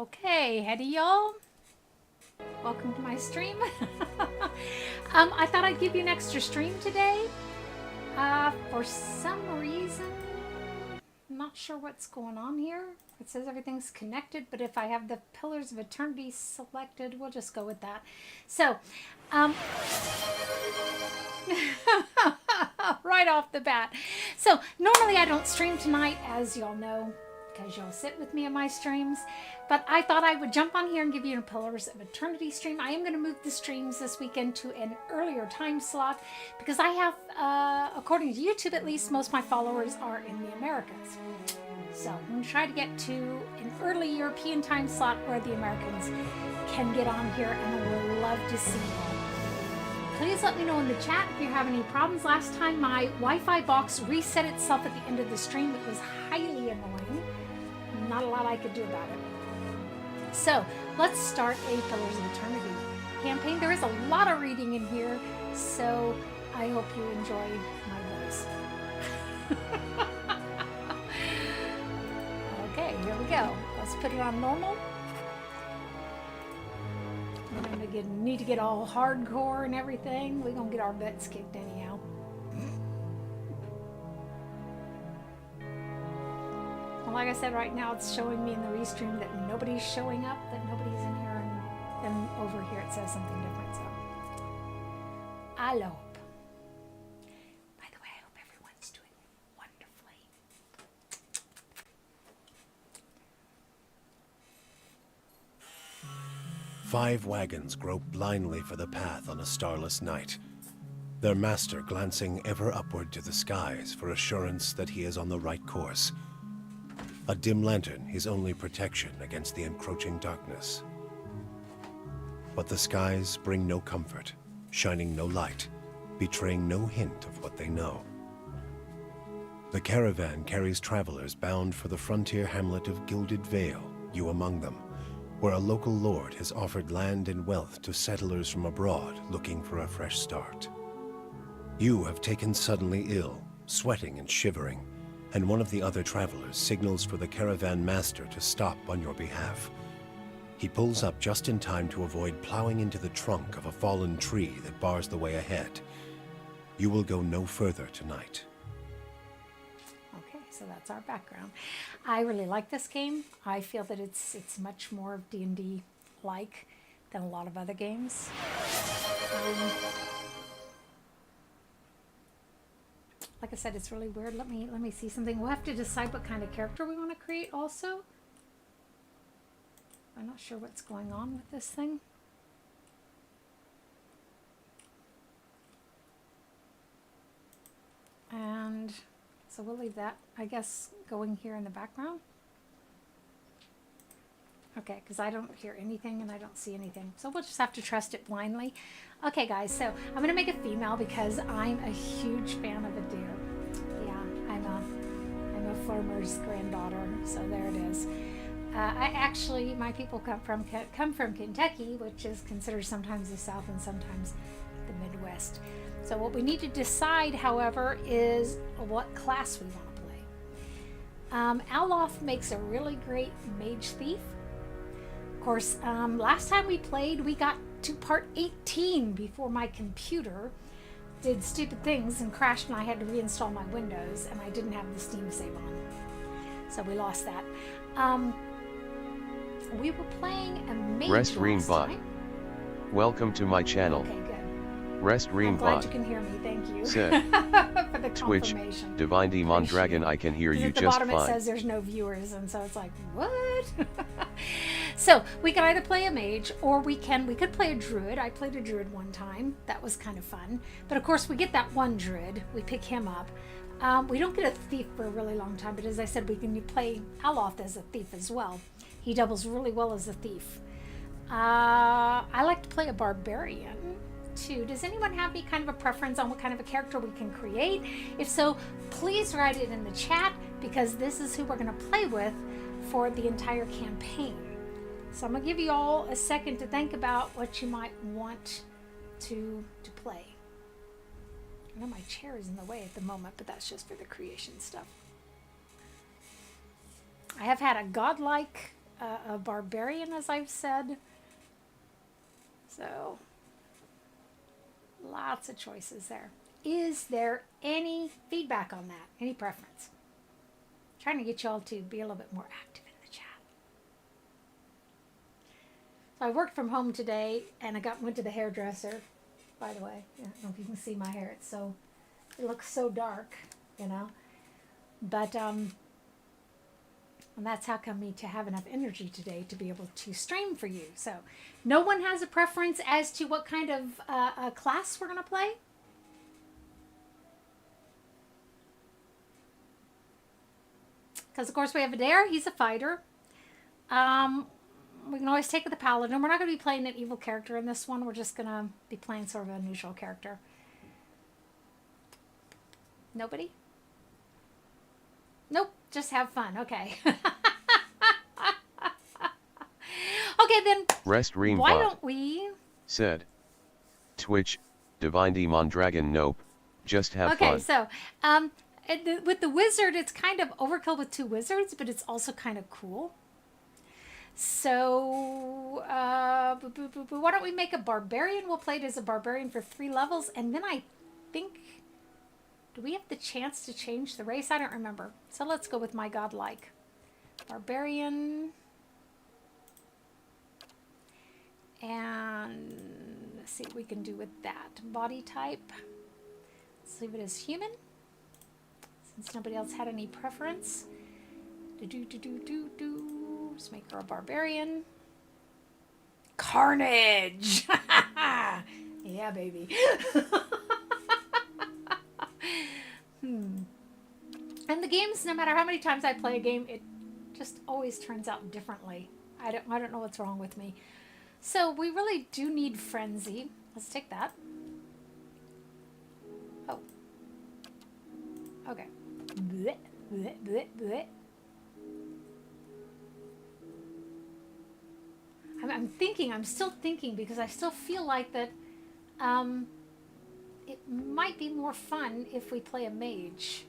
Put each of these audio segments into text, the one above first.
Okay, heady y'all. Welcome to my stream. I thought I'd give you an extra stream today. For some reason, I'm not sure what's going on here. It says everything's connected, but if I have the Pillars of Eternity selected, we'll just go with that. So, right off the bat. So, normally I don't stream tonight, as y'all know, because y'all sit with me in my streams. But I thought I would jump on here and give you a Pillars of Eternity stream. I am going to move the streams this weekend to an earlier time slot because I have, according to YouTube at least, most of my followers are in the Americas. So I'm going to try to get to an early European time slot where the Americans can get on here, and I would love to see you. Please let me know in the chat if you have any problems. Last time my Wi-Fi box reset itself at the end of the stream. It was highly annoying. Not a lot I could do about it. So let's start a Pillars of Eternity campaign. There is a lot of reading in here, so I hope you enjoy my voice. Okay, here we go. Let's put it on normal. I'm gonna need to get all hardcore and everything. We're gonna get our butts kicked anyhow. Like I said, right now it's showing me in the restream that nobody's showing up, that nobody's in here, and then over here it says something different. So, I hope. By the way, I hope everyone's doing wonderfully. 5 wagons grope blindly for the path on a starless night, their master glancing ever upward to the skies for assurance that he is on the right course. A dim lantern, his only protection against the encroaching darkness. But the skies bring no comfort, shining no light, betraying no hint of what they know. The caravan carries travelers bound for the frontier hamlet of Gilded Vale, you among them, where a local lord has offered land and wealth to settlers from abroad looking for a fresh start. You have taken suddenly ill, sweating and shivering, and one of the other travelers signals for the caravan master to stop on your behalf. He pulls up just in time to avoid plowing into the trunk of a fallen tree that bars the way ahead. You will go no further tonight. Okay, so that's our background. I really like this game. I feel that it's much more D&D like than a lot of other games. Like I said, it's really weird. Let me see something. We'll have to decide what kind of character we want to create also. I'm not sure what's going on with this thing. And so we'll leave that, I guess, going here in the background. Okay, because I don't hear anything and I don't see anything. So we'll just have to trust it blindly. Okay, guys, so I'm going to make a female because I'm a huge fan of Edér. Yeah, I'm a farmer's granddaughter, so there it is. My people come from Kentucky, which is considered sometimes the South and sometimes the Midwest. So what we need to decide, however, is what class we want to play. Aloth makes a really great mage thief. Of course, last time we played, we got to part 18 before my computer did stupid things and crashed, and I had to reinstall my Windows, and I didn't have the Steam save on. So we lost that. We were playing a mage last time. Welcome to my channel. Okay, good. I'm glad you can hear me, thank you. For the Twitch, confirmation. Divine Demon Dragon, I can hear you at the just bottom fine. it says there's no viewers, and so it's like, what? So we can either play a mage or we could play a druid. I played a druid one time. That was kind of fun. But of course we get that one druid. We pick him up. We don't get a thief for a really long time, but as I said, we can play Aloth as a thief as well. He doubles really well as a thief. I like to play a barbarian too. Does anyone have any kind of a preference on what kind of a character we can create? If so, please write it in the chat, because this is who we're going to play with for the entire campaign. So I'm going to give you all a second to think about what you might want to play. I know my chair is in the way at the moment, but that's just for the creation stuff. I have had a godlike a barbarian, as I've said. So, lots of choices there. Is there any feedback on that? Any preference? Trying to get y'all to be a little bit more active in the chat. So I worked from home today, and I went to the hairdresser. By the way, I don't know if you can see my hair. It looks so dark, you know. But and that's how come me to have enough energy today to be able to stream for you. So no one has a preference as to what kind of class we're going to play? Because, of course, we have Edér. He's a fighter. We can always take the paladin. We're not going to be playing an evil character in this one. We're just going to be playing sort of a neutral character. Nobody? Nope. Just have fun. Okay. Okay, then. Rest Ream Why Bot don't we? said. Twitch, Divine Demon Dragon Nope. Just have fun. Okay, so with the wizard, it's kind of overkill with 2 wizards, but it's also kind of cool. So, why don't we make a barbarian? We'll play it as a barbarian for 3 levels, and then I think, do we have the chance to change the race? I don't remember. So let's go with my godlike. Barbarian. And let's see what we can do with that. Body type. Let's leave it as human, since nobody else had any preference. Let's make her a barbarian. Carnage! Yeah, baby. And the games, no matter how many times I play a game, it just always turns out differently. I don't know what's wrong with me. So we really do need frenzy. Let's take that. Oh. Okay. Blech, blech, blech, blech. I'm still thinking, because I still feel like that it might be more fun if we play a mage.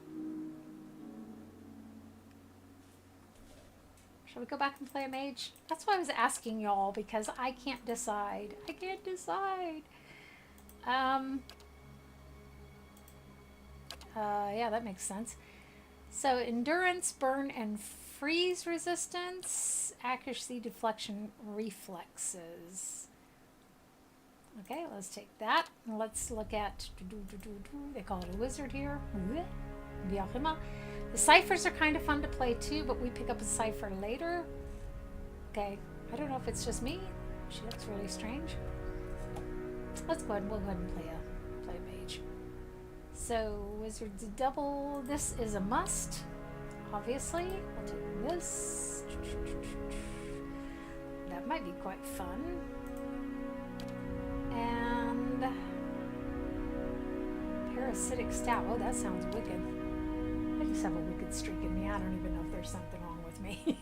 Shall we go back and play a mage? That's why I was asking y'all, because I can't decide. Yeah, that makes sense. So endurance, burn, and freeze resistance, accuracy, deflection, reflexes. Okay, let's take that. Let's look at, they call it a wizard here. The ciphers are kind of fun to play too, but we pick up a cipher later. Okay, I don't know if it's just me. She looks really strange. We'll go ahead and play a mage. So wizard's double. This is a must, obviously. We'll take this. That might be quite fun. And parasitic stout. Oh, that sounds wicked. I just have a wicked streak in me. I don't even know if there's something wrong with me.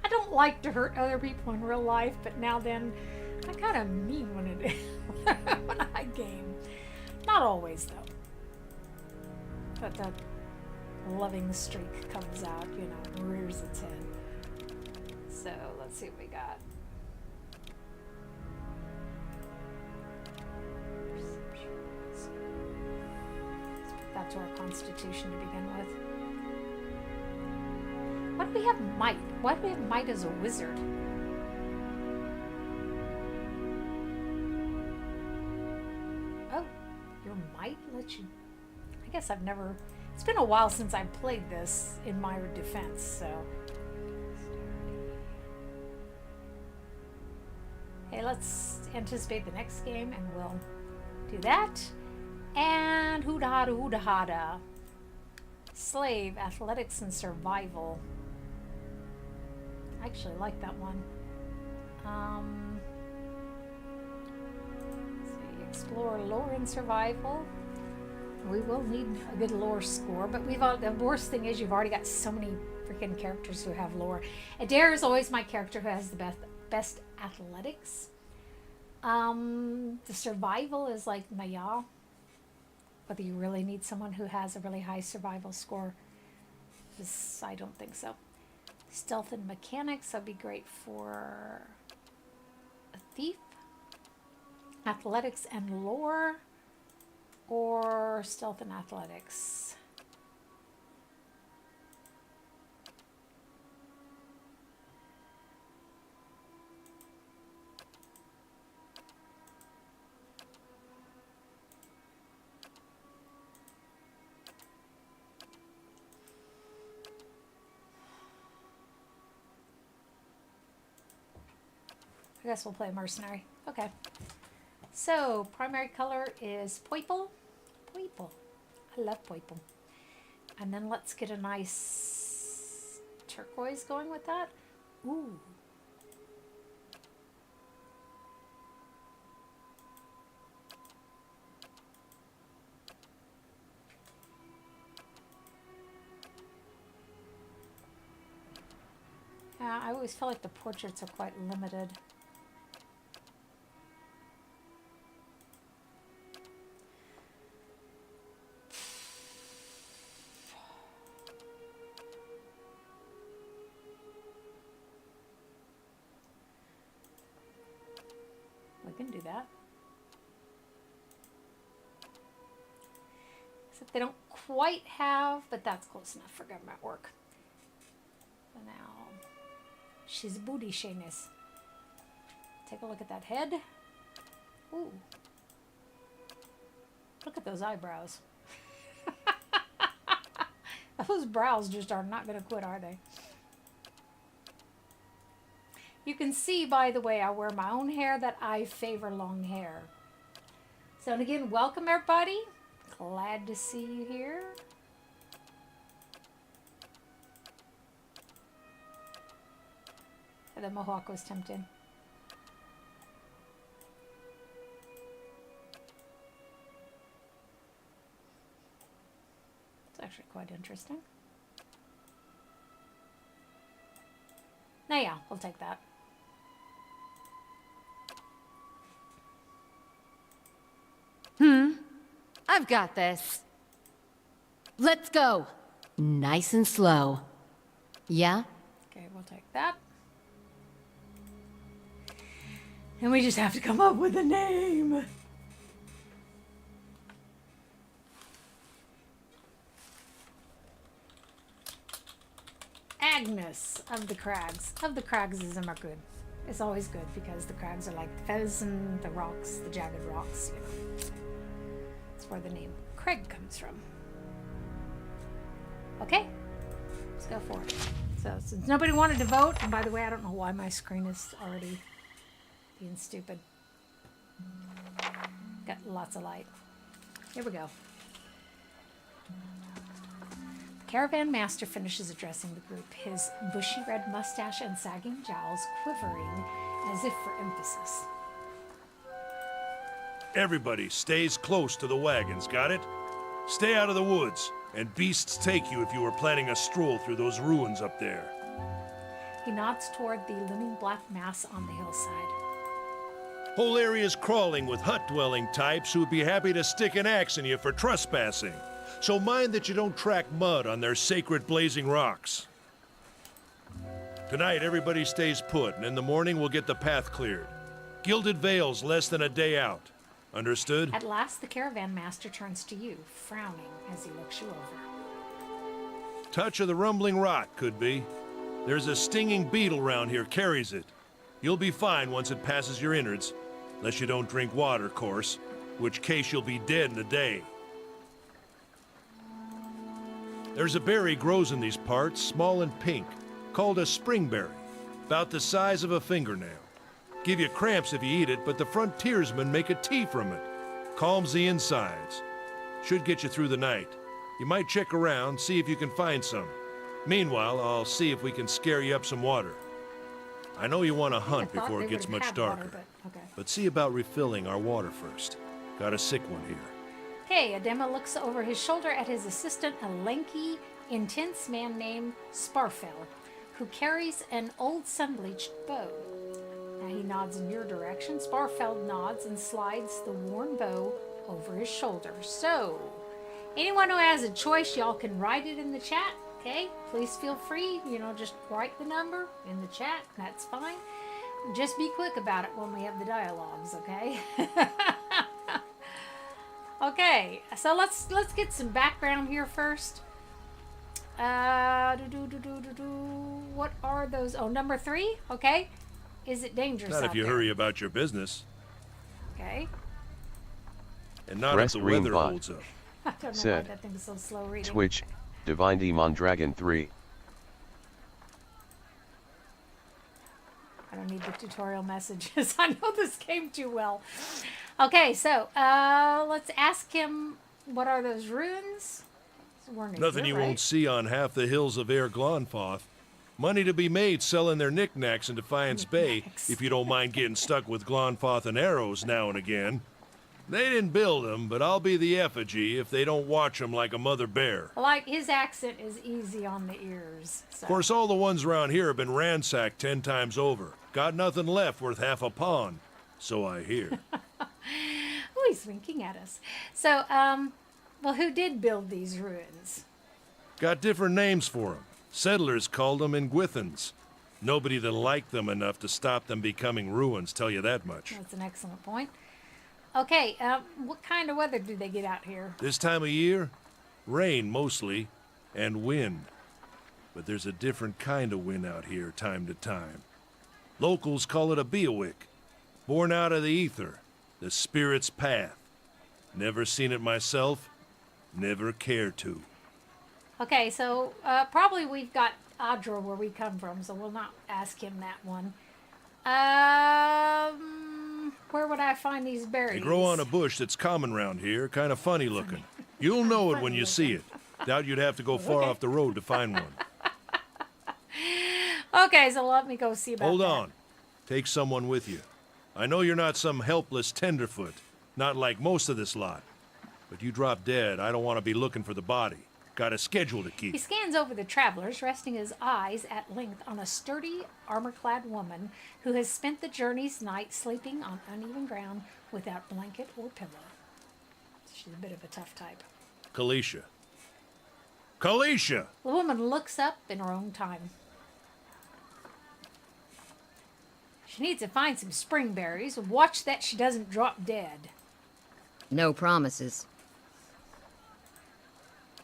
I don't like to hurt other people in real life, but now then, I kind of mean when I game. Not always, though. But that loving streak comes out, you know, and rears its head. So, let's see what we got. Let's put that to our constitution to begin with. Why do we have might? Why do we have might as a wizard? Oh, your might lets you... I guess I've never... It's been a while since I've played this in my defense, so... Okay, let's anticipate the next game, and we'll do that. And hoodahada. Slave, athletics, and survival. I actually like that one. Let's see, explore lore and survival. We will need a good lore score, but the worst thing is you've already got so many freaking characters who have lore. Edér is always my character who has the best athletics. The survival is like Maya. Whether you really need someone who has a really high survival score, I don't think so. Stealth and mechanics, that'd be great for a thief. Athletics and lore, or stealth and athletics. I guess we'll play mercenary. Okay. So, primary color is purple. Purple. I love purple. And then let's get a nice turquoise going with that. Ooh. I always feel like the portraits are quite limited. Can do that. Except they don't quite have, but that's close enough for government work. So now, she's booty shayness. Take a look at that head. Ooh. Look at those eyebrows. Those brows just are not going to quit, are they? You can see, by the way, I wear my own hair, that I favor long hair. So, and again, welcome everybody. Glad to see you here. The mohawk was tempting. It's actually quite interesting. Now, yeah, we'll take that. I've got this. Let's go. Nice and slow. Yeah? Okay, we'll take that. And we just have to come up with a name. Agnes of the Crags. Of the Cragsism are good. It's always good because the crags are like the pheasant, the rocks, the jagged rocks, you know. That's where the name Craig comes from. Okay, let's go for it. So since nobody wanted to vote, and by the way, I don't know why my screen is already being stupid. Got lots of light. Here we go. The caravan master finishes addressing the group, his bushy red mustache and sagging jowls quivering as if for emphasis. Everybody stays close to the wagons, got it? Stay out of the woods, and beasts take you if you were planning a stroll through those ruins up there. He nods toward the looming black mass on the hillside. Whole area's crawling with hut-dwelling types who would be happy to stick an axe in you for trespassing. So mind that you don't track mud on their sacred blazing rocks. Tonight, everybody stays put, and in the morning we'll get the path cleared. Gilded Vale's less than a day out. Understood? At last, the caravan master turns to you, frowning as he looks you over. Touch of the rumbling rot, could be. There's a stinging beetle round here, carries it. You'll be fine once it passes your innards. Unless you don't drink water, course. Which case you'll be dead in a day. There's a berry grows in these parts, small and pink, called a springberry, about the size of a fingernail. Give you cramps if you eat it, but the frontiersmen make a tea from it. Calms the insides. Should get you through the night. You might check around, see if you can find some. Meanwhile, I'll see if we can scare you up some water. I know you want to hunt before it gets much darker, but see about refilling our water first. Got a sick one here. Hey, Adema looks over his shoulder at his assistant, a lanky, intense man named Sparfell, who carries an old sun-bleached bow. Now he nods in your direction. Sparfell nods and slides the worn bow over his shoulder. So, anyone who has a choice, y'all can write it in the chat, Okay, please feel free, just write the number in the chat. That's fine. Just be quick about it when we have the dialogues, okay? Okay, so let's get some background here first. What are those? Oh, number 3. Okay, is it dangerous? Not out if you there? hurry about your business, Okay. and not Press if the green weather bot. holds up. I don't know why Said. that thing is so slow reading. Twitch, Divine Demon Dragon 3. I don't need the tutorial messages. I know this game too well. Okay, so let's ask him. What are those runes? We're new Nothing here, you right? won't see on half the hills of Air Glonfoth. Money to be made selling their knickknacks in Defiance Bay, Knickknacks. if you don't mind getting stuck with Glonfoth and arrows now and again. They didn't build them, but I'll be the effigy if they don't watch them like a mother bear. Like, his accent is easy on the ears. So. Of course, all the ones around here have been ransacked 10 times over. Got nothing left worth half a pawn, so I hear. Oh, he's winking at us. So, well, who did build these ruins? Got different names for them. Settlers called them Ingwithans. Nobody that liked them enough to stop them becoming ruins, tell you that much. That's an excellent point. Okay, what kind of weather do they get out here? This time of year, rain mostly, and wind. But there's a different kind of wind out here time to time. Locals call it a beowick, born out of the ether, the spirit's path. Never seen it myself, never care to. Okay, so probably we've got Adra where we come from, so we'll not ask him that one. Where would I find these berries? They grow on a bush that's common round here, kind of funny looking. You'll know it when you see it. Doubt you'd have to go far off the road to find one. Okay, so let me go see about Hold that. on. Take someone with you. I know you're not some helpless tenderfoot, not like most of this lot. But you drop dead, I don't want to be looking for the body. Got a schedule to He keep. scans over the travelers, resting his eyes at length on a sturdy, armor-clad woman who has spent the journey's night sleeping on uneven ground without blanket or pillow. She's a bit of a tough type. Kalisha. Kalisha! The woman looks up in her own time. She needs to find some spring berries. Watch that she doesn't drop dead. No promises.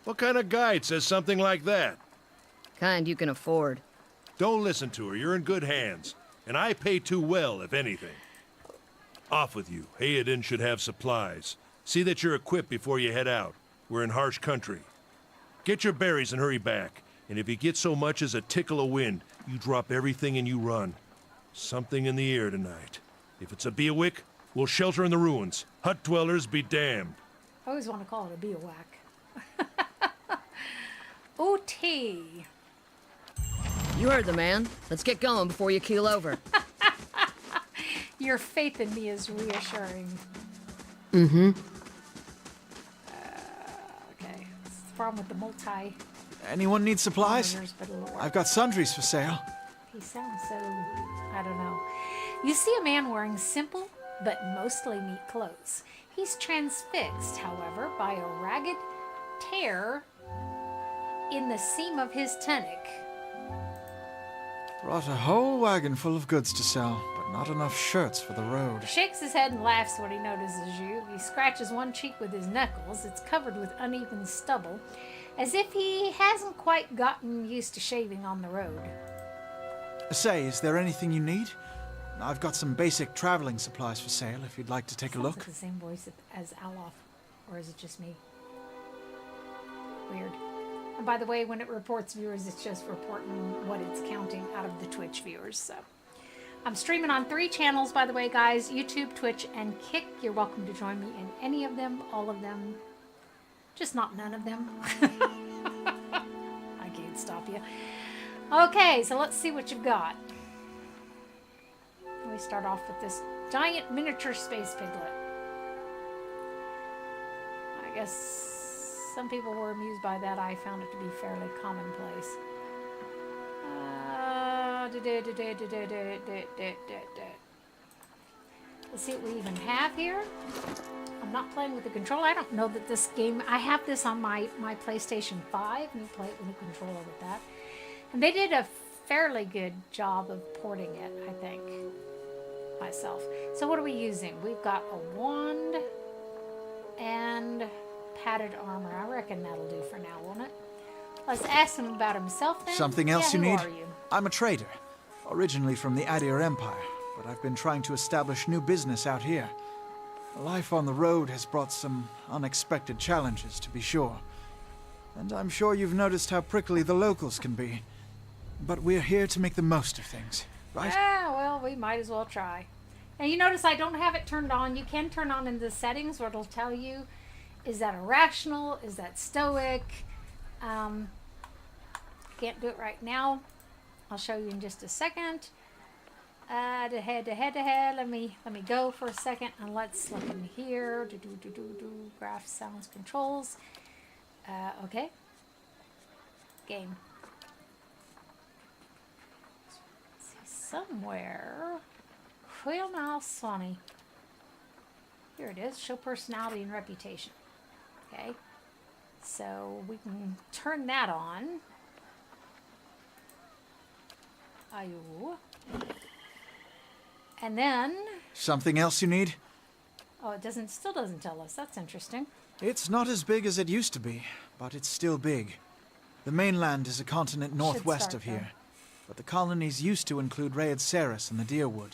What kind of guide says something like that? Kind you can afford. Don't listen to her, you're in good hands. And I pay too well, if anything. Off with you. Heodan should have supplies. See that you're equipped before you head out. We're in harsh country. Get your berries and hurry back. And if you get so much as a tickle of wind, you drop everything and you run. Something in the air tonight. If it's a beowick, we'll shelter in the ruins. Hut dwellers be damned. I always want to call it a beowhack. OT. You heard the man. Let's get going before you keel over. Your faith in me is reassuring. Mm-hmm. Okay. It's the problem with the multi. Anyone need supplies? monitors, but it'll work. I've got sundries for sale. He sounds so, I don't know. You see a man wearing simple but mostly neat clothes. He's transfixed, however, by a ragged tear in the seam of his tunic. Brought a whole wagon full of goods to sell, but not enough shirts for the road. He shakes his head and laughs when he notices you. He scratches one cheek with his knuckles. It's covered with uneven stubble, as if he hasn't quite gotten used to shaving on the road. Say, is there anything you need? I've got some basic traveling supplies for sale if you'd like to take a Sounds look. like the same voice as Aloth, or is it just me? Weird. And by the way, when it reports viewers, it's just reporting what it's counting out of the Twitch viewers. So I'm streaming on 3 channels, by the way, guys: YouTube, Twitch, and Kick. You're welcome to join me in any of them, all of them, just not none of them. I can't stop you. Okay, so let's see what you've got. We start off with this giant miniature space piglet. I guess some people were amused by that. I found it to be fairly commonplace. Let's see what we even have here. I'm not playing with the controller. I don't know that this game... I have this on my PlayStation 5. And you play it with a controller with that. And they did a fairly good job of porting it, I think, myself. So what are we using? We've got a wand and padded armor. I reckon that'll do for now, won't it? Let's ask him about himself then. Something else you who need? Are you? I'm a trader, originally from the Edér Empire, but I've been trying to establish new business out here. Life on the road has brought some unexpected challenges, to be sure. And I'm sure you've noticed how prickly the locals can be. But we're here to make the most of things, right? Yeah, well, we might as well try. And you notice I don't have it turned on. You can turn on in the settings where it'll tell you, is that irrational? Is that stoic? Can't do it right now. I'll show you in just a second. To head. Let me go for a second and let's look in here. Graph, sounds, controls. Okay. Game. Somewhere. Well, now, Sonny. Here it is. Show personality and reputation. Okay. So we can turn that on. Ayo. And then... Something else you need? Oh, it still doesn't tell us. That's interesting. It's not as big as it used to be, but it's still big. The mainland is a continent northwest of here, but the colonies used to include Raed-Ceres and the Dyrwood.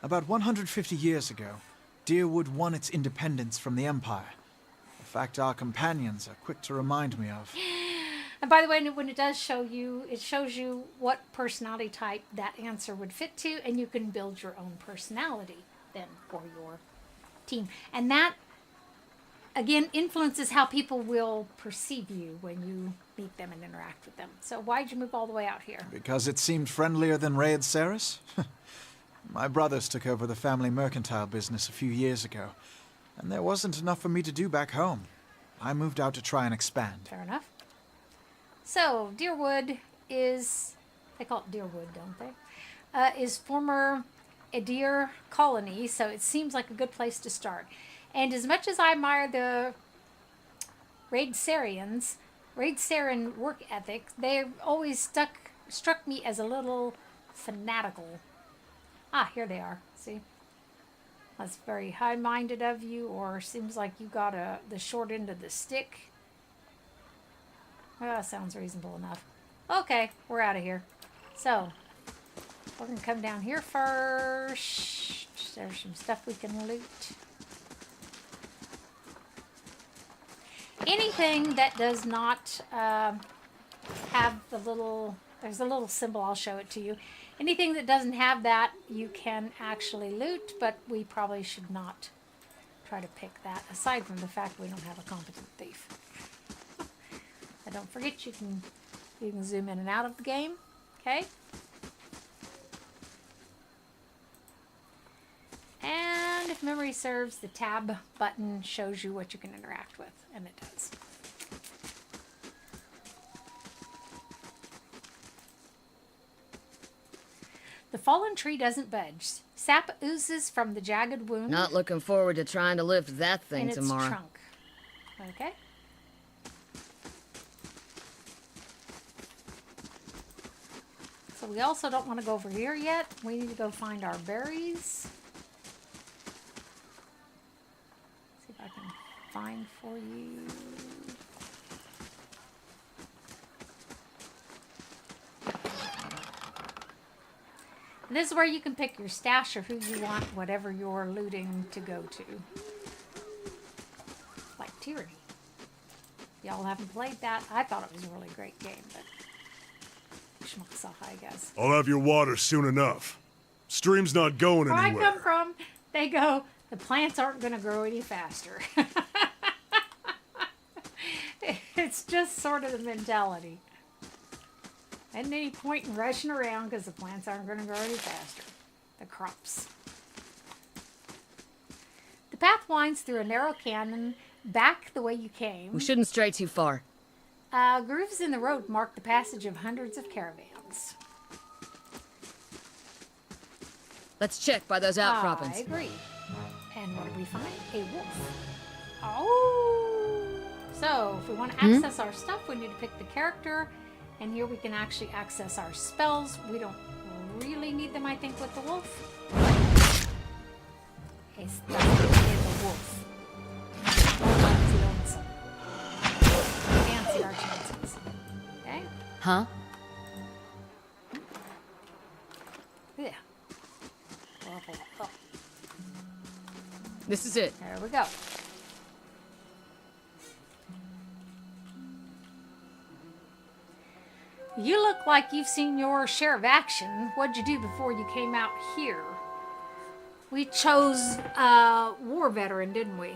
About 150 years ago, Dyrwood won its independence from the Empire. A fact our companions are quick to remind me of. And by the way, when it does show you, it shows you what personality type that answer would fit to, and you can build your own personality then for your team. And that, again, influences how people will perceive you when you meet them and interact with them. So why'd you move all the way out here? Because it seemed friendlier than Raed-Ceres? My brothers took over the family mercantile business a few years ago, and there wasn't enough for me to do back home. I moved out to try and expand. Fair enough. So, Dyrwood is, they call it Dyrwood, don't they? Is former Edér colony, so it seems like a good place to start. And as much as I admire the Raed-Cerean work ethic, they always struck me as a little fanatical. Ah, here they are. See? That's very high-minded of you, or seems like you got the short end of the stick. Well, that sounds reasonable enough. Okay, we're out of here. So, we're going to come down here first. There's some stuff we can loot. Anything that does not have the little... There's a little symbol, I'll show it to you. Anything that doesn't have that, you can actually loot, but we probably should not try to pick that, aside from the fact we don't have a competent thief. And don't forget, you can zoom in and out of the game, okay? And if memory serves, the tab button shows you what you can interact with, and it does. The fallen tree doesn't budge. Sap oozes from the jagged wound. Not looking forward to trying to lift that thing in its tomorrow. trunk. Okay. So we also don't want to go over here yet. We need to go find our berries. See if I can find for you. And this is where you can pick your stash or who you want, whatever you're looting to go to. Like Tyranny. Y'all haven't played that. I thought it was a really great game, but I guess. I'll have your water soon enough. Stream's not going Where anywhere. I come from, they go, the plants aren't going to grow any faster. It's just sort of the mentality. Ain't any point in rushing around because the plants aren't going to grow any faster. The crops. The path winds through a narrow canyon back the way you came. We shouldn't stray too far. Grooves in the road mark the passage of hundreds of caravans. Let's check by those outcroppings. I agree. And what do we find? A wolf. Oh! So, if we want to access our stuff, we need to pick the character. And here we can actually access our spells. We don't really need them, I think, with the wolf. It's the wolf. Fancy our chances. Okay? Huh? Yeah. Oh. This is it. There we go. You look like you've seen your share of action. What'd you do before you came out here? We chose war veteran, didn't we?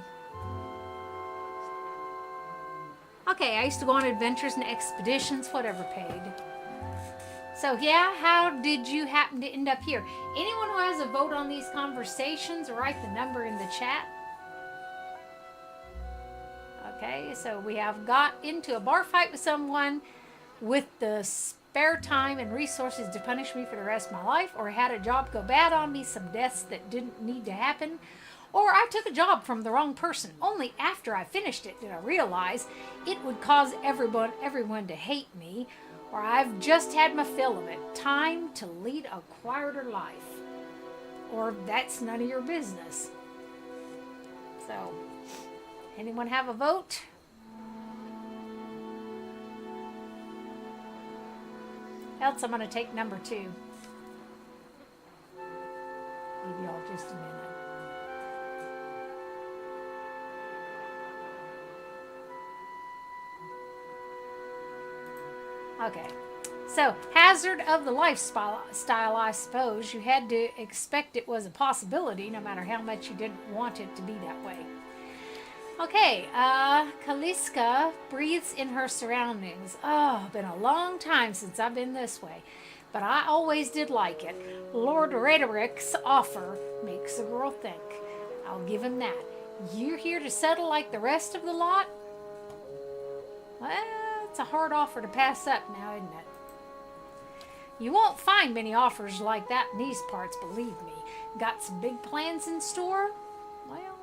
Okay, I used to go on adventures and expeditions, whatever paid. So yeah, how did you happen to end up here? Anyone who has a vote on these conversations, write the number in the chat. Okay, so we have got into a bar fight with someone with the spare time and resources to punish me for the rest of my life, or had a job go bad on me, some deaths that didn't need to happen, or I took a job from the wrong person. Only after I finished it did I realize it would cause everyone to hate me, or I've just had my fill of it. Time to lead a quieter life. Or that's none of your business. So, anyone have a vote? Else I'm going to take number 2. Give y'all just a minute. Okay, so hazard of the lifestyle, I suppose. You had to expect it was a possibility, no matter how much you didn't want it to be that way. Okay, Kaliska breathes in her surroundings. Oh, been a long time since I've been this way, but I always did like it. Lord Rederick's offer makes a girl think. I'll give him that. You're here to settle like the rest of the lot? Well, it's a hard offer to pass up now, isn't it? You won't find many offers like that in these parts, believe me. Got some big plans in store? Well,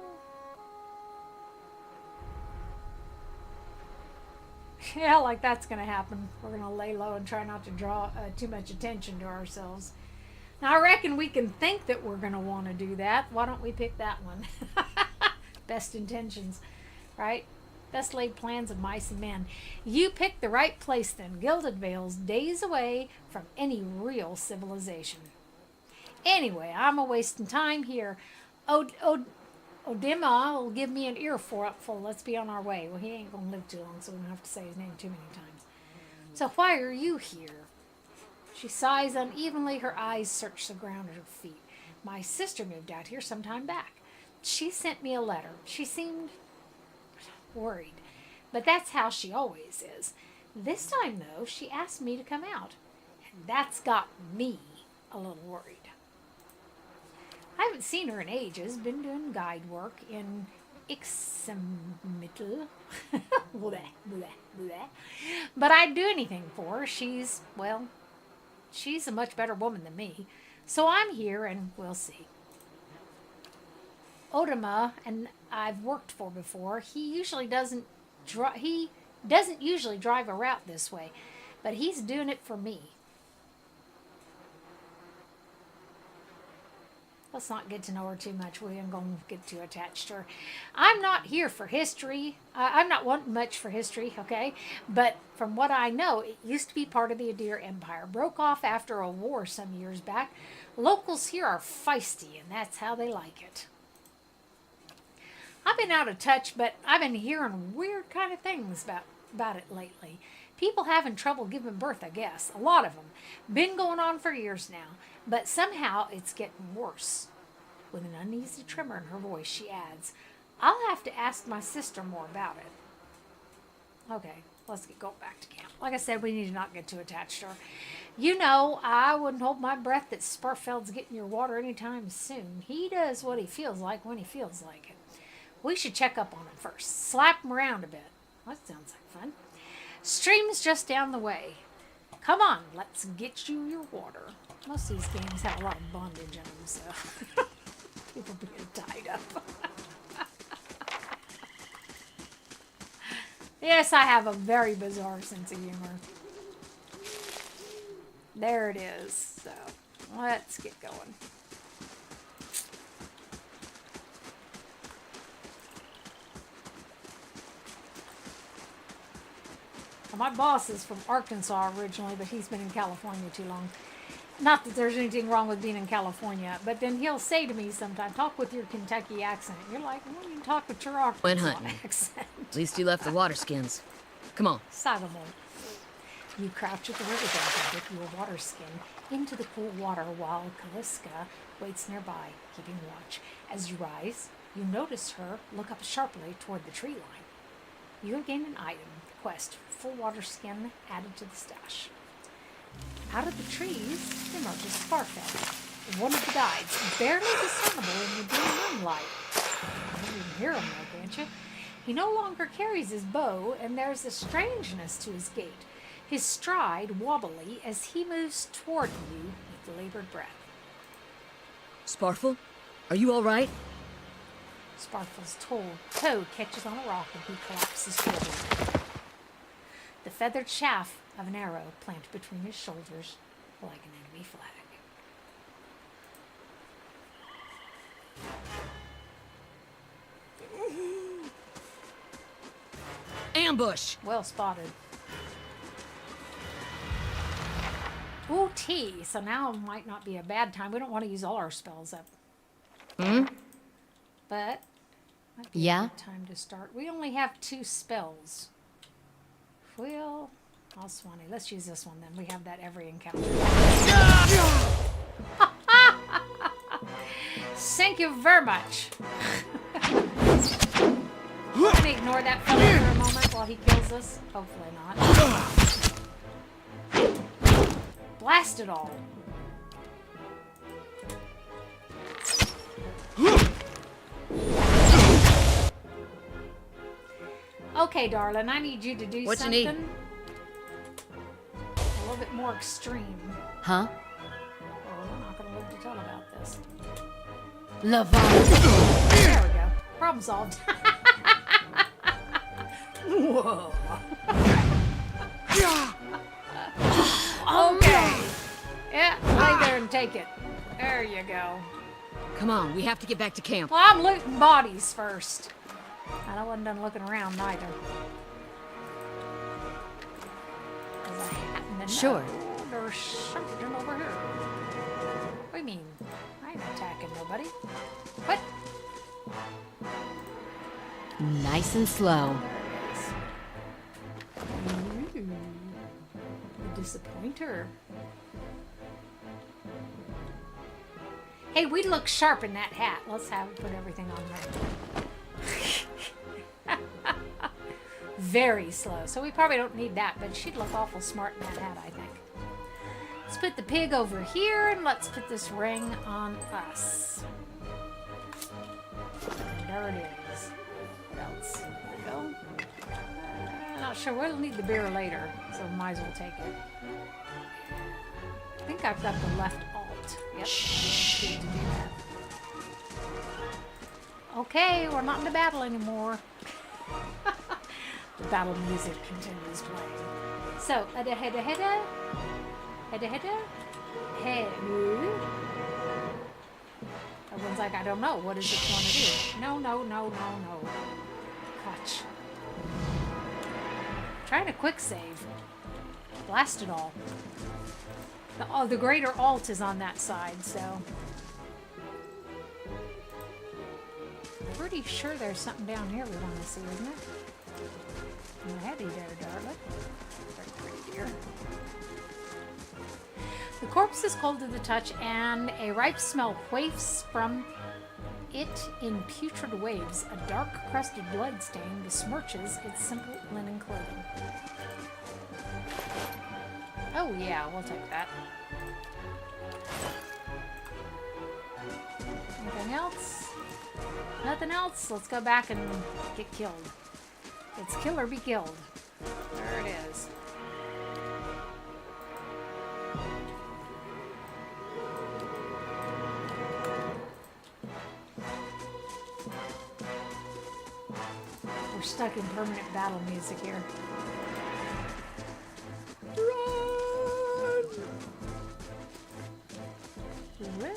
yeah, like that's going to happen. We're going to lay low and try not to draw too much attention to ourselves. Now, I reckon we can think that we're going to want to do that. Why don't we pick that one? Best intentions, right? Best laid plans of mice and men. You picked the right place then. Gilded Vale's days away from any real civilization. Anyway, I'm a-wasting time here. Odima will give me an earful. Let's be on our way. Well, he ain't going to live too long, so we don't have to say his name too many times. So why are you here? She sighs unevenly. Her eyes search the ground at her feet. My sister moved out here some time back. She sent me a letter. She seemed worried, but that's how she always is. This time, though, she asked me to come out, and that's got me a little worried. I haven't seen her in ages. Been doing guide work in Ixamital. But I'd do anything for her. She's a much better woman than me. So I'm here, and we'll see. Odima and I've worked for before. He doesn't usually drive a route this way, but he's doing it for me. Let's not get to know her too much. We ain't going to get too attached to her. I'm not here for history. I'm not wanting much for history, okay? But from what I know, it used to be part of the Edér Empire. Broke off after a war some years back. Locals here are feisty, and that's how they like it. I've been out of touch, but I've been hearing weird kind of things about it lately. People having trouble giving birth, I guess. A lot of them. Been going on for years now. But somehow it's getting worse. With an uneasy tremor in her voice, she adds, I'll have to ask my sister more about it. Okay, let's go back to camp. Like I said, we need to not get too attached to her. You know, I wouldn't hold my breath that Sparfeld's getting your water anytime soon. He does what he feels like when he feels like it. We should check up on him first. Slap him around a bit. That sounds like fun. Stream's just down the way. Come on, let's get you your water. Most of these games have a lot of bondage in them, so. People being tied up. Yes, I have a very bizarre sense of humor. There it is. So, let's get going. My boss is from Arkansas originally, but he's been in California too long. Not that there's anything wrong with being in California, but then he'll say to me sometimes, talk with your Kentucky accent. You're like, well, you talk with your Went Arkansas hunting. accent. At least you left the water skins. Come on. Sagamore. You crouch at the river's edge and dip your water skin into the cool water while Kaliska waits nearby, keeping watch. As you rise, you notice her look up sharply toward the tree line. You have gained an item, quest, full water skin added to the stash. Out of the trees emerges Farfetch, one of the guides, barely discernible in the dim moonlight. You can hear him though, can't you? He no longer carries his bow, and there's a strangeness to his gait, his stride wobbly as he moves toward you with labored breath. Sparfle, are you all right? Sparfle's toe catches on a rock and he collapses forward. The feathered shaft of an arrow planted between his shoulders like an enemy flag. Ambush! Well spotted. Ooh, tea. So now might not be a bad time. We don't want to use all our spells up. But might be a good time to start. We only have 2 spells. Well, I'll Swanee. Let's use this one then. We have that every encounter. Thank you very much. We're gonna ignore that fellow for a moment while he kills us. Hopefully not. Blast it all. Okay, darling, I need you to do What you something need? a little bit more extreme. Huh? Oh, we're not gonna live to tell about this. Lavon. There we go. Problem solved. Whoa. Okay. Yeah, lay there and take it. There you go. Come on, we have to get back to camp. Well, I'm looting bodies first. And I wasn't done looking around neither. 'Cause I happen to know Sure. there's something over here. What do you mean? I ain't attacking nobody. What? Nice and slow. Ooh, the disappointer. Hey, we look sharp in that hat. Let's have put everything on there. Very slow. So we probably don't need that, but she'd look awful smart in that hat, I think. Let's put the pig over here, and let's put this ring on us. And there it is. What else? There we go. Not sure. We'll need the beer later, so we might as well take it. I think I've got the left alt. Yep. Shh. To do that. Okay, we're not in the battle anymore. The battle music continues playing. So, heada. Hey. Everyone's like, I don't know. What does it want to do? No. Clutch. Trying to quick save. Blast it all. The greater alt is on that side, so. Pretty sure there's something down here we want to see, isn't it? You're heavy there, darling. Very pretty dear. The corpse is cold to the touch, and a ripe smell wafts from it in putrid waves. A dark crusted blood stain besmirches its simple linen clothing. Oh yeah, we'll take that. Anything else? Nothing else? Let's go back and get killed. It's kill or be killed. There it is. we're stuck in permanent battle music here. Run!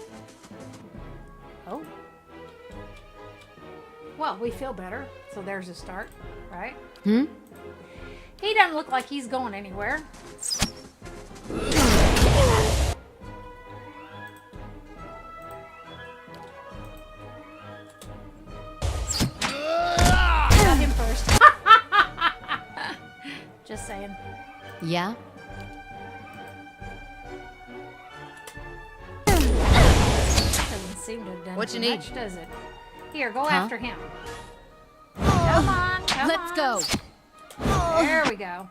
Oh. Well, we feel better, so there's a start, right? Hmm? He doesn't look like he's going anywhere. Got him first. Just saying. Yeah? Doesn't seem to have done What too you need? much, does it? Here, go Huh? after him. Come on, come Let's on. go. There we go.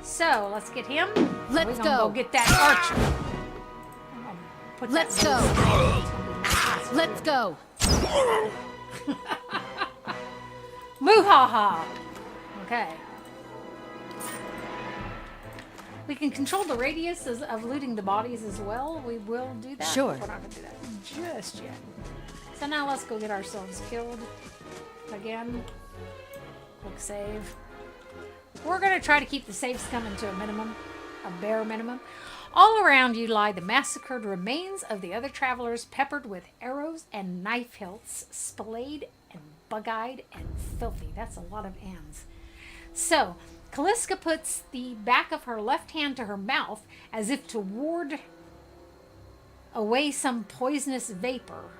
So, let's get him. Let's We're gonna go. get that archer. I'm gonna put that Let's go. Let's go. Moo-ha-ha. Okay. We can control the radius of looting the bodies as well. We will do that. Sure. We're not going to do that just yet. So now let's go get ourselves killed. Again. Quick save. We're going to try to keep the saves coming to a minimum. A bare minimum. All around you lie the massacred remains of the other travelers, peppered with arrows and knife hilts, splayed and bug-eyed and filthy. That's a lot of ands. So, Calliska puts the back of her left hand to her mouth as if to ward away some poisonous vapor.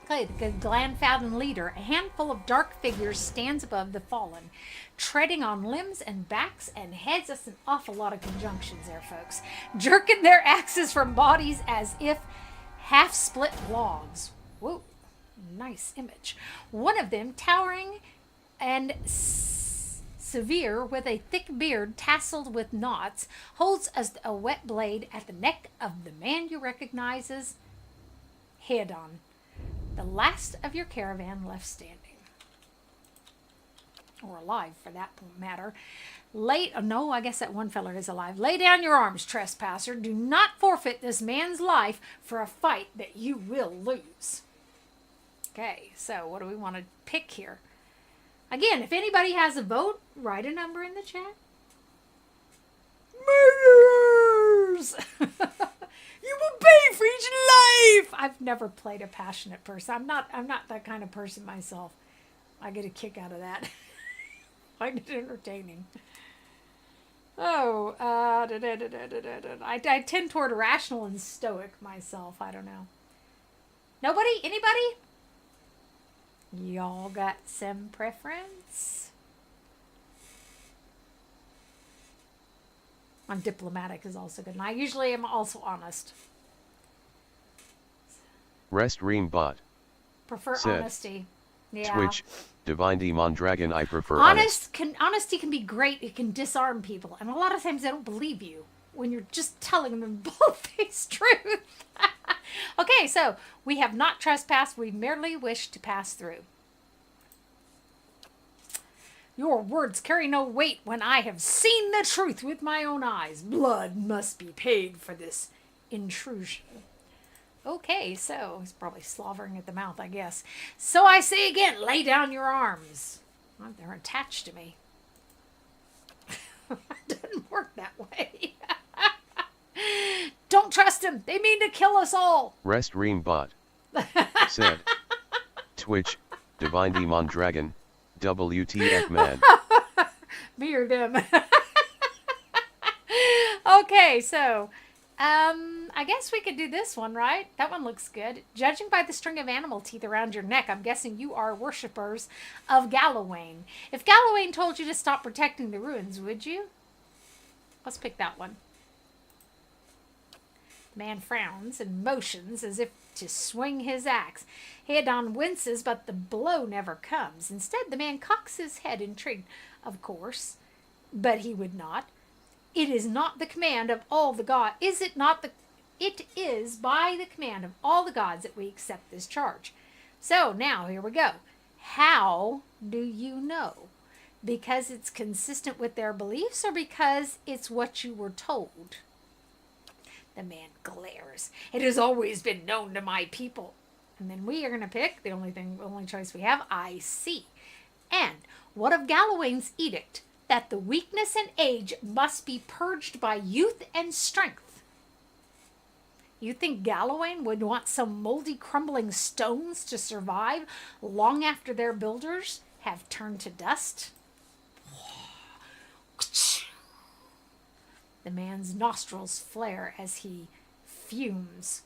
Okay, the Glanfadden leader, a handful of dark figures, stands above the fallen, treading on limbs and backs and heads. That's an awful lot of conjunctions there, folks. Jerking their axes from bodies as if half-split logs. Whoa. Nice image. One of them, towering and severe, with a thick beard tasseled with knots, holds a wet blade at the neck of the man you recognize as Heodan, the last of your caravan left standing. Or alive, for that matter. No, I guess that one feller is alive. Lay down your arms, trespasser. Do not forfeit this man's life for a fight that you will lose. Okay, so what do we want to pick here? Again, if anybody has a vote, write a number in the chat. Murders! You will pay for each life! I've never played a passionate person. I'm not that kind of person myself. I get a kick out of that. I find it entertaining. Oh, I tend toward rational and stoic myself. I don't know. Nobody? Anybody? Y'all got some preference? I'm diplomatic is also good. And I usually am also honest. Rest Ream Bot. Prefer Said. honesty. Yeah. Twitch, Divine Demon Dragon, I prefer honest. Honesty can be great. It can disarm people. And a lot of times they don't believe you when you're just telling them the bold-faced truth. Okay, so we have not trespassed. We merely wish to pass through. Your words carry no weight when I have seen the truth with my own eyes. Blood must be paid for this intrusion. Okay, so he's probably slavering at the mouth, I guess. So I say again, lay down your arms. Well, they're attached to me. It doesn't work that way. Don't trust them. They mean to kill us all. Rest Ream Bot. Said. Twitch, Divine Demon Dragon, WTF man. Me or them. Okay, so I guess we could do this one, right? That one looks good. Judging by the string of animal teeth around your neck, I'm guessing you are worshippers of Galawain. If Galawain told you to stop protecting the ruins, would you? Let's pick that one. The man frowns and motions as if to swing his axe. Heodan winces, but the blow never comes. Instead, the man cocks his head, intrigued. Of course, but he would not. It is not the command of all the gods. Is it not the... It is by the command of all the gods that we accept this charge. So, now, here we go. How do you know? Because it's consistent with their beliefs or because it's what you were told? The man glares. It has always been known to my people. And then we are going to pick the only choice we have, I see. And what of Galawain's edict that the weakness and age must be purged by youth and strength? You think Galawain would want some moldy, crumbling stones to survive long after their builders have turned to dust? The man's nostrils flare as he fumes.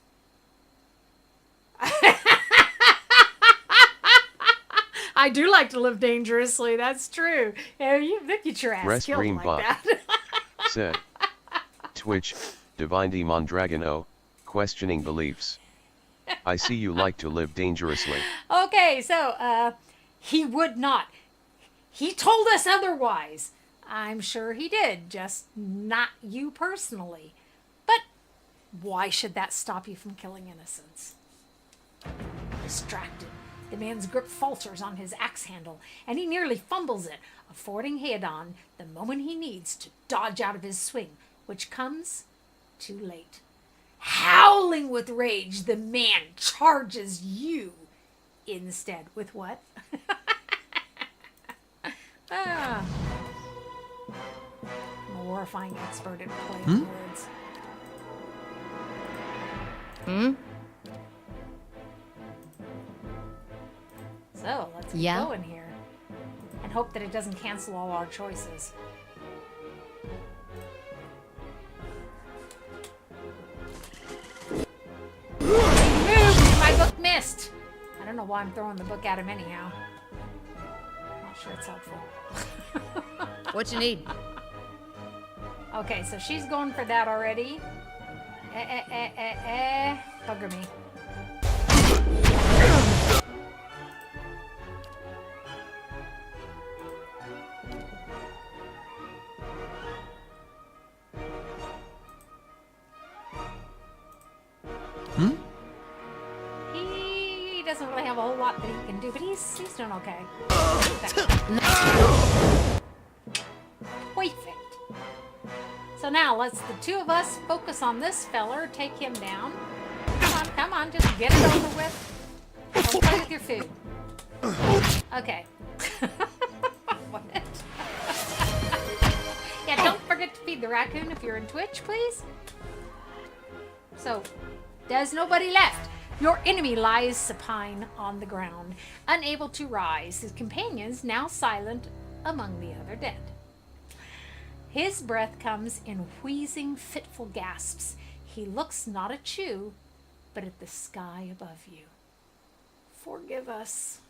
I do like to live dangerously, that's true. You get your ass Rest killed Green like Bot. that. Said. Twitch, Divine Mondragon O, questioning beliefs. I see you like to live dangerously. Okay, so, he would not. He told us otherwise. I'm sure he did, just not you personally. But why should that stop you from killing innocents? Distracted, the man's grip falters on his axe handle, and he nearly fumbles it, affording Heodan the moment he needs to dodge out of his swing, which comes too late. Howling with rage, the man charges you instead. With what? I'm a horrifying expert at playing words. So, let's get going here. And hope that it doesn't cancel all our choices. My book missed! I don't know why I'm throwing the book at him anyhow. Not sure it's helpful. What you need? Okay, so she's going for that already. Bugger me. He doesn't really have a whole lot that he can do, but he's doing okay. Perfect. So now let's the two of us focus on this feller, take him down. Come on, just get it over with. Don't play with your food. Okay. What? Yeah, don't forget to feed the raccoon if you're in Twitch, please. So, there's nobody left. Your enemy lies supine on the ground, unable to rise, his companions now silent among the other dead. His breath comes in wheezing, fitful gasps. He looks not at you, but at the sky above you. Forgive us.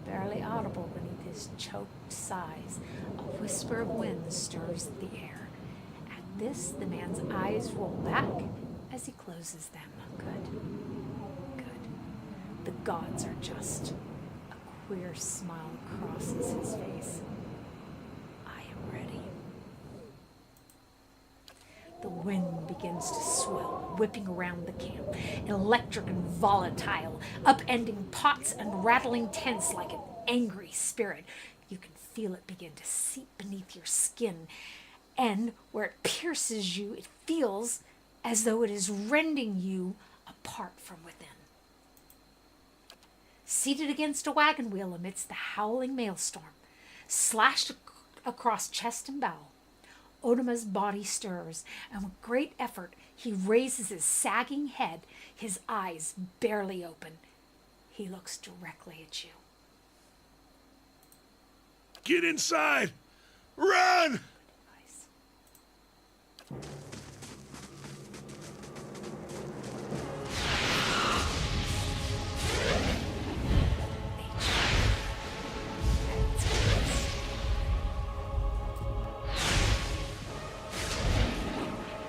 Barely audible beneath his choked sighs, a whisper of wind stirs the air. At this, the man's eyes roll back as he closes them. Good. The gods are just. A queer smile crosses his face. I am ready. The wind begins to swell, whipping around the camp, electric and volatile, upending pots and rattling tents like an angry spirit. You can feel it begin to seep beneath your skin, and where it pierces you, it feels as though it is rending you apart from within. Seated against a wagon wheel amidst the howling maelstrom, slashed across chest and bowel, Odoma's body stirs, and with great effort he raises his sagging head, his eyes barely open. He looks directly at you. Get inside! Run! Nice.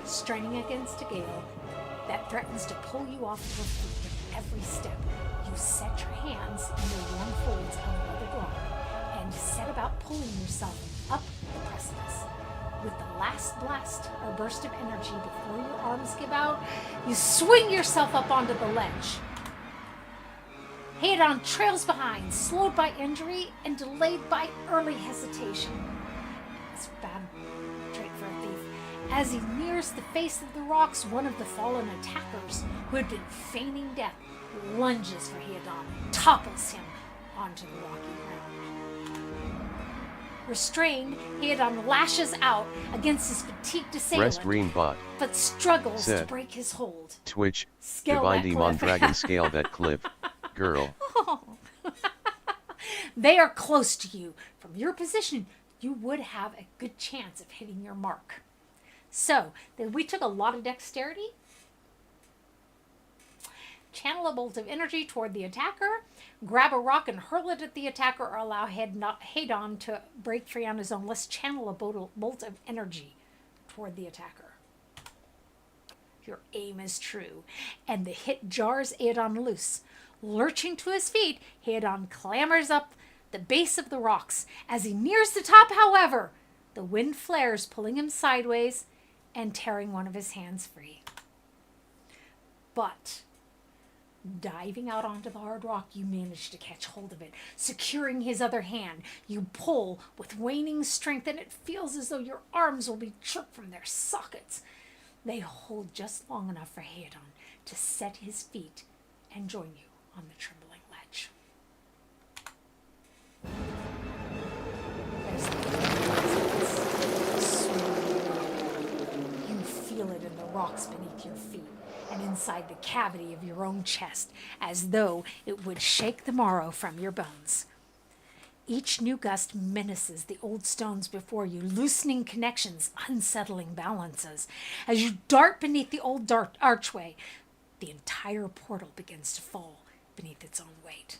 Straining against a gale that threatens to pull you off your feet with every step, you set your hands in the warm folds of the ground and set about pulling yourself up the precipice. With the last blast or burst of energy before your arms give out, you swing yourself up onto the ledge. Heodan trails behind, slowed by injury and delayed by early hesitation. It's a bad trait for a thief. As he nears the face of the rocks, one of the fallen attackers, who had been feigning death, lunges for Heodan, topples him onto the rocky ground. Restrained, Heodan lashes out against his fatigued assailant, Rest green bot. but struggles to Set. break his hold. Twitch. Scale Divine that Demon cliff. Dragon scale that cliff. Girl. They are close to you. From your position, you would have a good chance of hitting your mark. So, then we took a lot of dexterity. Channel a bolt of energy toward the attacker. Grab a rock and hurl it at the attacker, or allow Heodan to break free on his own. Let's channel a bolt of energy toward the attacker. Your aim is true, and the hit jars Heodan loose. Lurching to his feet, Heodan clambers up the base of the rocks. As he nears the top, however, the wind flares, pulling him sideways and tearing one of his hands free. But diving out onto the hard rock, you manage to catch hold of it. Securing his other hand, you pull with waning strength, and it feels as though your arms will be jerked from their sockets. They hold just long enough for Heodan to set his feet and join you on the trembling ledge. There's you feel it in the rocks beneath your feet and inside the cavity of your own chest, as though it would shake the marrow from your bones. Each new gust menaces the old stones before you, loosening connections, unsettling balances. As you dart beneath the old archway, the entire portal begins to fall beneath its own weight.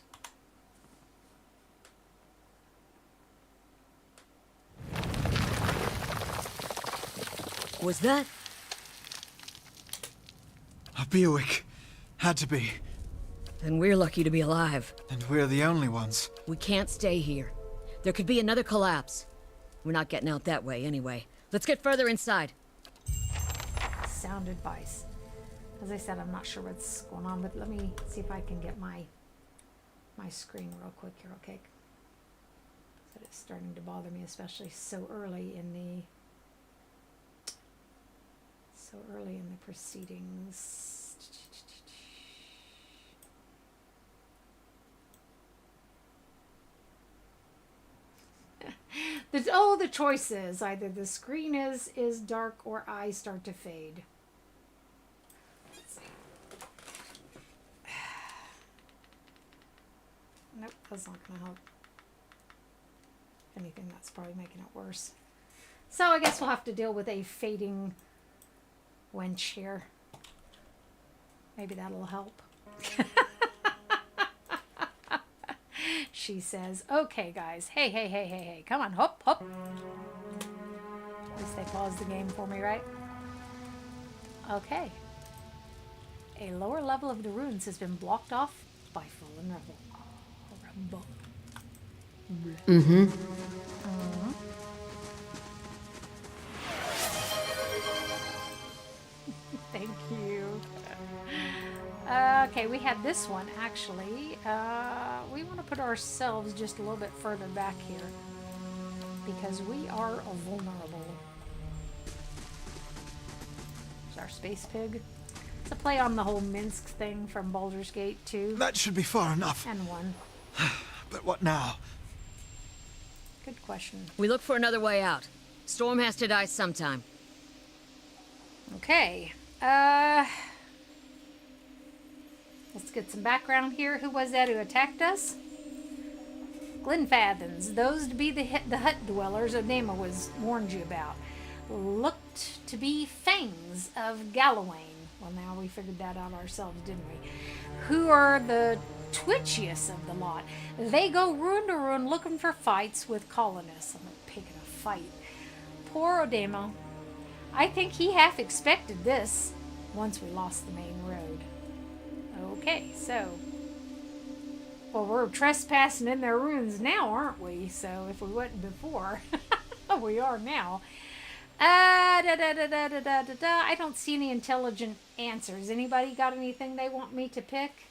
Was that? A Bewick. Had to be. Then we're lucky to be alive. And we're the only ones. We can't stay here. There could be another collapse. We're not getting out that way anyway. Let's get further inside. Sound advice. As I said, I'm not sure what's going on, but let me see if I can get my screen real quick here, okay? But it's starting to bother me, especially so early in the proceedings. The choice is either the screen is dark or I start to fade. Let's see. Nope, that's not going to help. If anything, that's probably making it worse. So I guess we'll have to deal with a fading wench here. Maybe that'll help. She says, okay, guys. Hey. Come on, hop. At least they paused the game for me, right? Okay. A lower level of the ruins has been blocked off by fallen rubble. Mm-hmm. Thank you. Okay, we had this one actually. We want to put ourselves just a little bit further back here because we are vulnerable. There's our space pig. It's a play on the whole Minsk thing from Baldur's Gate 2 That should be far enough. and 1. But what now? Good question. We look for another way out. Storm has to die sometime. Okay. Let's get some background here. Who was that who attacked us? Glenfathens, those to be the hut dwellers Odema was warned you about, looked to be Fangs of Gallowayne. Well, now we figured that out ourselves, didn't we? Who are the twitchiest of the lot. They go ruin to ruin looking for fights with colonists. I'm picking a fight. Poor Odema. I think he half expected this once we lost the main road. Okay, so... Well, we're trespassing in their ruins now, aren't we? So, if we wasn't before, we are now. I don't see any intelligent answers. Anybody got anything they want me to pick?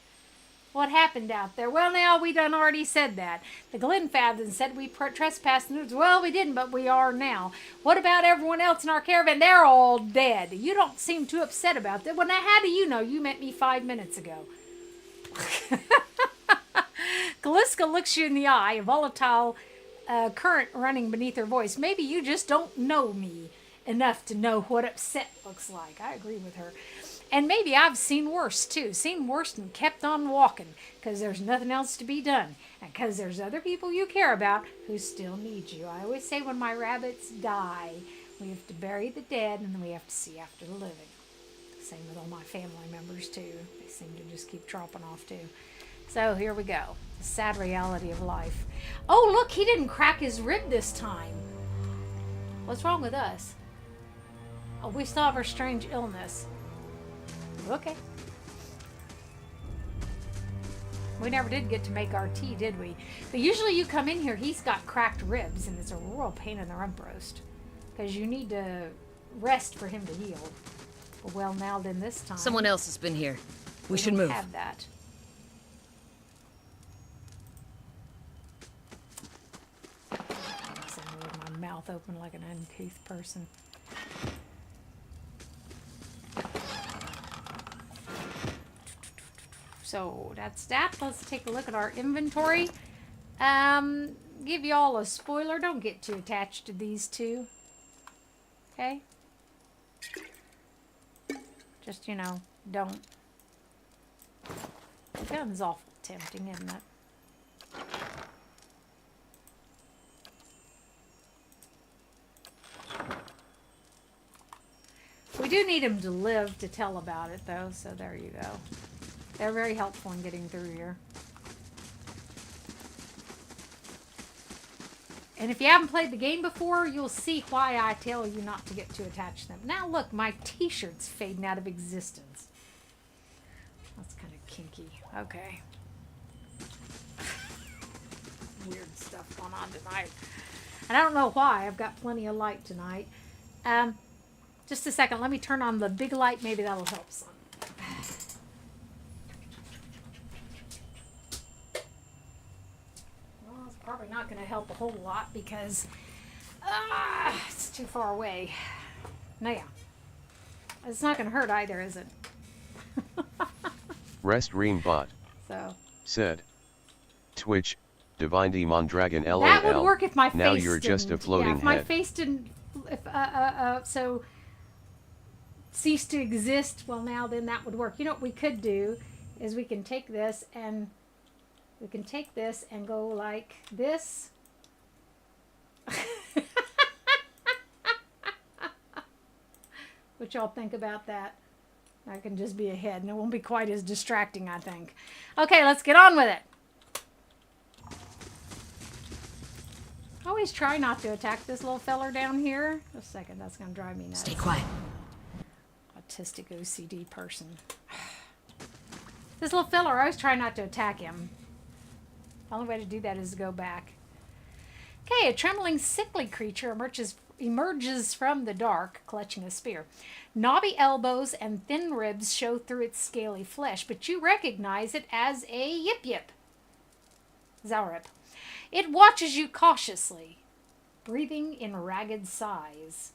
What happened out there? Well, now, we done already said that. The Glenfathens said we trespassed in the woods. Well, we didn't, but we are now. What about everyone else in our caravan? They're all dead. You don't seem too upset about that. Well, now, how do you know? You met me 5 minutes ago. Caliska looks you in the eye, a volatile current running beneath her voice. Maybe you just don't know me enough to know what upset looks like. I agree with her. And maybe I've seen worse, too. Seen worse and kept on walking, because there's nothing else to be done. And because there's other people you care about who still need you. I always say when my rabbits die, we have to bury the dead, and then we have to see after the living. Same with all my family members, too. They seem to just keep dropping off, too. So here we go. The sad reality of life. Oh, look, he didn't crack his rib this time. What's wrong with us? Oh, we still have our strange illness. Okay. We never did get to make our tea, did we? But usually you come in here, he's got cracked ribs, and it's a real pain in the rump roast. Because you need to rest for him to heal. Well, now then this time. Someone else has been here. We should move. Have that. With my mouth open like an uncouth person. So that's that. Let's take a look at our inventory. Give you all a spoiler. Don't get too attached to these two. Okay? Just, you know, don't. The gun's awful tempting, isn't it? We do need him to live to tell about it, though, so there you go. They're very helpful in getting through here. And if you haven't played the game before, you'll see why I tell you not to get too attached to them. Now look, my t-shirt's fading out of existence. That's kind of kinky. Okay. Weird stuff going on tonight. And I don't know why. I've got plenty of light tonight. Just a second. Let me turn on the big light. Maybe that'll help some. Probably not going to help a whole lot because it's too far away. Now, yeah. It's not going to hurt either, is it? Rest Ream Bot. So. Said. Twitch, Divine Demon Dragon LOL. That would work if my face Now you're just a floating if my head. face didn't, so cease to exist, well now then that would work. You know what we could do is we can take this and go like this. What y'all think about that? That can just be a head, and it won't be quite as distracting, I think. Okay, let's get on with it. Always try not to attack this little feller down here. Just a second, that's going to drive me nuts. Stay quiet. Autistic OCD person. This little feller, I always try not to attack him. The only way to do that is to go back. Okay, a trembling, sickly creature emerges from the dark, clutching a spear. Knobby elbows and thin ribs show through its scaly flesh, but you recognize it as a yip-yip. Zaurip. It watches you cautiously, breathing in ragged sighs.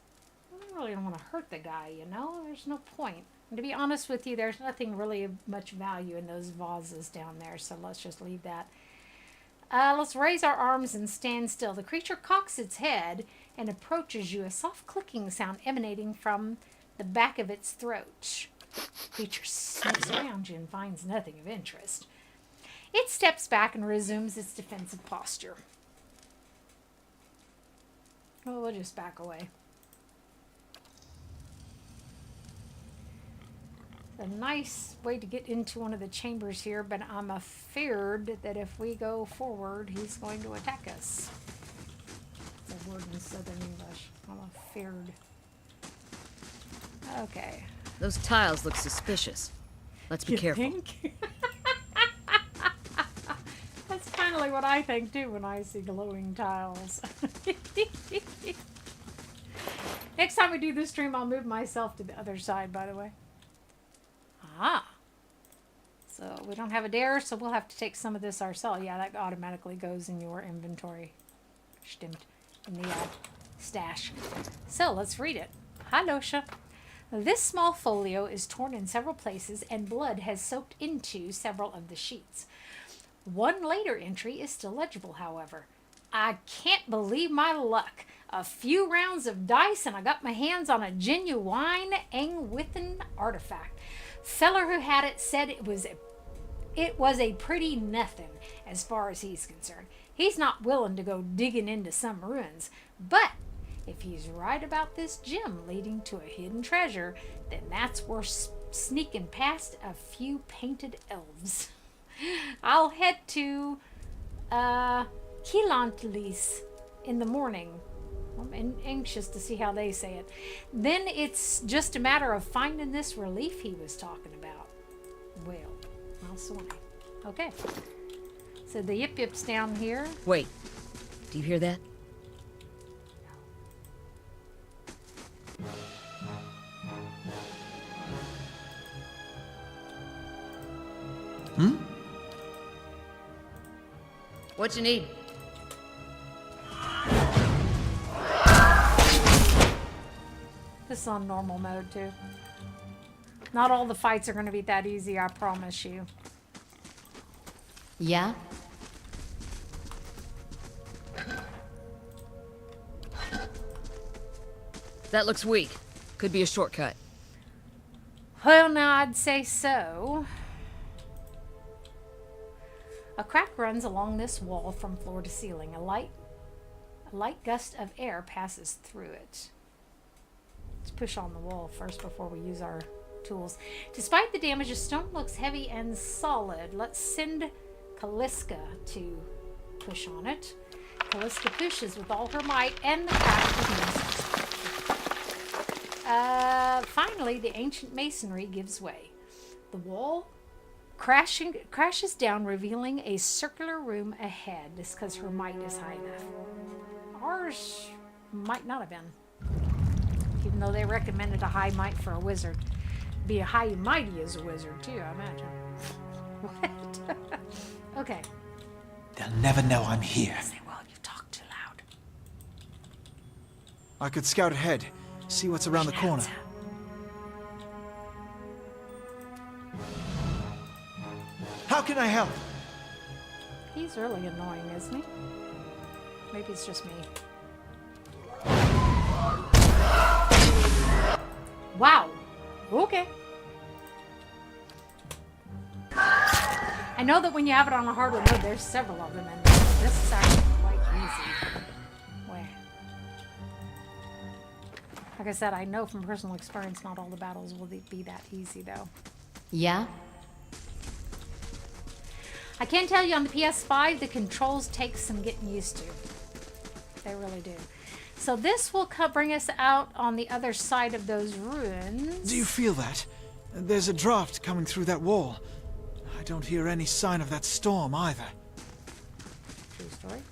I really don't want to hurt the guy, you know? There's no point. And to be honest with you, there's nothing really of much value in those vases down there, so let's just leave that. Let's raise our arms and stand still. The creature cocks its head and approaches you, a soft clicking sound emanating from the back of its throat. The creature sniffs around you and finds nothing of interest. It steps back and resumes its defensive posture. Well, we'll just back away. A nice way to get into one of the chambers here, but I'm afeared that if we go forward, he's going to attack us. It's a word in Southern English. I'm afeared. Okay. Those tiles look suspicious. Let's be careful. Think? That's kind of like what I think too when I see glowing tiles. Next time we do this stream, I'll move myself to the other side, by the way. Ah. So we don't have Edér, so we'll have to take some of this ourselves. Yeah, that automatically goes in your inventory. Stimmt. In the stash. So, let's read it. Hi, Losha. This small folio is torn in several places, and blood has soaked into several of the sheets. One later entry is still legible, however. I can't believe my luck. A few rounds of dice, and I got my hands on a genuine Angwithan artifact. Feller who had it said it was a pretty nothing as far as he's concerned. He's not willing to go digging into some ruins, but if he's right about this gem leading to a hidden treasure, then that's worth sneaking past a few painted elves. I'll head to Kilantlis in the morning. I'm anxious to see how they say it. Then it's just a matter of finding this relief he was talking about. Well, I'll sort. Okay. So the yip-yip's down here. Wait. Do you hear that? What you need? This is on normal mode too. Not all the fights are going to be that easy, I promise you. Yeah? That looks weak. Could be a shortcut. Well, now I'd say so. A crack runs along this wall from floor to ceiling. A light gust of air passes through it. Let's push on the wall first before we use our tools. Despite the damage, the stone looks heavy and solid. Let's send Kaliska to push on it. Kaliska pushes with all her might, and the crack begins. Finally, the ancient masonry gives way. The wall crashes down, revealing a circular room ahead. This because her might is high enough. Ours might not have been. Even though they recommended a high might for a wizard. Be a high mighty as a wizard, too, I imagine. What? Okay. They'll never know I'm here. Yes, they will. You talk too loud. I could scout ahead, see what's around the corner. How can I help? He's really annoying, isn't he? Maybe it's just me. Wow. Okay. I know that when you have it on a harder mode, there's several of them in there. This is actually quite easy. Wait. Like I said, I know from personal experience not all the battles will be that easy, though. Yeah? I can tell you on the PS5, the controls take some getting used to. They really do. So this will bring us out on the other side of those ruins. Do you feel that? There's a draft coming through that wall. I don't hear any sign of that storm either. True story.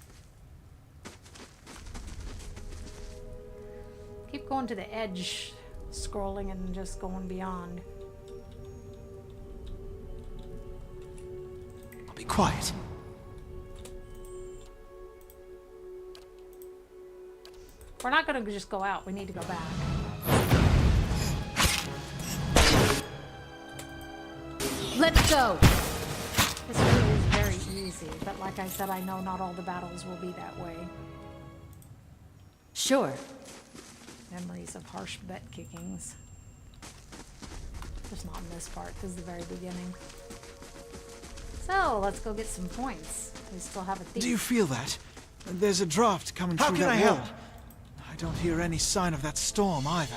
Keep going to the edge, scrolling and just going beyond. I'll be quiet. We're not going to just go out. We need to go back. Let's go! This really is very easy, but like I said, I know not all the battles will be that way. Sure. Memories of harsh butt kickings. Just not in this part. This is the very beginning. So, let's go get some points. We still have a thief. Do you feel that? There's a draft coming through that wall. I don't hear any sign of that storm either.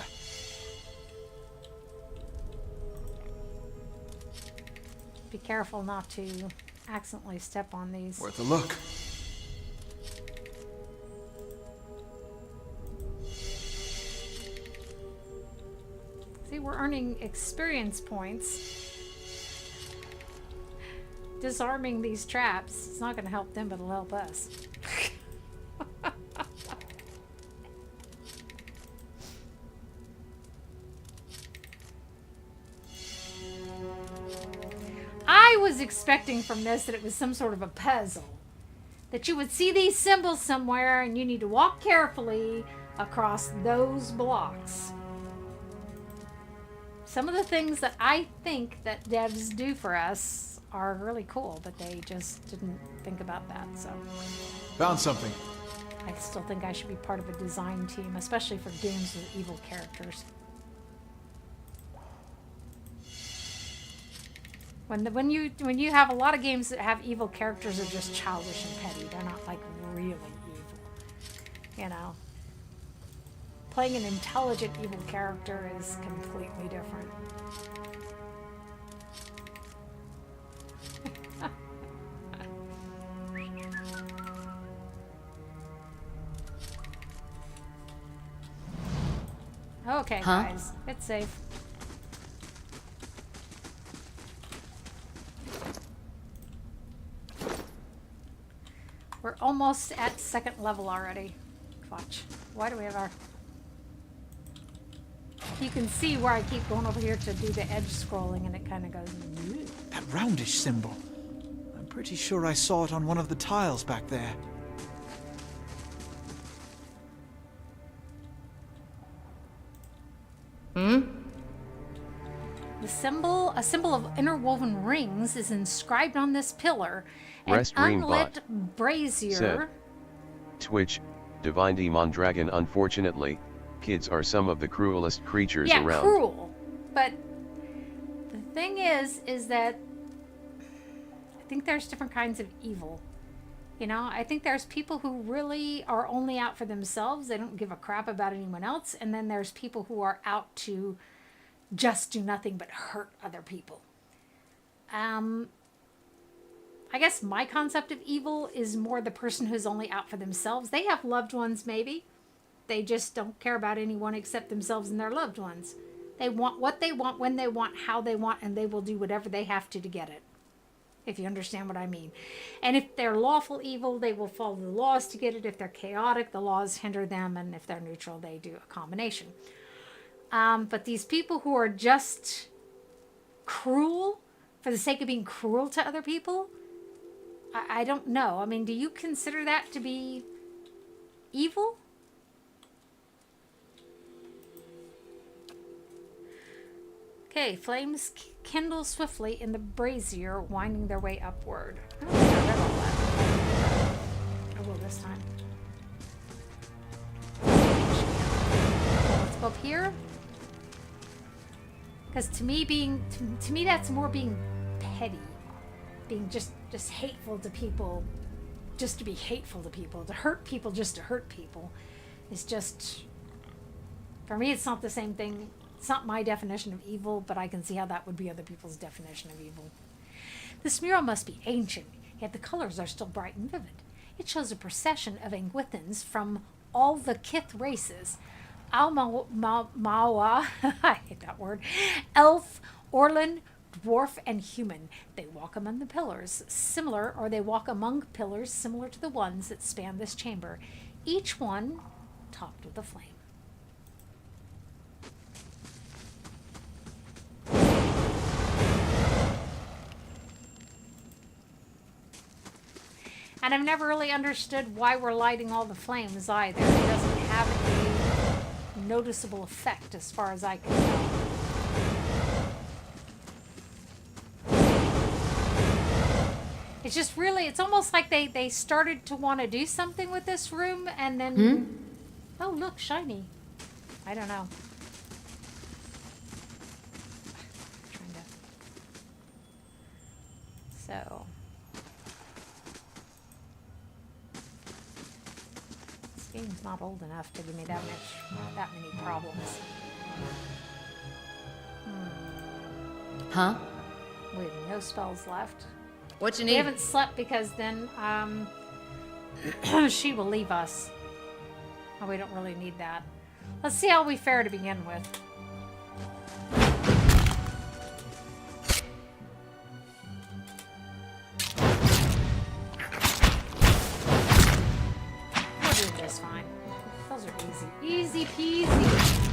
Be careful not to accidentally step on these. Worth a look. See, we're earning experience points. Disarming these traps. It's not going to help them, but it'll help us. I was expecting from this that it was some sort of a puzzle. That you would see these symbols somewhere and you need to walk carefully across those blocks. Some of the things that I think that devs do for us are really cool, but they just didn't think about that, so. Found something. I still think I should be part of a design team, especially for games with evil characters. When you have a lot of games that have evil characters that are just childish and petty, they're not like really evil. You know? Playing an intelligent evil character is completely different. Okay, guys, it's safe. We're almost at second level already. Watch. Why do we have our... You can see where I keep going over here to do the edge scrolling and it kind of goes... That roundish symbol. I'm pretty sure I saw it on one of the tiles back there. A symbol of interwoven rings is inscribed on this pillar. Rest An Green unlit Bot brazier. said, Twitch, Divine Demon Dragon. Unfortunately, kids are some of the cruelest creatures Yeah, around. cruel. But the thing is that I think there's different kinds of evil. You know, I think there's people who really are only out for themselves. They don't give a crap about anyone else. And then there's people who are out to just do nothing but hurt other people. I guess my concept of evil is more the person who's only out for themselves. They have loved ones, maybe. They just don't care about anyone except themselves and their loved ones. They want what they want, when they want, how they want, and they will do whatever they have to get it. If you understand what I mean. And if they're lawful evil, they will follow the laws to get it. If they're chaotic, the laws hinder them. And if they're neutral, they do a combination. But these people who are just cruel for the sake of being cruel to other people, I don't know. I mean, do you consider that to be evil? Okay, flames kindle swiftly in the brazier, winding their way upward. I don't think I read all that. I will this time. Let's go up here. Because to me, to me, that's more being petty, being just hateful to people, just to be hateful to people, to hurt people just to hurt people, is just, for me, it's not the same thing. It's not my definition of evil, but I can see how that would be other people's definition of evil. This mural must be ancient, yet the colors are still bright and vivid. It shows a procession of Anguithans from all the Kith races. Mawa, I hate that word, elf, Orlan, dwarf, and human. They walk among the pillars, they walk among pillars similar to the ones that span this chamber, each one topped with a flame. And I've never really understood why we're lighting all the flames either. It doesn't have a noticeable effect as far as I can tell. It's just really, it's almost like they started to want to do something with this room and then, oh look, shiny. I don't know. So. This game's not old enough to give me that many problems. Huh? We have no spells left. What you We need? haven't slept because then she will leave us. Oh, we don't really need that. Let's see how we fare to begin with. We're doing just fine. Those are easy. Easy peasy.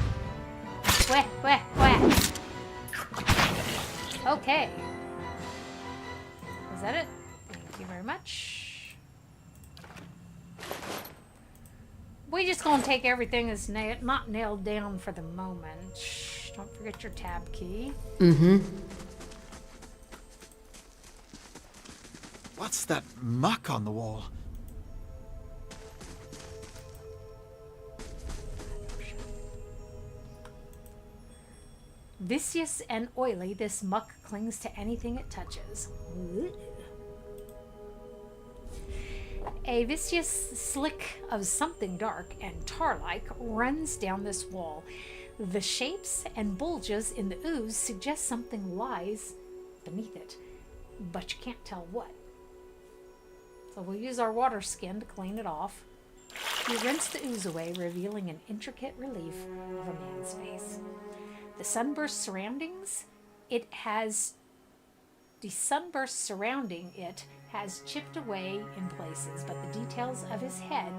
Wah, wah, wah. Okay. Is that it? Thank you very much. We just gonna take everything that's not nailed down for the moment. Shh, don't forget your tab key. Mm-hmm. What's that muck on the wall? Viscous and oily, this muck clings to anything it touches. A viscous slick of something dark and tar-like runs down this wall. The shapes and bulges in the ooze suggest something lies beneath it, but you can't tell what. So we'll use our water skin to clean it off. You rinse the ooze away, revealing an intricate relief of a man's face. The sunburst surrounding it has chipped away in places, but the details of his head,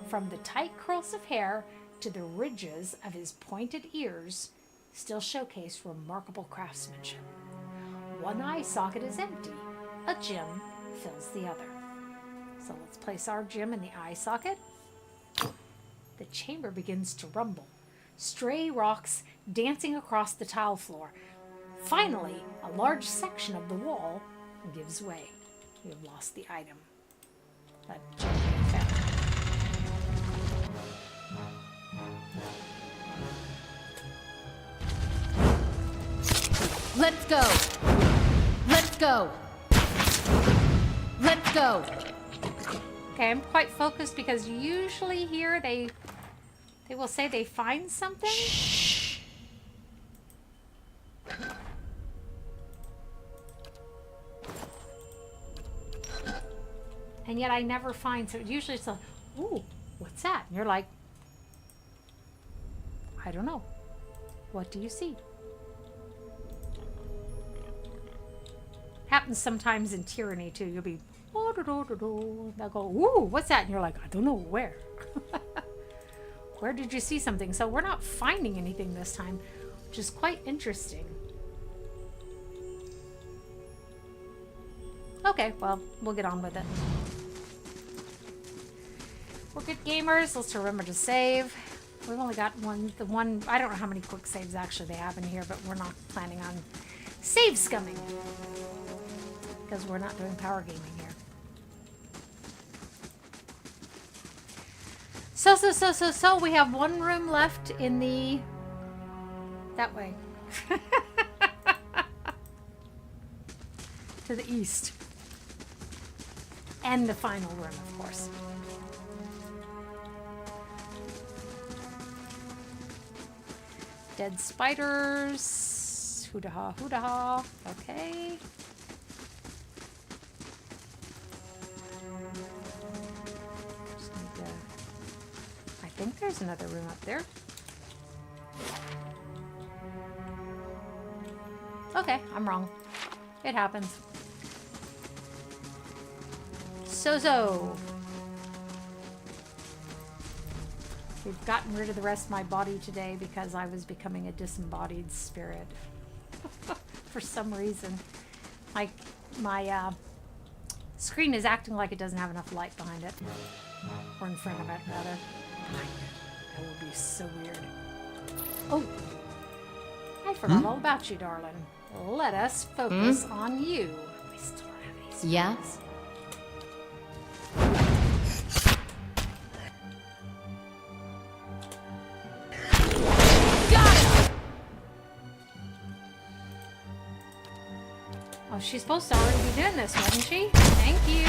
from the tight curls of hair to the ridges of his pointed ears, still showcase remarkable craftsmanship. One eye socket is empty. A gem fills the other. So let's place our gem in the eye socket. The chamber begins to rumble. Stray rocks dancing across the tile floor. Finally, a large section of the wall gives way. We have lost the item. That gem we found. Let's go. Let's go. Let's go. Okay, I'm quite focused because usually here they will say they find something. Shh. And yet I never find, so usually it's like, ooh, what's that? And you're like, I don't know. What do you see? Happens sometimes in Tyranny too. You'll be, oh, they'll go, ooh, what's that? And you're like, I don't know where. Where did you see something? So we're not finding anything this time, which is quite interesting. Okay, well, we'll get on with it. We're good gamers. Let's remember to save. We've only got one, I don't know how many quick saves actually they have in here, but we're not planning on save scumming because we're not doing power gaming here. So we have one room left in the, that way. To the east. And the final room, of course. Dead spiders. Hoo-da-ha, hoo-da-ha. Okay. Just need to... I think there's another room up there. Okay, I'm wrong. It happens. So. We've gotten rid of the rest of my body today because I was becoming a disembodied spirit. For some reason. My screen is acting like it doesn't have enough light behind it. Or in front of it, rather. That would be so weird. Oh! I forgot all about you, darling. Let us focus on you. We still don't have any spells. Yeah? Oh, she's supposed to already be doing this, wasn't she? Thank you.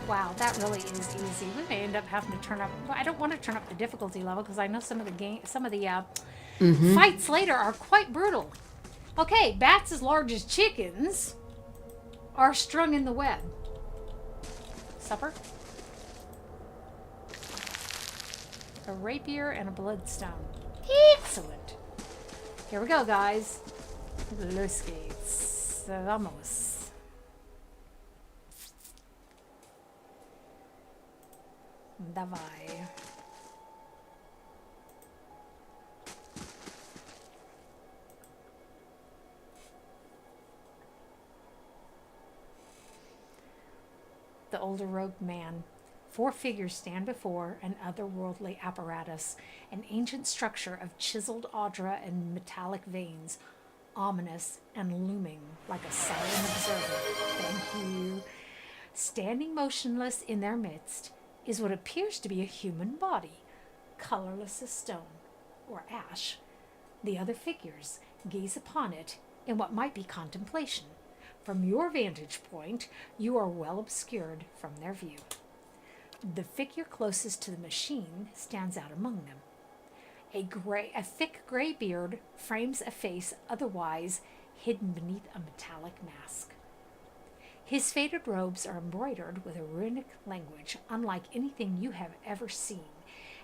Wow, that really is easy. We may end up having to turn up. Well, I don't want to turn up the difficulty level because I know some of the fights later are quite brutal. Okay, bats as large as chickens are strung in the web. Supper? A rapier and a bloodstone. Excellent. Here we go, guys. Los gates. Vamos. Давай. the older robed man. 4 figures stand before an otherworldly apparatus, an ancient structure of chiseled audra and metallic veins, ominous and looming like a silent observer. Thank you. Standing motionless in their midst is what appears to be a human body, colorless as stone or ash. The other figures gaze upon it in what might be contemplation. From your vantage point, you are well obscured from their view. The figure closest to the machine stands out among them. A thick gray beard frames a face otherwise hidden beneath a metallic mask. His faded robes are embroidered with a runic language unlike anything you have ever seen,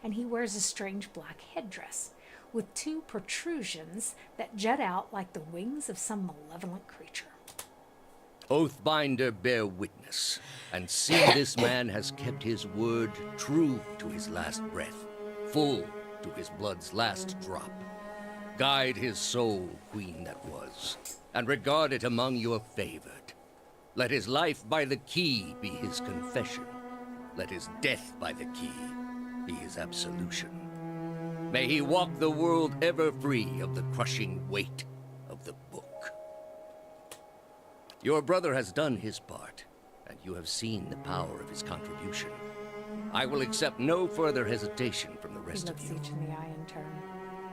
and he wears a strange black headdress with 2 protrusions that jut out like the wings of some malevolent creature. Oathbinder, bear witness, and see this man has kept his word true to his last breath, full to his blood's last drop. Guide his soul, queen that was, and regard it among your favored. Let his life by the key be his confession. Let his death by the key be his absolution. May he walk the world ever free of the crushing weight of the book. Your brother has done his part, and you have seen the power of his contribution. I will accept no further hesitation from the rest of He you. looks each in the eye in turn.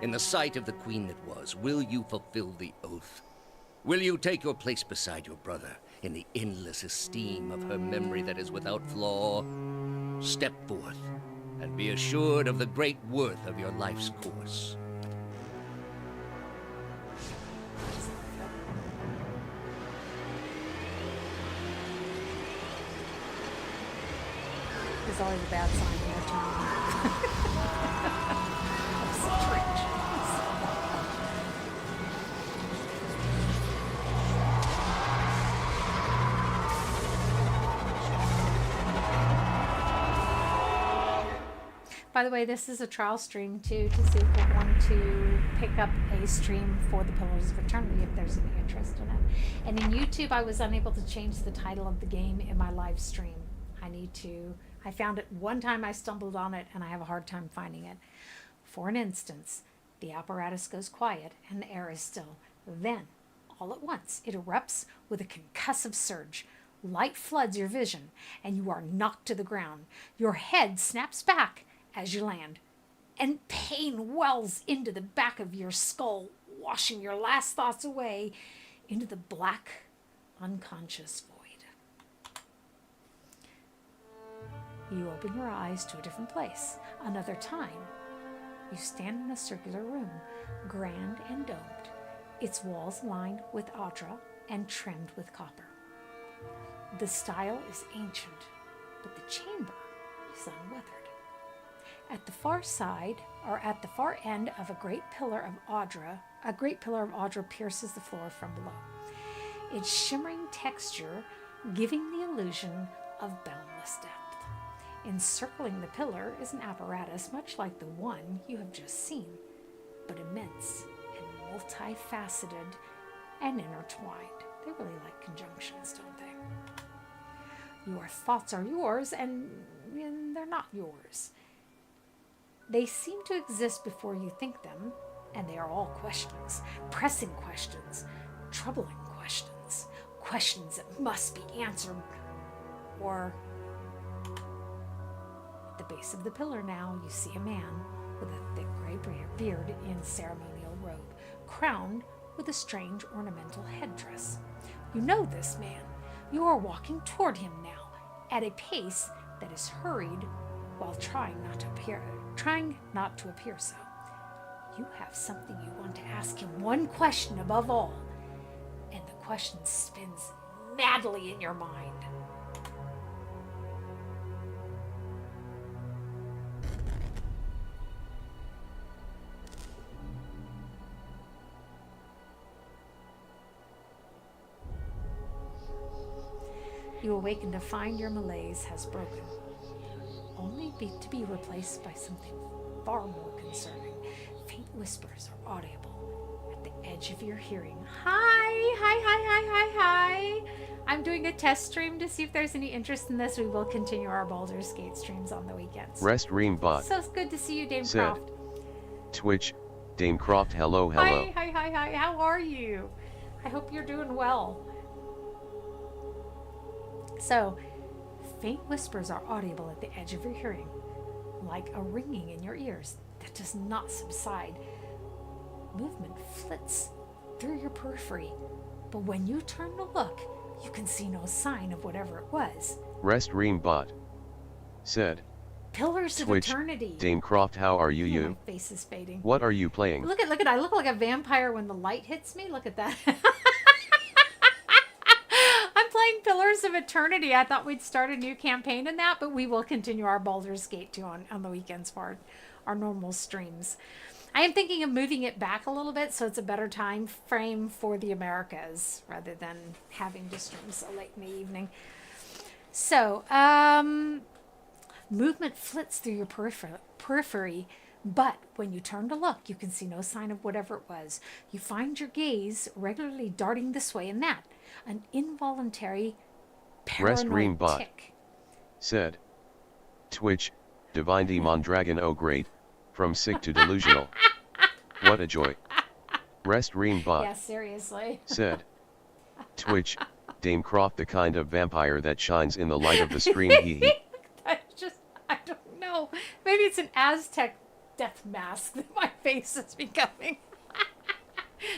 In the sight of the queen that was, will you fulfill the oath? Will you take your place beside your brother in the endless esteem of her memory that is without flaw? Step forth, and be assured of the great worth of your life's course. There's always a bad sign in their tone. That's strange. By the way, this is a trial stream too, to see if we want to pick up a stream for the Pillars of Eternity if there's any interest in it. And in YouTube, I was unable to change the title of the game in my live stream. I found it one time, I stumbled on it, and I have a hard time finding it. For an instance, the apparatus goes quiet and the air is still. Then, all at once, it erupts with a concussive surge. Light floods your vision, and you are knocked to the ground. Your head snaps back as you land, and pain wells into the back of your skull, washing your last thoughts away into the black, unconscious void. You open your eyes to a different place. Another time, you stand in a circular room, grand and domed, its walls lined with audra and trimmed with copper. The style is ancient, but the chamber is unweathered. At the far side, or at the far end of a great pillar of audra pierces the floor from below, its shimmering texture giving the illusion of boundless depth. Encircling the pillar is an apparatus much like the one you have just seen, but immense and multifaceted and intertwined. They really like conjunctions, don't they? Your thoughts are yours, and they're not yours. They seem to exist before you think them, and they are all questions, pressing questions, troubling questions, questions that must be answered, or... At the base of the pillar now, you see a man with a thick gray beard in ceremonial robe, crowned with a strange ornamental headdress. You know this man. You are walking toward him now, at a pace that is hurried while trying not to appear so. You have something you want to ask him, one question above all, and the question spins madly in your mind. You awaken to find your malaise has broken, only to be replaced by something far more concerning. Faint whispers are audible at the edge of your hearing. Hi. I'm doing doing a test stream to see if there's any interest in this. We will continue our Baldur's Gate streams on the weekends. Rest Ream Bot. So it's good to see you, Dame Said. Croft. Twitch, Dame Croft, hello, hello. Hi. How are you? I hope you're doing well. So, faint whispers are audible at the edge of your hearing, like a ringing in your ears that does not subside. Movement flits through your periphery, but when you turn to look, you can see no sign of whatever it was. Rest Ream Bot. Said. Pillars of Twitch, Eternity. Dame Croft, how are you? My face is fading. What are you playing? Look at I look like a vampire when the light hits me. Look at that. I'm playing Pillars of Eternity. I thought we'd start a new campaign in that, but we will continue our Baldur's Gate 2 on the weekends for our normal streams. I am thinking of moving it back a little bit so it's a better time frame for the Americas rather than having to stream so late in the evening. So, movement flits through your periphery, but when you turn to look, you can see no sign of whatever it was. You find your gaze regularly darting this way and that, an involuntary Rest Ream paranoid Bot. tick. Said. Twitch, Divine Demon Dragon, oh great, from sick to delusional. What a joy. Rest Ream Bot. Yeah, seriously. Said. Twitch, Dame Croft, the kind of vampire that shines in the light of the stream. Hee. I don't know. Maybe it's an Aztec death mask that my face is becoming.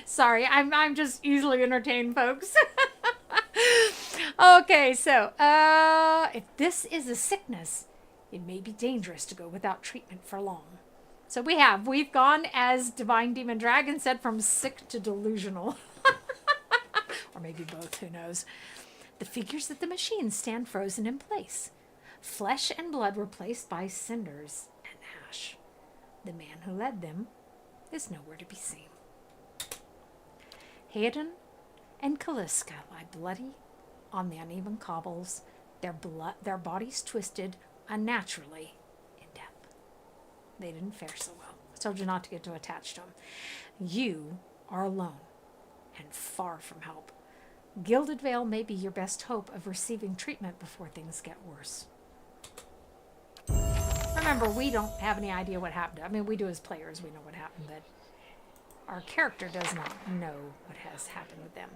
Sorry, I'm just easily entertained, folks. Okay, so, if this is a sickness, it may be dangerous to go without treatment for long. So we've gone, as Divine Demon Dragon said, from sick to delusional. Or maybe both, who knows. The figures at the machine stand frozen in place. Flesh and blood replaced by cinders and ash. The man who led them is nowhere to be seen. Heodan and Calliska lie bloody on the uneven cobbles, their bodies twisted unnaturally in death. They didn't fare so well. I told you not to get too attached to them. You are alone and far from help. Gilded Vale may be your best hope of receiving treatment before things get worse. Remember, we don't have any idea what happened. I mean, we do as players, we know what happened, but our character does not know what has happened with them.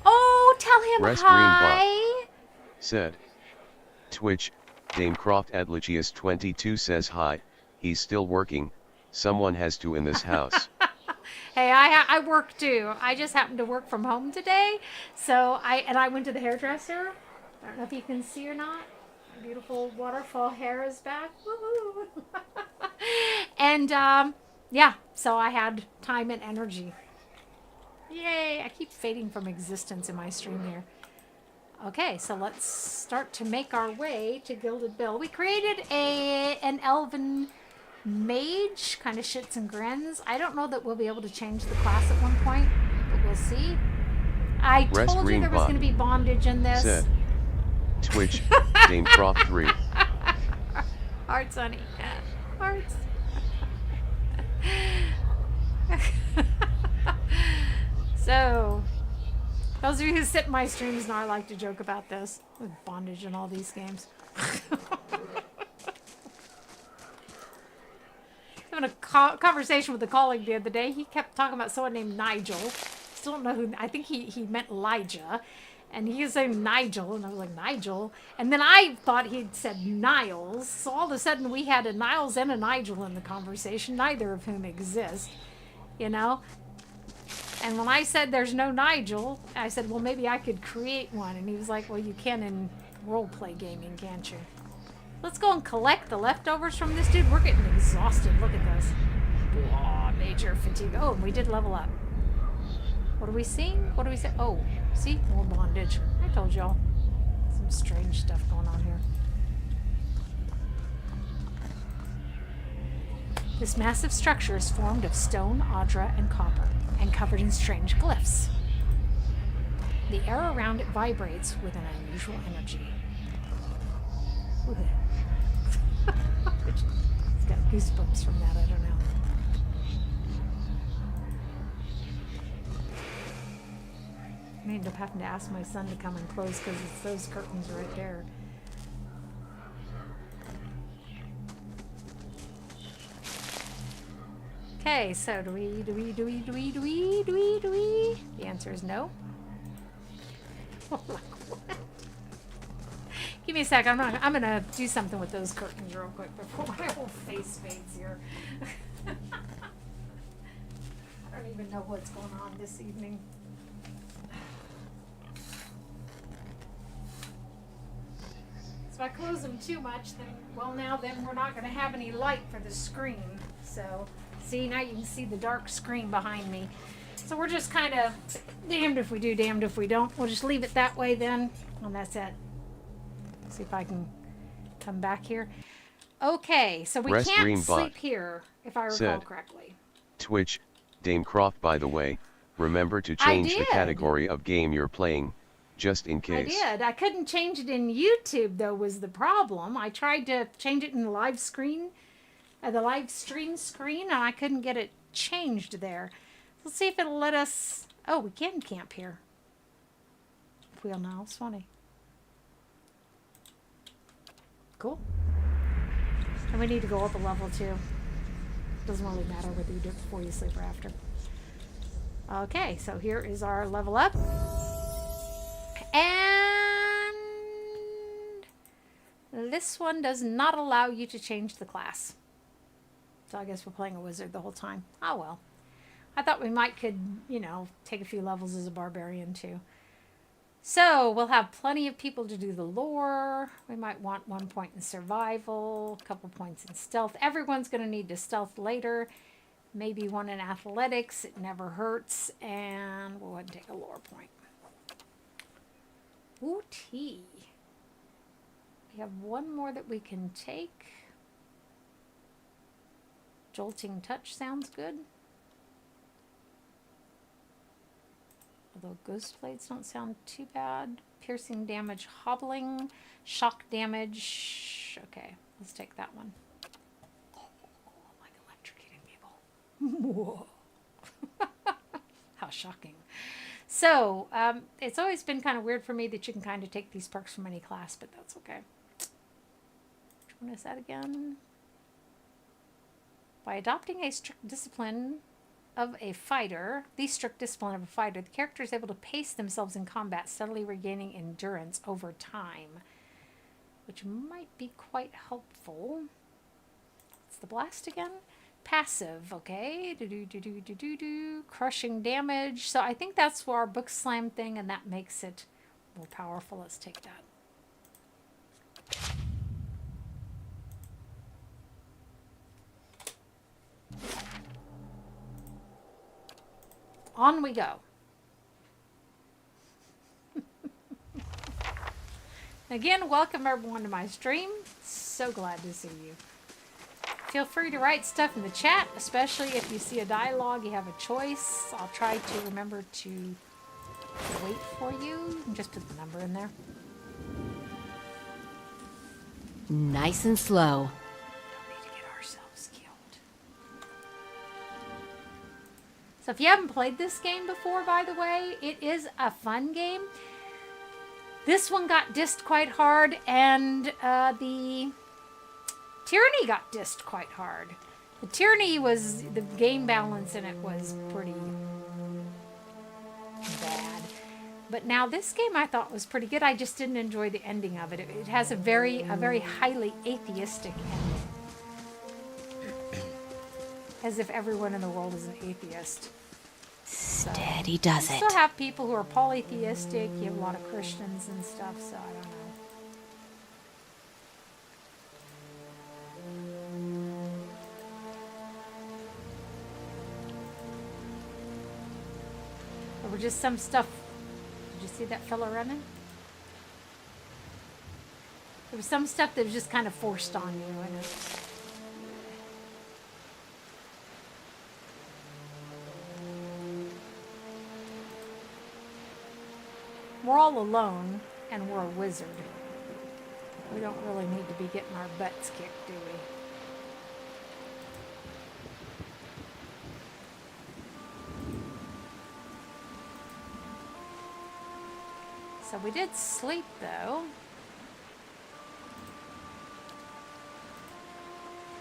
Oh, tell him Rest hi! Said. Twitch, Dame Croft Adlichius 22 says hi, he's still working, someone has to in this house. Hey, I work too. I just happened to work from home today, so I went to the hairdresser. I don't know if you can see or not. My beautiful waterfall hair is back. Woo-hoo. And yeah, so I had time and energy. Yay! I keep fading from existence in my stream here. Okay, so let's start to make our way to Gilded Vale. We created an elven mage, kind of shits and grins. I don't know that we'll be able to change the class at one point, but we'll see. I told you there was going to be bondage in this. Said. Twitch, Dame Croft 3. Hearts, honey. Hearts. So, those of you who sit in my streams know I like to joke about this, with bondage in all these games. Having a conversation with a colleague the other day. He kept talking about someone named Nigel. Still don't know who. I think he meant Elijah, and he was saying Nigel, and I was like, Nigel, and then I thought he'd said Niles. So all of a sudden we had a Niles and a Nigel in the conversation, neither of whom exist, you know. And when I said there's no Nigel, I said, well, maybe I could create one, and he was like, well, you can in role-play gaming, can't you? Let's go and collect the leftovers from this dude. We're getting exhausted. Look at this. Blah, major fatigue. Oh, and we did level up. What are we seeing? What do we say? Oh, see? More bondage. I told y'all. Some strange stuff going on here. This massive structure is formed of stone, audra, and copper, and covered in strange glyphs. The air around it vibrates with an unusual energy. It's got goosebumps from that, I don't know. I end up having to ask my son to come and close because it's those curtains right there. Okay, so do we? The answer is no. Give me a sec. I'm gonna do something with those curtains real quick before my whole face fades here. I don't even know what's going on this evening. So if I close them too much, then we're not gonna have any light for the screen. So see, now you can see the dark screen behind me. So we're just kind of damned if we do, damned if we don't. We'll just leave it that way then, and that's it. See if I can come back here. Okay, so we Rest can't Green sleep Bot here, if I recall said, correctly. Twitch, Dame Croft, by the way, remember to change the did. category of game you're playing, just in I case. did. I couldn't change it in YouTube, though, was the problem. I tried to change it in the live screen, the live stream screen, and I couldn't get it changed there. Let's see if it'll let us... Oh, we can camp here. Wheel now, Swanee. Cool. And we need to go up a level, too. Doesn't really matter whether you do it before you sleep or after. Okay, so here is our level up. And this one does not allow you to change the class. So I guess we're playing a wizard the whole time. Oh well. I thought we could, take a few levels as a barbarian too. So we'll have plenty of people to do the lore. We might want 1 point in survival, a couple points in stealth. Everyone's going to need to stealth later. Maybe 1 in athletics. It never hurts. And we'll go ahead and take a lore point. Ooh, tea. We have 1 more that we can take. Jolting touch sounds good. Although ghost blades don't sound too bad. Piercing damage, hobbling, shock damage. Okay, let's take that one. Oh, like electrocuting people. How shocking. So, it's always been kind of weird for me that you can kind of take these perks from any class, but that's okay. Which one is that again? By adopting a strict discipline of a fighter, the character is able to pace themselves in combat, steadily regaining endurance over time, which might be quite helpful. What's the blast again? Passive, okay. Crushing damage. So I think that's our book slam thing, and that makes it more powerful. Let's take that. On we go. Again, welcome everyone to my stream. So glad to see you. Feel free to write stuff in the chat, especially if you see a dialogue, you have a choice. I'll try to remember to wait for you. And just put the number in there. Nice and slow. Don't need to get ourselves killed. So if you haven't played this game before, by the way, it is a fun game. This one got dissed quite hard, and the Tyranny got dissed quite hard. The Tyranny was, the game balance in it was pretty bad. But now this game I thought was pretty good. I just didn't enjoy the ending of it. It has a very highly atheistic ending. As if everyone in the world is an atheist. Steady does You it. still have people who are polytheistic. You have a lot of Christians and stuff, so I don't know. There were just some stuff. Did you see that fella running? There was some stuff that was just kind of forced on you, and it's... We're all alone, and we're a wizard. We don't really need to be getting our butts kicked, do we? So we did sleep, though.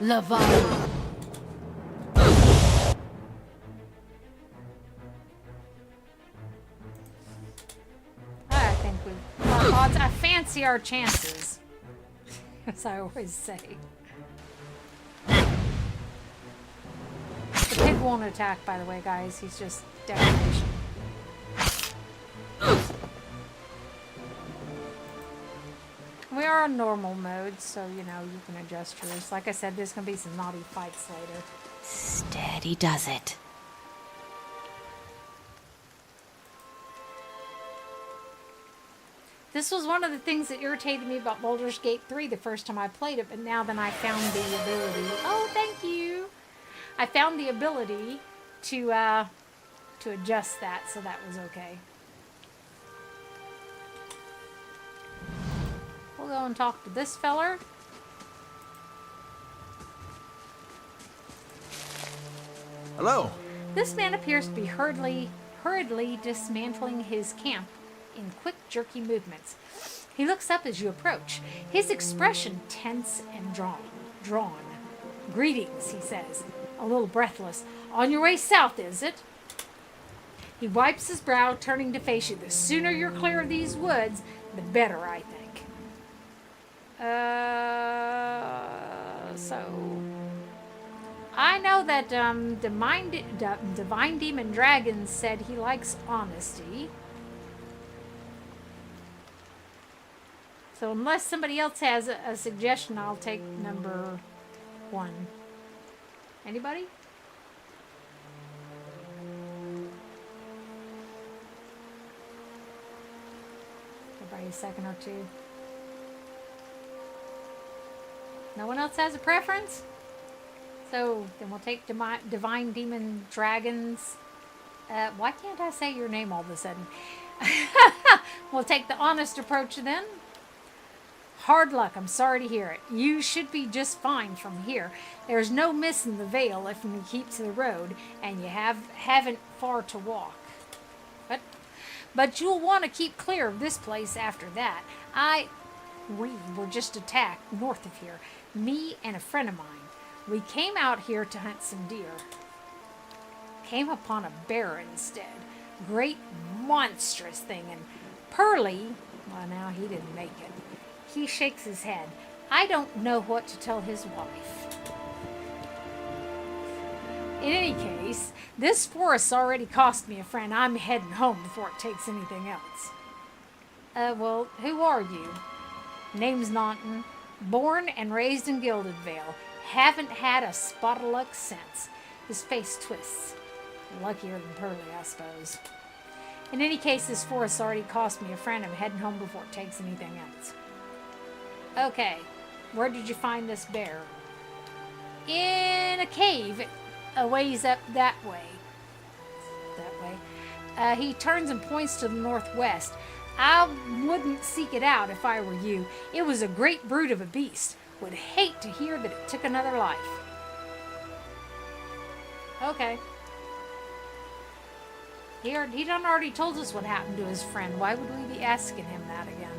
Laval. I think I fancy our chances, as I always say. The pig won't attack, by the way, guys. He's just decoration. We are on normal mode, so, you know, you can adjust yours. Like I said, there's going to be some naughty fights later. Steady does it. This was one of the things that irritated me about Baldur's Gate 3 the first time I played it, but now then I found the ability. Oh, thank you! I found the ability to adjust that, so that was okay. We'll go and talk to this feller. Hello. This man appears to be hurriedly dismantling his camp in quick, jerky movements. He looks up as you approach, his expression tense and drawn. Greetings, he says, a little breathless. On your way south, is it? He wipes his brow, turning to face you. The sooner you're clear of these woods, the better, I think. So I know that Divine Demon Dragon said he likes honesty. So unless somebody else has a suggestion, I'll take number 1. Anybody? Everybody a second or two. No one else has a preference? So then we'll take Divine Demon Dragons. Why can't I say your name all of a sudden? We'll take the honest approach then. Hard luck, I'm sorry to hear it. You should be just fine from here. There's no missing the Vale if you keep to the road, and you haven't far to walk. But you'll want to keep clear of this place after that. We were just attacked north of here. Me and a friend of mine. We came out here to hunt some deer. Came upon a bear instead. Great monstrous thing. And Pearly, well, now he didn't make it. He shakes his head. I don't know what to tell his wife. In any case, this forest already cost me a friend. I'm heading home before it takes anything else. Well, who are you? Name's Naunton. Born and raised in Gilded Vale. Haven't had a spot of luck since. His face twists. Luckier than Pearly, I suppose. In any case, this forest already cost me a friend. I'm heading home before it takes anything else. Okay, where did you find this bear? In a cave, a ways up that way. He turns and points to the northwest. I wouldn't seek it out if I were you. It was a great brute of a beast. Would hate to hear that it took another life. Okay. He done already told us what happened to his friend. Why would we be asking him that again?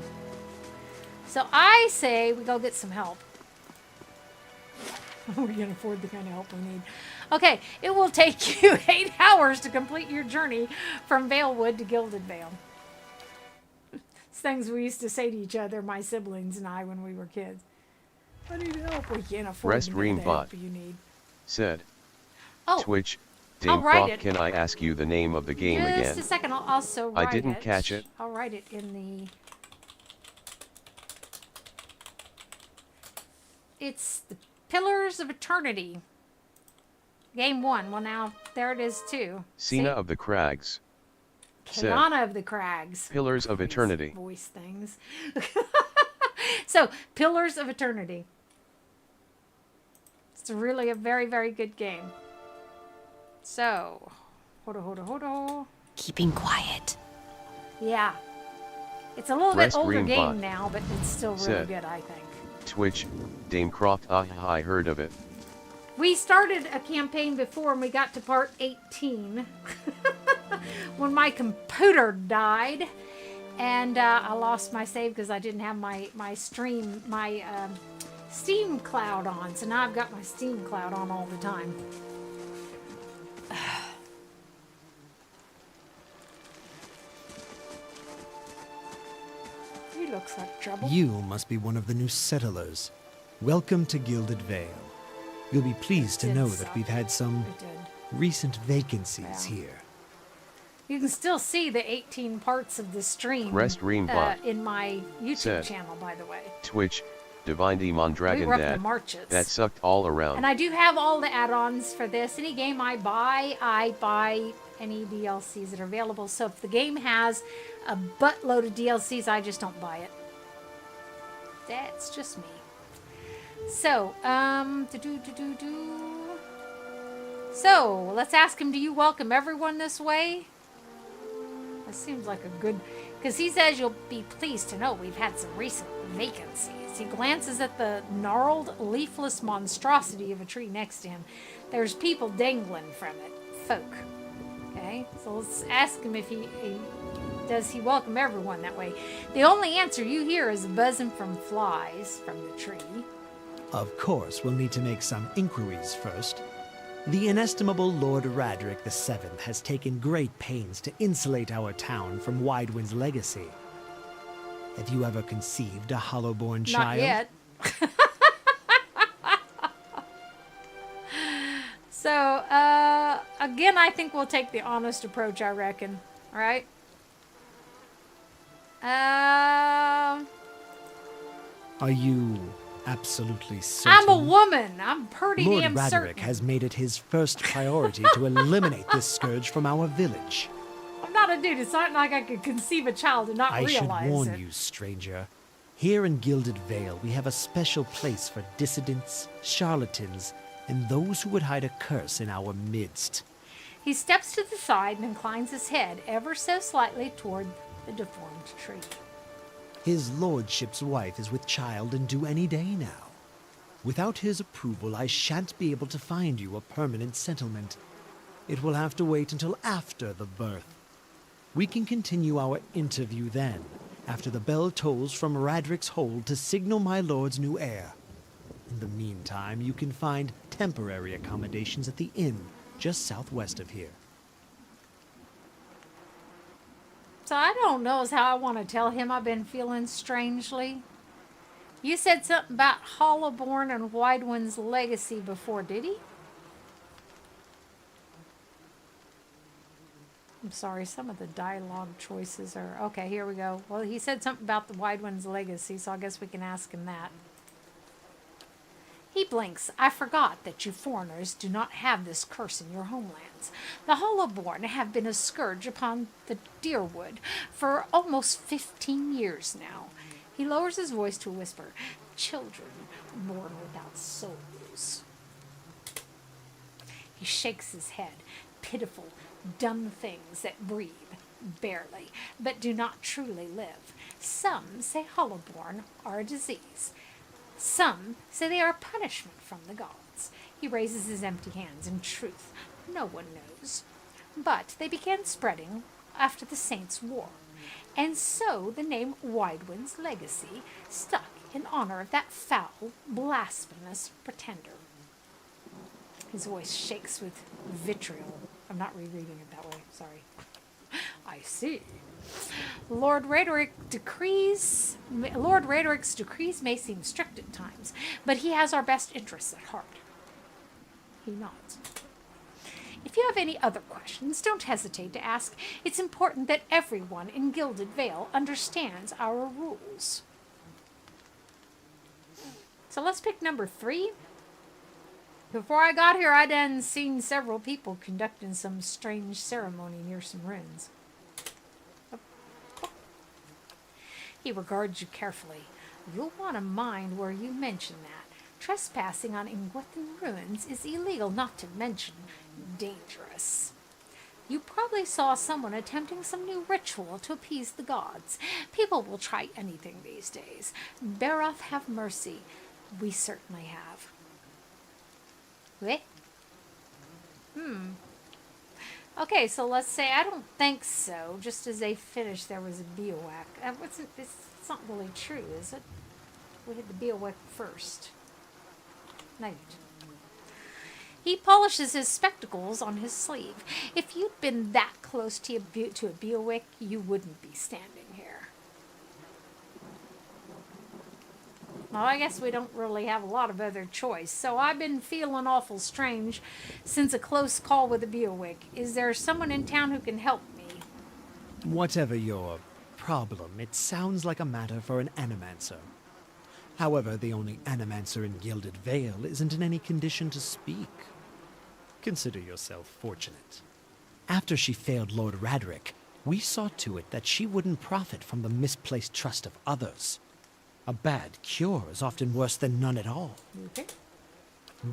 So I say we go get some help. We can afford the kind of help we need. Okay, it will take you 8 hours to complete your journey from Valewood to Gilded Vale. It's things we used to say to each other, my siblings and I, when we were kids. I need help. We can't afford to get the help you need. Said. Oh, Twitch, I'll Dame write Croft, it. can I ask you the name of the game again? Just a second, I'll also write it. I didn't catch it. I'll write it in the... It's the Pillars of Eternity. Game 1. Well, now, there it is, too. Cena of the Crags. Said. Kiana of the Crags. Pillars of Eternity. Voice things. So, Pillars of Eternity. It's really a very, very good game. So, hold. Keeping quiet. Yeah. It's a little Rest bit older Green game Bot. now, but it's still really Said. good, I think. Twitch, Dame Croft, I heard of it. We started a campaign before and we got to part 18 when my computer died And I lost my save because I didn't have my Steam Cloud on. So now I've got my Steam Cloud on all the time. He looks like trouble. You must be one of the new settlers. Welcome to Gilded Vale. You'll be pleased to know that we've had some recent vacancies here. You can still see the 18 parts of the stream Rest Reambot in my YouTube said, channel, by the way. Twitch, Divine Demon Dragon We were up the Dad. marches. That sucked all around. And I do have all the add-ons for this. Any game I buy any DLCs that are available. So if the game has a buttload of DLCs, I just don't buy it. That's just me. So, So, let's ask him, do you welcome everyone this way? That seems like a good... Because he says you'll be pleased to know we've had some recent vacancies. He glances at the gnarled, leafless monstrosity of a tree next to him. There's people dangling from it. Folk. Okay? So let's ask him if does he welcome everyone that way. The only answer you hear is a buzzing from flies from the tree. Of course, we'll need to make some inquiries first. The inestimable Lord Radric VII has taken great pains to insulate our town from Widewind's legacy. Have you ever conceived a Hollowborn child? Not yet. So, again, I think we'll take the honest approach, I reckon. All right? Are you absolutely certain? I'm a woman. I'm pretty Lord damn Radric certain. has made it his first priority to eliminate this scourge from our village. I'm not a dude. It's not like I could conceive a child and not I should realize warn it. you, stranger. Here in Gilded Vale, we have a special place for dissidents, charlatans, and those who would hide a curse in our midst. He steps to the side and inclines his head ever so slightly toward the deformed tree. His lordship's wife is with child and due any day now. Without his approval, I shan't be able to find you a permanent settlement. It will have to wait until after the birth. We can continue our interview then, after the bell tolls from Radric's hold to signal my lord's new heir. In the meantime, you can find temporary accommodations at the inn just southwest of here. So I don't know is how I want to tell him I've been feeling strangely. You said something about Hollowborn and Widewind's legacy before, did he? I'm sorry, some of the dialogue choices are... Okay, here we go. Well, he said something about the Widewind's legacy, so I guess we can ask him that. He blinks. I forgot that you foreigners do not have this curse in your homelands. The Hollowborn have been a scourge upon the Deerwood for almost 15 years now. He lowers his voice to a whisper. Children born without souls. He shakes his head. Pitiful, dumb things that breathe, barely, but do not truly live. Some say Hollowborn are a disease. Some say they are a punishment from the gods. He raises his empty hands. In truth, no one knows. But they began spreading after the Saints' War. And so the name Widewind's legacy stuck in honor of that foul, blasphemous pretender. His voice shakes with vitriol. I'm not rereading it that way, sorry. I see. Lord Raderic's decrees may seem strict at times, but he has our best interests at heart. He nods. If you have any other questions, don't hesitate to ask. It's important that everyone in Gilded Vale understands our rules. So let's pick number 3. Before I got here, I'd done seen several people conducting some strange ceremony near some ruins. He regards you carefully. You'll want to mind where you mention that. Trespassing on Ingwethan ruins is illegal, not to mention dangerous. You probably saw someone attempting some new ritual to appease the gods. People will try anything these days. Baroth have mercy. We certainly have. Eh? Okay, so let's say I don't think so. Just as they finished, there was a bivouac. It's not really true, is it? We had the bivouac first. Night. He polishes his spectacles on his sleeve. If you'd been that close to a bivouac, you wouldn't be standing here. Well, I guess we don't really have a lot of other choice. So I've been feeling awful strange since a close call with a bivouac. Is there someone in town who can help me? Whatever your problem, it sounds like a matter for an animancer. However, the only animancer in Gilded Vale isn't in any condition to speak. Consider yourself fortunate. After she failed Lord Radric, we saw to it that she wouldn't profit from the misplaced trust of others. A bad cure is often worse than none at all. Okay.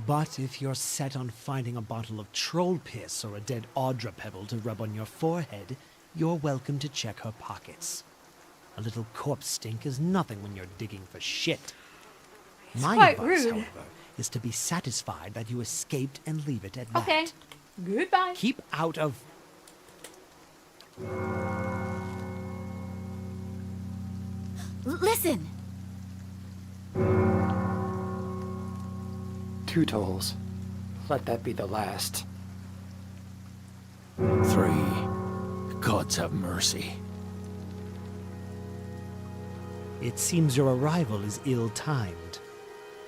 But if you're set on finding a bottle of troll piss or a dead Audra pebble to rub on your forehead, you're welcome to check her pockets. A little corpse stink is nothing when you're digging for shit. My quite advice, rude. however, is to be satisfied that you escaped and leave it at Okay. that. Goodbye. Keep out of... Listen! 2 tolls. Let that be the last. 3. Gods have mercy. It seems your arrival is ill-timed.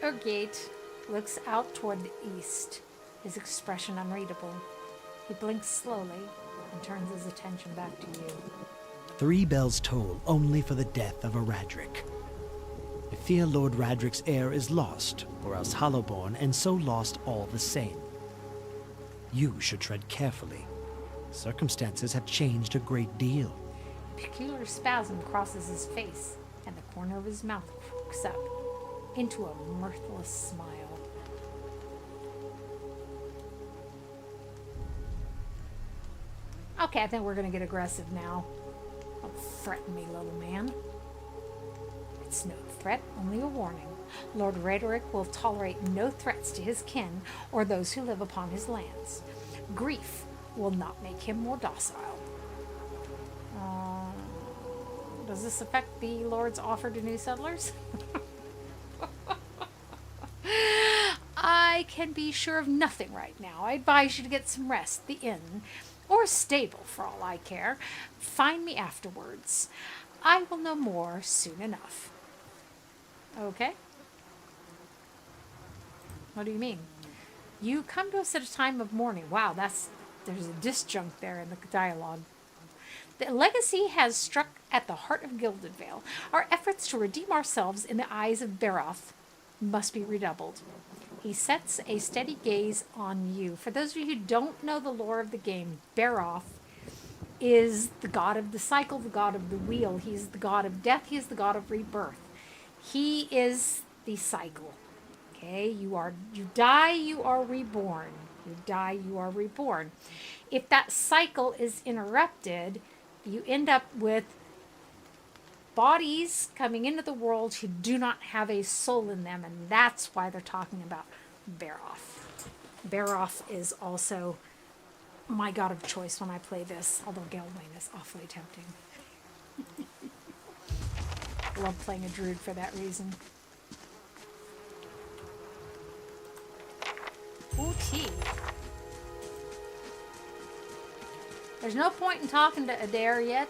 Urgate looks out toward the east, his expression unreadable. He blinks slowly and turns his attention back to you. 3 bells toll only for the death of a Radric. I fear Lord Radric's heir is lost, or else Hollowborn, and so lost all the same. You should tread carefully. Circumstances have changed a great deal. A peculiar spasm crosses his face, and the corner of his mouth crooks up into a mirthless smile. Okay, I think we're going to get aggressive now. Don't threaten me, little man. It's no threat, only a warning. Lord Radric will tolerate no threats to his kin or those who live upon his lands. Grief will not make him more docile. Does this affect the Lord's offer to new settlers? I can be sure of nothing right now. I advise you to get some rest, the inn, or stable for all I care. Find me afterwards. I will know more soon enough. Okay? What do you mean? You come to us at a time of mourning. Wow, there's a disjunct there in the dialogue. The legacy has struck at the heart of Gilded Vale. Our efforts to redeem ourselves in the eyes of Baroth must be redoubled. He sets a steady gaze on you. For those of you who don't know the lore of the game, Baroth is the god of the cycle, the god of the wheel. He's the god of death. He is the god of rebirth. He is the cycle. Okay, you die, you are reborn. You die, you are reborn. If that cycle is interrupted, you end up with bodies coming into the world who do not have a soul in them, and that's why they're talking about Baroth. Baroth is also my god of choice when I play this, although Gelwain is awfully tempting. Love playing a druid for that reason. Ooh, tea. There's no point in talking to Edér yet.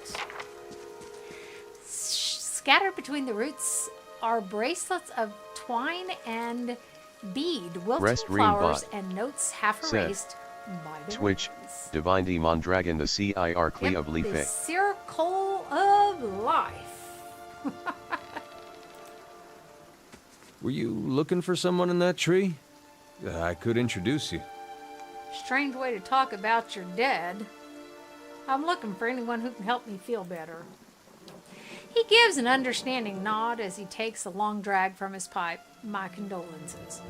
Scattered between the roots are bracelets of twine and bead, wilted flowers, and notes half erased by the Twitch, winds. Divine D Mondragon the CIR Clee of The Leafe. circle of life. Were you looking for someone in that tree? I could introduce you. Strange way to talk about your dead. I'm looking for anyone who can help me feel better. He gives an understanding nod as he takes a long drag from his pipe. My condolences.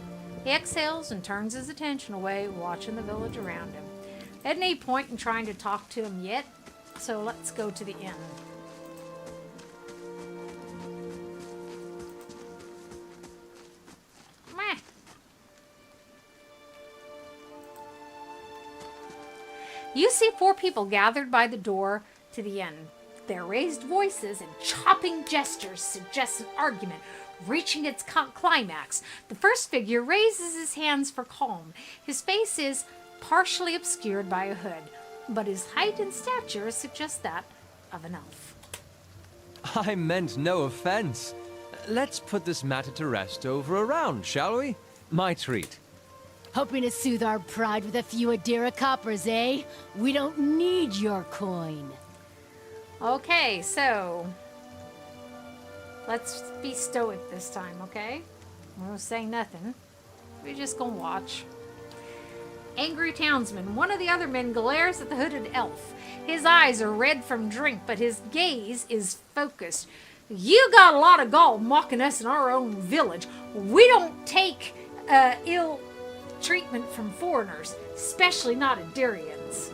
He exhales and turns his attention away, watching the village around him. Had any point in trying to talk to him yet, so let's go to the inn. Meh. You see 4 people gathered by the door to the inn. Their raised voices and chopping gestures suggest an argument reaching its climax. The first figure raises his hands for calm. His face is partially obscured by a hood, but his height and stature suggest that of an elf. I meant no offense. Let's put this matter to rest over a round, shall we? My treat. Hoping to soothe our pride with a few Edér coppers, eh? We don't need your coin. Okay, so let's be stoic this time, okay? We won't say nothing. We're just gonna watch. Angry townsman. One of the other men glares at the hooded elf. His eyes are red from drink, but his gaze is focused. You got a lot of gall mocking us in our own village. We don't take ill treatment from foreigners, especially not Edérians.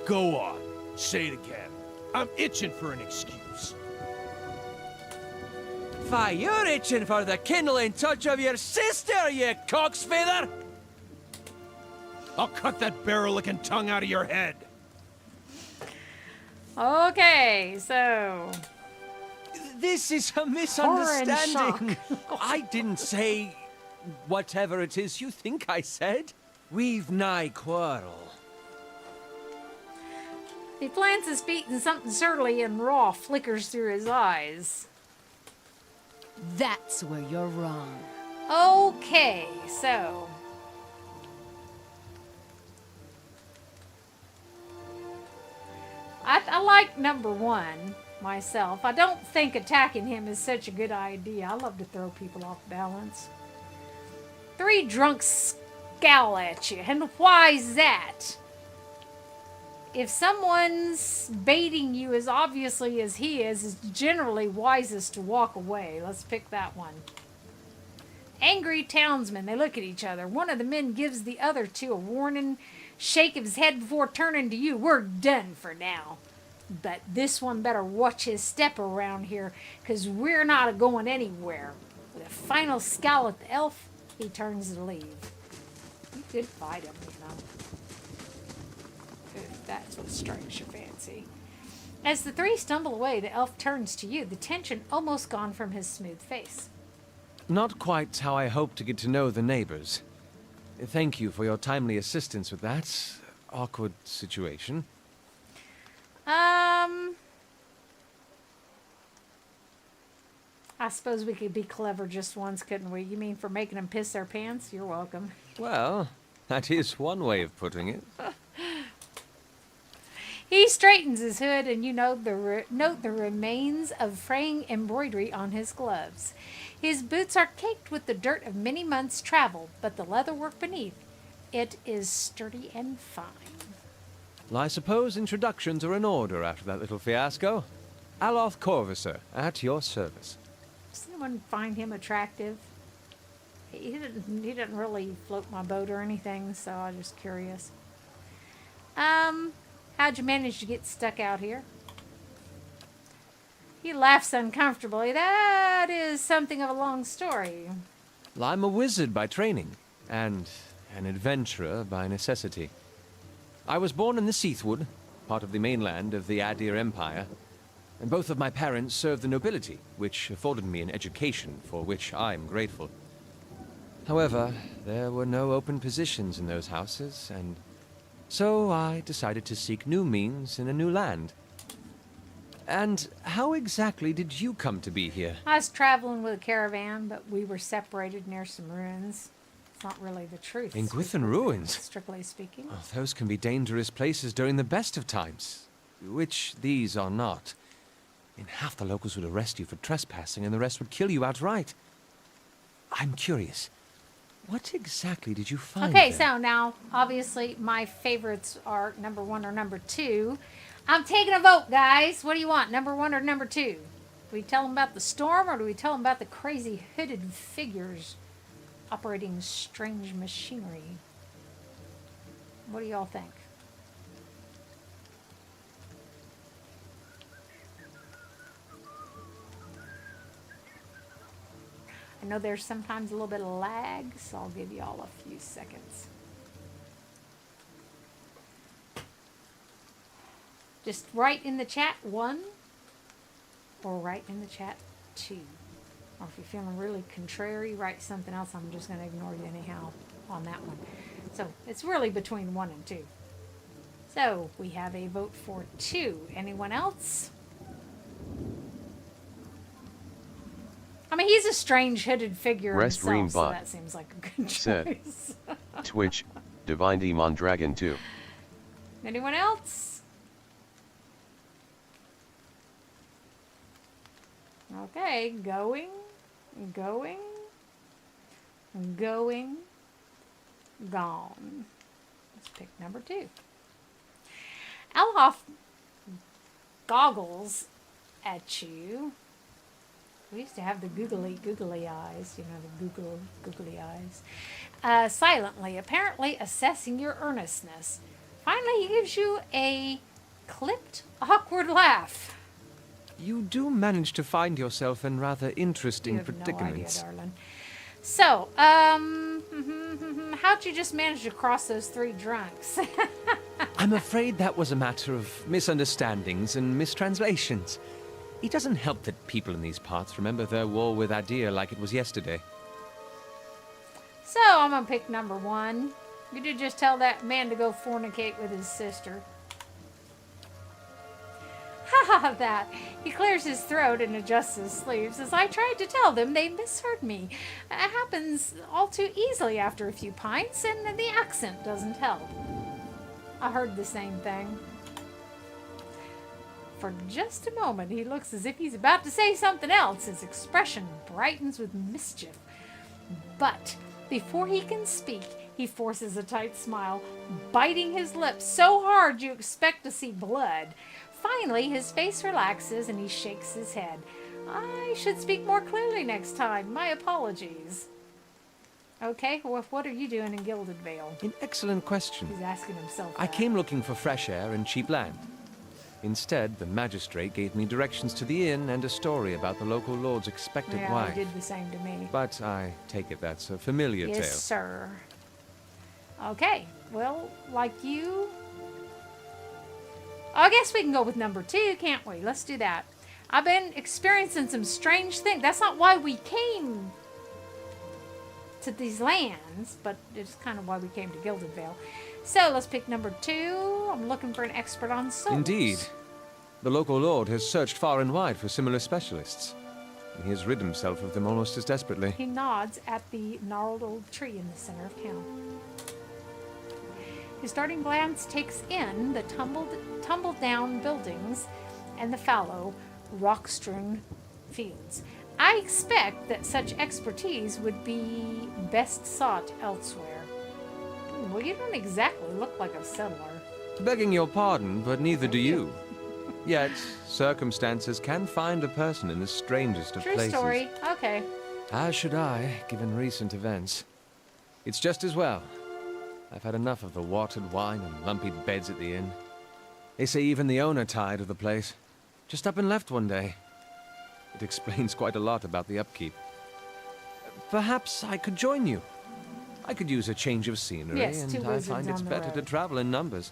Go on. Say it again. I'm itching for an excuse. Why, you're itching for the kindling touch of your sister, you cocksfeather! I'll cut that barrel-licking tongue out of your head. Okay, so This is a misunderstanding. I didn't say whatever it is you think I said. We've nigh quarrel. he plants his feet and something surly and raw flickers through his eyes. That's where you're wrong. Okay, so I like number 1 myself. I don't think attacking him is such a good idea. I love to throw people off balance. 3 drunks scowl at you, and why's that? If someone's baiting you as obviously as he is, it's generally wisest to walk away. Let's pick that one. Angry townsmen. They look at each other. One of the men gives the other 2 a warning shake of his head before turning to you. We're done for now. But this one better watch his step around here, because we're not going anywhere. With a final scowl at the elf, he turns to leave. You could fight him, you know. If that's what strikes your fancy. As the 3 stumble away, the elf turns to you, the tension almost gone from his smooth face. Not quite how I hoped to get to know the neighbors. Thank you for your timely assistance with that awkward situation. I suppose we could be clever just once, couldn't we? You mean for making them piss their pants? You're welcome. Well, that is one way of putting it. He straightens his hood, and you note the remains of fraying embroidery on his gloves. His boots are caked with the dirt of many months' travel, but the leatherwork beneath it is sturdy and fine. Well, I suppose introductions are in order after that little fiasco. Aloth Corvusser, at your service. Does anyone find him attractive? He didn't really float my boat or anything, so I'm just curious. How'd you manage to get stuck out here? He laughs uncomfortably. That is something of a long story. Well, I'm a wizard by training, and an adventurer by necessity. I was born in the Seathwood, part of the mainland of the Edér Empire, and both of my parents served the nobility, which afforded me an education for which I'm grateful. However, there were no open positions in those houses, and so I decided to seek new means in a new land. And how exactly did you come to be here? I was traveling with a caravan, but we were separated near some ruins. It's not really the truth. In Gwithan ruins? Strictly speaking. Oh, those can be dangerous places during the best of times, which these are not. In half the locals would arrest you for trespassing, and the rest would kill you outright. I'm curious. What exactly did you find Okay, there? so now, obviously, my favorites are number 1 or number 2. I'm taking a vote, guys. What do you want, number 1 or number 2? Do we tell them about the storm, or do we tell them about the crazy hooded figures operating strange machinery? What do y'all think? I know there's sometimes a little bit of lag, so I'll give you all a few seconds. Just write in the chat 1 or write in the chat 2. Or if you're feeling really contrary, write something else. I'm just going to ignore you anyhow on that one. So it's really between 1 and 2. So we have a vote for 2. Anyone else? I mean, he's a strange hooded figure Rest himself, Ream so Bot that seems like a good said, choice. Twitch, Divine Demon Dragon 2. Anyone else? Okay, going, gone. Let's pick number 2. Aloth goggles at you. We used to have the googly eyes, you know, the googly eyes. Silently, apparently assessing your earnestness. Finally, he gives you a clipped, awkward laugh. You do manage to find yourself in rather interesting You have predicaments. no idea, darling. So, how'd you just manage to cross those 3 drunks? I'm afraid that was a matter of misunderstandings and mistranslations. It doesn't help that people in these parts remember their war with Edér like it was yesterday. So, I'm gonna pick number 1. You did just tell that man to go fornicate with his sister. Ha ha, that. He clears his throat and adjusts his sleeves. As I tried to tell them, they misheard me. It happens all too easily after a few pints, and the accent doesn't help. I heard the same thing. For just a moment, he looks as if he's about to say something else. His expression brightens with mischief. But before he can speak, he forces a tight smile, biting his lips so hard you expect to see blood. Finally, his face relaxes and he shakes his head. I should speak more clearly next time. My apologies. Okay, well, what are you doing in Gilded Vale? An excellent question. He's asking himself I that. came looking for fresh air and cheap land. Instead, the magistrate gave me directions to the inn and a story about the local lord's expected Yeah, wife. he did the same to me. But I take it that's a familiar Yes, tale. sir. Okay, well, like you... I guess we can go with number 2, can't we? Let's do that. I've been experiencing some strange things. That's not why we came to these lands, but it's kind of why we came to Gilded Vale. So let's pick number 2. I'm looking for an expert on souls. Indeed. The local lord has searched far and wide for similar specialists. And he has rid himself of them almost as desperately. He nods at the gnarled old tree in the center of town. His darting glance takes in the tumbled down buildings and the fallow, rock-strewn fields. I expect that such expertise would be best sought elsewhere. Well, you don't exactly look like a settler. Begging your pardon, but neither do you. Yet, circumstances can find a person in the strangest of places. True story. Okay. As should I, given recent events. It's just as well. I've had enough of the watered wine and lumpy beds at the inn. They say even the owner tired of the place. Just up and left one day. It explains quite a lot about the upkeep. Perhaps I could join you. I could use a change of scenery, Yes, and 2 I wizards find it's on the better to road. travel in numbers.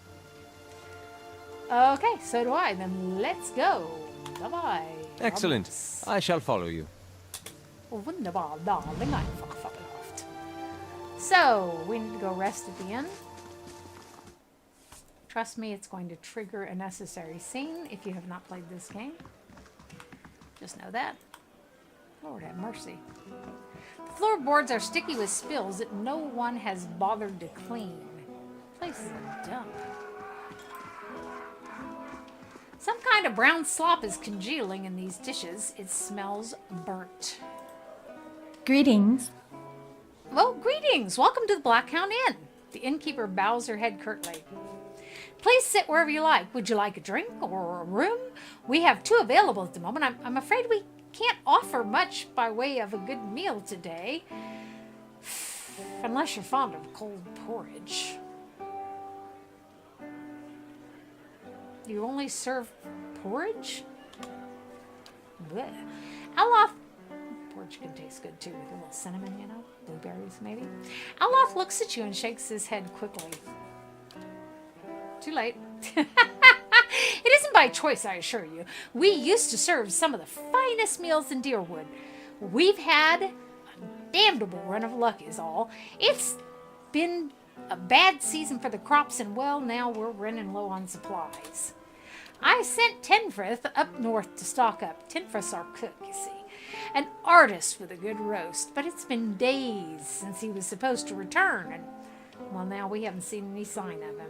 Okay, so do I. Then let's go. Bye-bye. Excellent. Vamos. I shall follow you. Wunderbar, darling. I'm fabelhaft. So, we need to go rest at the inn. Trust me, it's going to trigger a necessary scene if you have not played this game. Just know that. Lord have mercy. The floorboards are sticky with spills that no one has bothered to clean. The place is a dump. Some kind of brown slop is congealing in these dishes. It smells burnt. Greetings. Well, greetings. Welcome to the Blackhound Inn. The innkeeper bows her head curtly. Please sit wherever you like. Would you like a drink or a room? We have 2 available at the moment. I'm afraid we can't offer much by way of a good meal today. Unless you're fond of cold porridge. You only serve porridge? Blech. Aloth. Porridge can taste good too with a little cinnamon, you know? Blueberries, maybe? Aloth looks at you and shakes his head quickly. Too late. It isn't by choice, I assure you. We used to serve some of the finest meals in Deerwood. We've had a damnable run of luck is all. It's been a bad season for the crops, and well, now we're running low on supplies. I sent Tenfrith up north to stock up. Tenfrith's our cook, you see. An artist with a good roast, but it's been days since he was supposed to return, and, well, now we haven't seen any sign of him.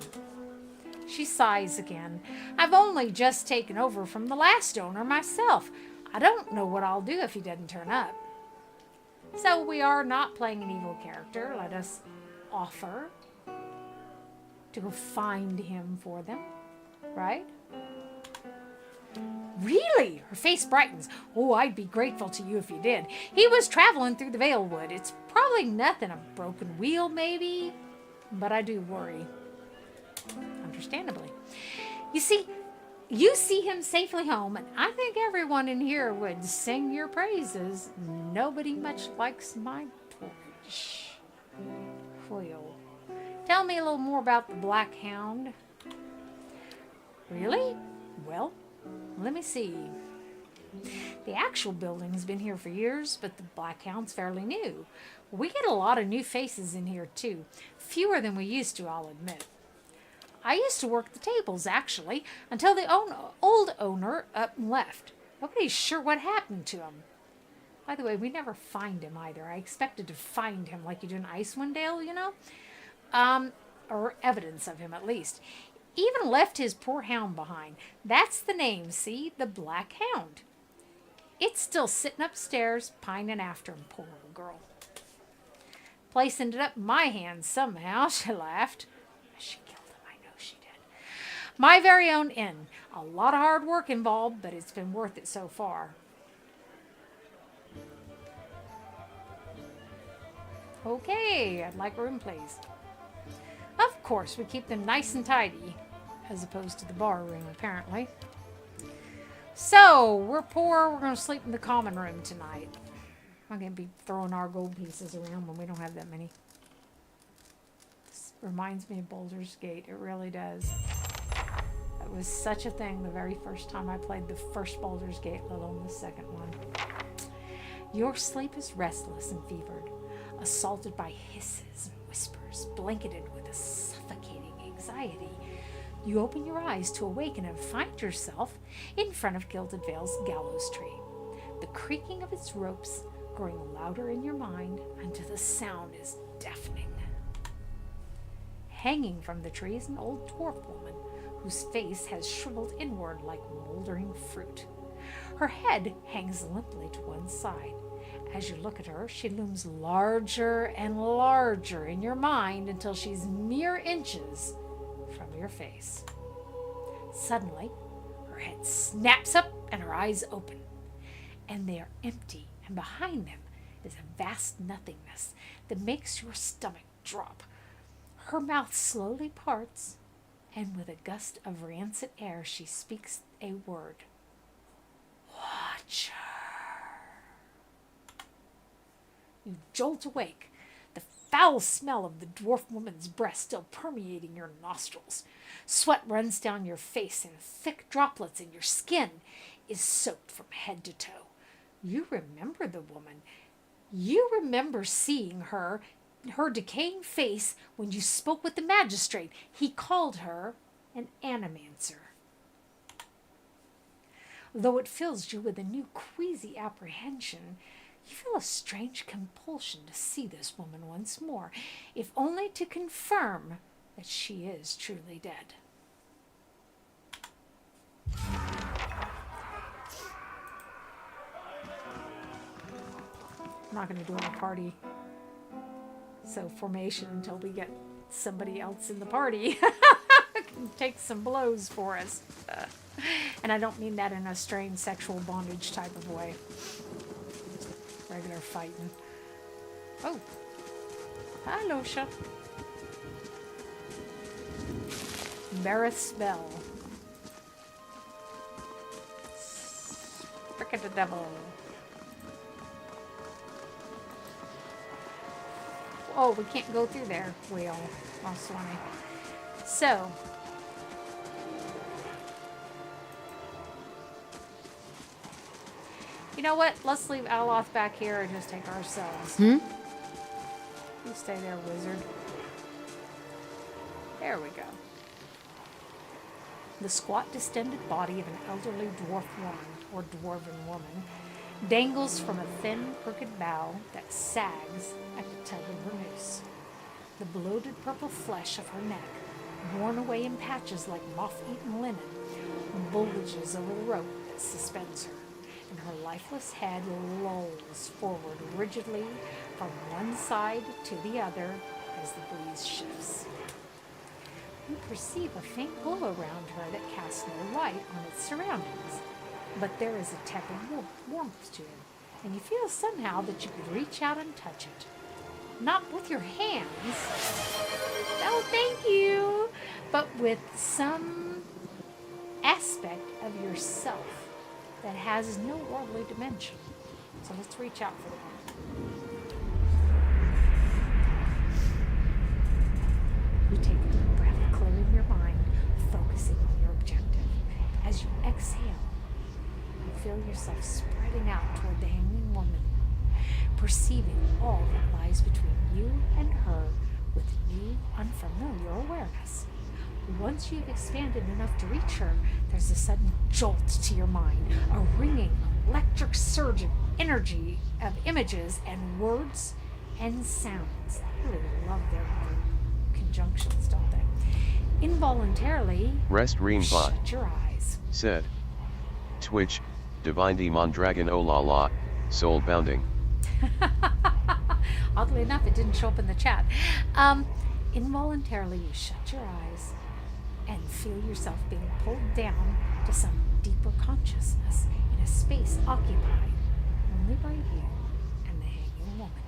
She sighs again. I've only just taken over from the last owner myself. I don't know what I'll do if he doesn't turn up. So we are not playing an evil character. Let us offer to go find him for them, right? Really? Her face brightens. Oh, I'd be grateful to you if you did. He was traveling through the Valewood. It's probably nothing, a broken wheel maybe, but I do worry. Understandably. You see him safely home, and I think everyone in here would sing your praises. Nobody much likes my porridge. Well, tell me a little more about the Black Hound. Really? Well, let me see. The actual building's been here for years, but the Black Hound's fairly new. We get a lot of new faces in here, too. Fewer than we used to, I'll admit. I used to work the tables, actually, until the old owner up and left. Nobody's sure what happened to him. By the way, we never find him either. I expected to find him like you do in Icewind Dale, you know? Or evidence of him, at least. Even left his poor hound behind. That's the name, see? The Black Hound. It's still sitting upstairs, pining after him, poor little girl. Place ended up in my hands somehow, she laughed. She killed him, I know she did. My very own inn. A lot of hard work involved, but it's been worth it so far. Okay, I'd like a room, please. Of course, we keep them nice and tidy, as opposed to the bar room, apparently. So, we're poor. We're going to sleep in the common room tonight. I'm going to be throwing our gold pieces around when we don't have that many. This reminds me of Baldur's Gate. It really does. It was such a thing the very first time I played the first Baldur's Gate, let alone the second one. Your sleep is restless and fevered, assaulted by hisses and whispers, blanketed with a suffocating anxiety. You open your eyes to awaken and find yourself in front of Gilded Vale's gallows tree, the creaking of its ropes growing louder in your mind until the sound is deafening. Hanging from the tree is an old dwarf woman whose face has shriveled inward like moldering fruit. Her head hangs limply to one side. As you look at her, she looms larger and larger in your mind until she's mere inches from your face. Suddenly, her head snaps up and her eyes open, and they are empty, and behind them is a vast nothingness that makes your stomach drop. Her mouth slowly parts, and with a gust of rancid air, she speaks a word. Watch her. You jolt awake, the foul smell of the dwarf woman's breath still permeating your nostrils. Sweat runs down your face, and thick droplets in your skin is soaked from head to toe. You remember the woman. You remember seeing her decaying face when you spoke with the magistrate. He called her an animancer. Though it fills you with a new queasy apprehension, you feel a strange compulsion to see this woman once more, if only to confirm that she is truly dead. I'm not going to do any party formation until we get somebody else in the party who can take some blows for us. And I don't mean that in a strange sexual bondage type of way. Regular fighting. Oh. Hi, Losha. Bareth's Bell. Frick the devil. Oh, we can't go through there. Wheel. Oh, Swanee. So. know what? Let's leave Aloth back here and just take ourselves. Hmm? You stay there, wizard. There we go. The squat, distended body of an elderly dwarf woman, or dwarven woman, dangles from a thin, crooked bough that sags at the tug of her noose. The bloated purple flesh of her neck, worn away in patches like moth-eaten linen, bulges over the rope that suspends her, and her lifeless head lolls forward rigidly from one side to the other as the breeze shifts. You perceive a faint glow around her that casts no light on its surroundings, but there is a tepid warmth to it, and you feel somehow that you could reach out and touch it. Not with your hands, no thank you, but with some aspect of yourself that has no worldly dimension. So let's reach out for one. You take a deep breath, clearing your mind, focusing on your objective. As you exhale, you feel yourself spreading out toward the hanging woman, perceiving all that lies between you and her with new, unfamiliar awareness. Once you've expanded enough to reach her, there's a sudden jolt to your mind, a ringing, electric surge of energy, of images and words and sounds. I really love their conjunctions, don't they? Involuntarily, Rest Ream Bot. shut your eyes. Said. Twitch, Divine Demon Dragon oh la la, soul bounding. Oddly enough, it didn't show up in the chat. Involuntarily, you shut your eyes and feel yourself being pulled down to some deeper consciousness in a space occupied only by you and the hanging woman.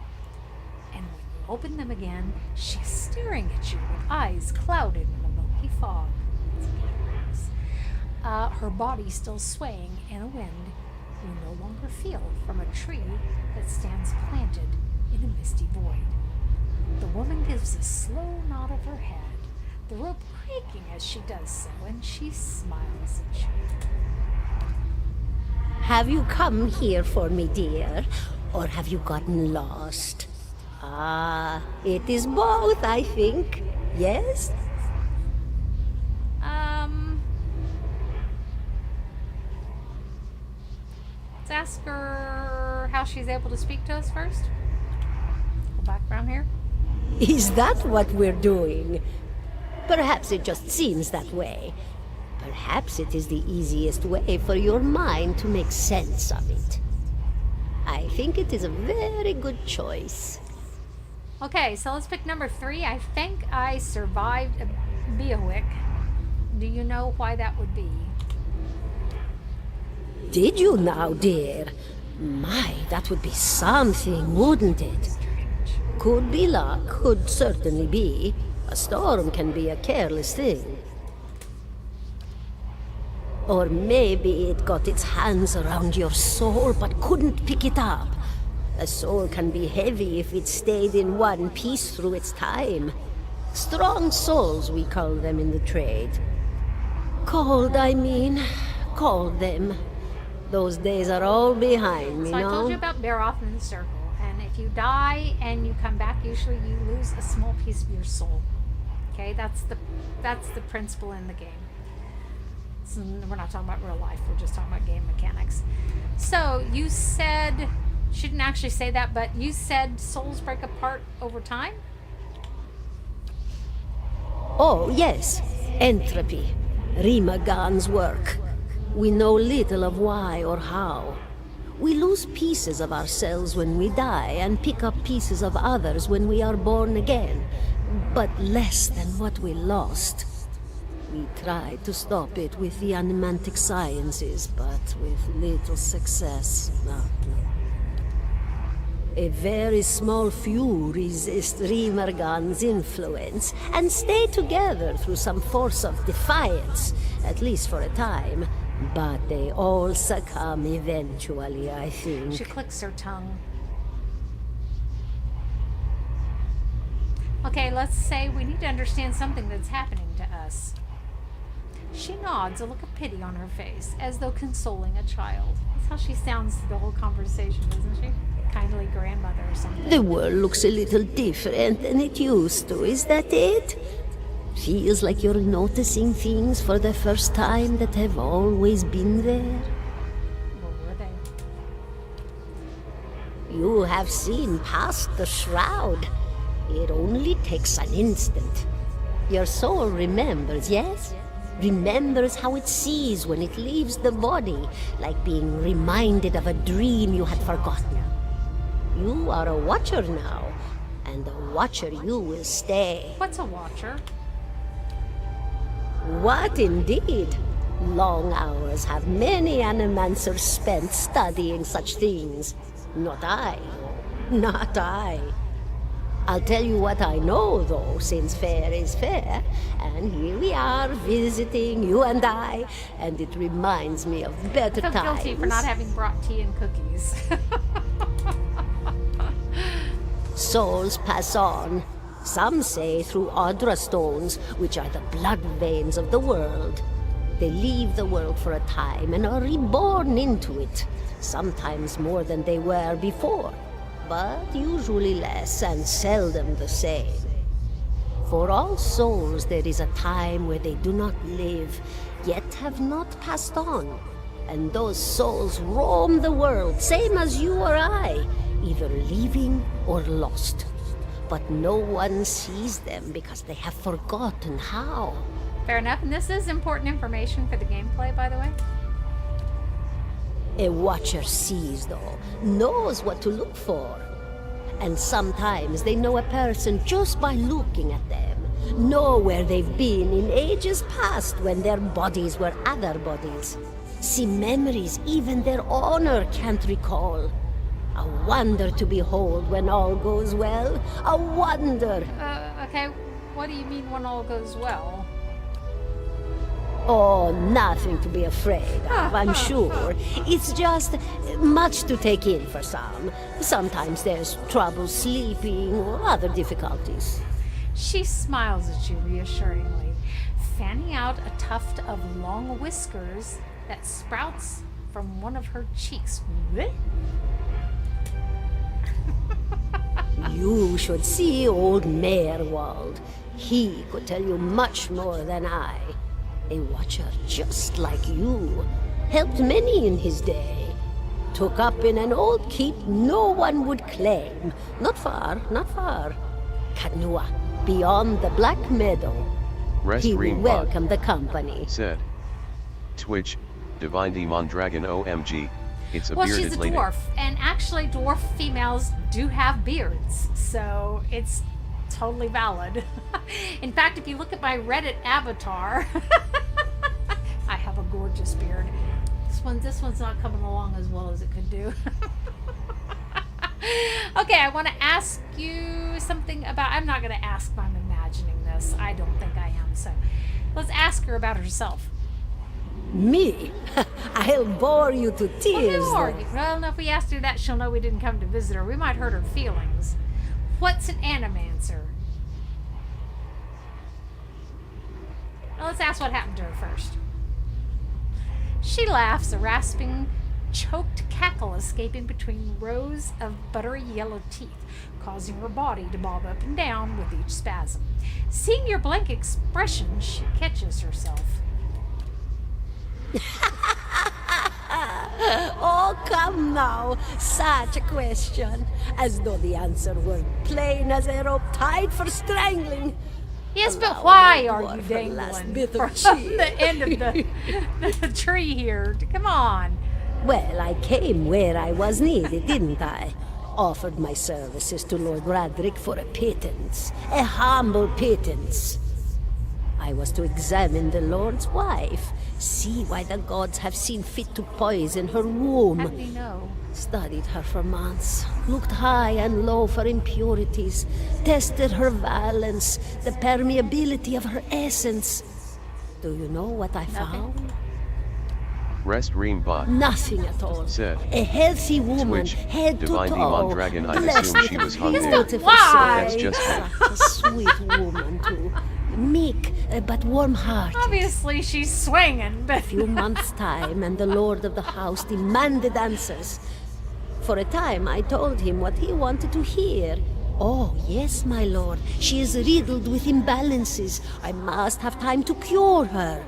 And when you open them again, she's staring at you with eyes clouded in a milky fog. Her body still swaying in a wind you no longer feel from a tree that stands planted in a misty void. The woman gives a slow nod of her head, the rope creaking as she does so, and she smiles at you. Have you come here for me, dear, or have you gotten lost? Ah, it is both, I think. Yes? Let's ask her how she's able to speak to us first. Go back around here. Is that what we're doing? Perhaps it just seems that way. Perhaps it is the easiest way for your mind to make sense of it. I think it is a very good choice. Okay, so let's pick number 3. I think I survived a bivouac. Do you know why that would be? Did you now, dear? My, that would be something, wouldn't it? Could be luck, could certainly be. A storm can be a careless thing. Or maybe it got its hands around your soul but couldn't pick it up. A soul can be heavy if it stayed in one piece through its time. Strong souls, we call them in the trade. Cold, I mean. Called them. Those days are all behind me, So I told you about Baroth in the circle, and if you die and you come back, usually you lose a small piece of your soul. Okay, that's the principle in the game. So we're not talking about real life, we're just talking about game mechanics. So you said, she didn't actually say that, but you said souls break apart over time? Oh, yes. Entropy. Rimagan's work. We know little of why or how. We lose pieces of ourselves when we die and pick up pieces of others when we are born again, but less than what we lost. We tried to stop it with the animantic sciences, but with little success. A very small few resist Rimergan's influence and stay together through some force of defiance, at least for a time. But they all succumb eventually, I think. She clicks her tongue. Okay, let's say we need to understand something that's happening to us. She nods, a look of pity on her face, as though consoling a child. That's how she sounds through the whole conversation, doesn't she? Kindly grandmother or something. The world looks a little different than it used to, is that it? Feels like you're noticing things for the first time that have always been there. What were they? You have seen past the shroud. It only takes an instant. Your soul remembers, yes? Remembers how it sees when it leaves the body, like being reminded of a dream you had forgotten. You are a watcher now, and a watcher you will stay. What's a watcher? What indeed? Long hours have many animancers spent studying such things. Not I. Not I. I'll tell you what I know, though, since fair is fair, and here we are visiting, you and I, and it reminds me of better I feel times. guilty for not having brought tea and cookies. Souls pass on. Some say through Audra stones, which are the blood veins of the world. They leave the world for a time and are reborn into it, sometimes more than they were before, but usually less and seldom the same. For all souls there is a time where they do not live, yet have not passed on, and those souls roam the world, same as you or I, either leaving or lost. But no one sees them because they have forgotten how. Fair enough, and this is important information for the gameplay, by the way. A watcher sees, though, knows what to look for. And sometimes they know a person just by looking at them, know where they've been in ages past when their bodies were other bodies. See memories even their owner can't recall. A wonder to behold when all goes well. A wonder. Okay, what do you mean when all goes well? Oh, nothing to be afraid of, I'm sure. It's just much to take in for some. Sometimes there's trouble sleeping or other difficulties. She smiles at you reassuringly, fanning out a tuft of long whiskers that sprouts from one of her cheeks. You should see old Merwald. He could tell you much more than I. A watcher just like you. Helped many in his day. Took up in an old keep no one would claim. Not far, not far. Kanua, beyond the Black Meadow. Rest He will Green welcome the company. Said. Twitch, Divine Demon Dragon OMG. It's a Well, bearded she's a lady. dwarf, and actually dwarf females do have beards, so it's totally valid. In fact, if you look at my Reddit avatar, I have a gorgeous beard. This one's not coming along as well as it could do. Okay, I want to ask you something about... I'm not going to ask, I'm imagining this. I don't think I am, so let's ask her about herself. Me? I'll bore you to tears. Well, no, if we asked her that, she'll know we didn't come to visit her. We might hurt her feelings. What's an animancer? Well, let's ask what happened to her first. She laughs, a rasping, choked cackle escaping between rows of buttery yellow teeth, causing her body to bob up and down with each spasm. Seeing your blank expression, she catches herself. Oh, come now. Such a question. As though the answer were plain as a rope tied for strangling. Yes, but why are you Last dangling bit from of cheese. the end of the tree here? Come on. Well, I came where I was needed, didn't I? Offered my services to Lord Radric for a pittance. A humble pittance. I was to examine the Lord's wife, see why the gods have seen fit to poison her womb. How do we know? Studied her for months, looked high and low for impurities, tested her valence, the permeability of her essence. Do you know what I found? Rest Bot. Nothing at all. Said. A healthy woman, Twitch, head to Divine toe. Demon Dragon, I'd Blessed assume she was with hung there. beautiful Why? soul. That's just Such a sweet woman, too. meek but warm-hearted. Obviously, she's swinging, but... A few months' time, and the lord of the house demanded answers. For a time, I told him what he wanted to hear. Oh, yes, my lord. She is riddled with imbalances. I must have time to cure her.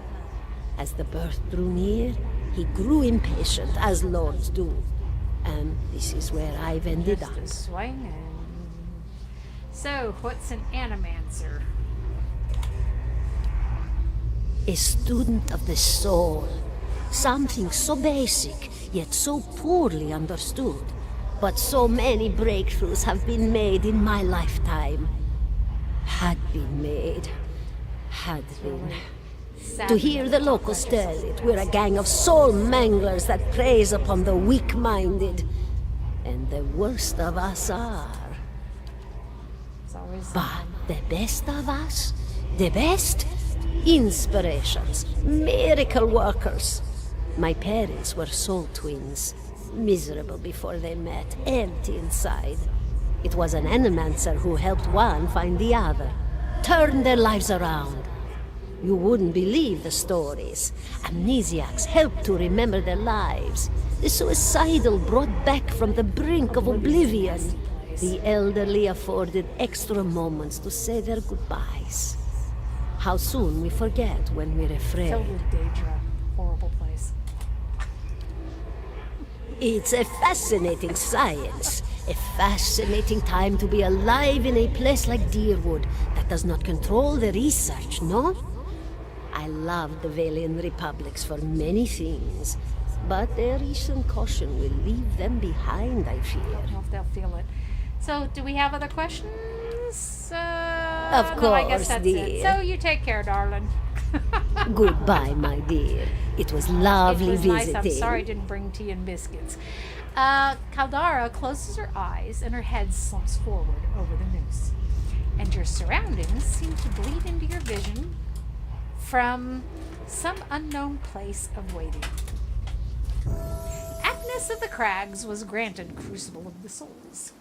As the birth drew near, he grew impatient, as lords do. And this is where I've ended up. Swinging. So, what's an animancer? A student of the soul. Something so basic, yet so poorly understood. But so many breakthroughs have been made in my lifetime. Had been made. Had been. To hear the locals tell it, we're a gang of soul manglers that preys upon the weak-minded. And the worst of us are. But the best of us? The best? Inspirations. Miracle workers. My parents were soul twins. Miserable before they met, empty inside. It was an animancer who helped one find the other. Turned their lives around. You wouldn't believe the stories. Amnesiacs helped to remember their lives. The suicidal brought back from the brink of oblivion. The elderly afforded extra moments to say their goodbyes. How soon we forget when we're afraid. Filled with Daedra. Horrible place. It's a fascinating science. A fascinating time to be alive in a place like Deerwood that does not control the research, no? I love the Valian republics for many things, but their recent caution will leave them behind, I fear. I don't know if they'll feel it. So, do we have other questions? Of course, no, I guess that's dear. it. So, you take care, darling. Goodbye, my dear. It was lovely It was visiting. nice. I'm sorry I didn't bring tea and biscuits. Caldara closes her eyes and her head slumps forward over the noose. And your surroundings seem to bleed into your vision from some unknown place of waiting. Agnes of the Crags was granted Crucible of the Souls.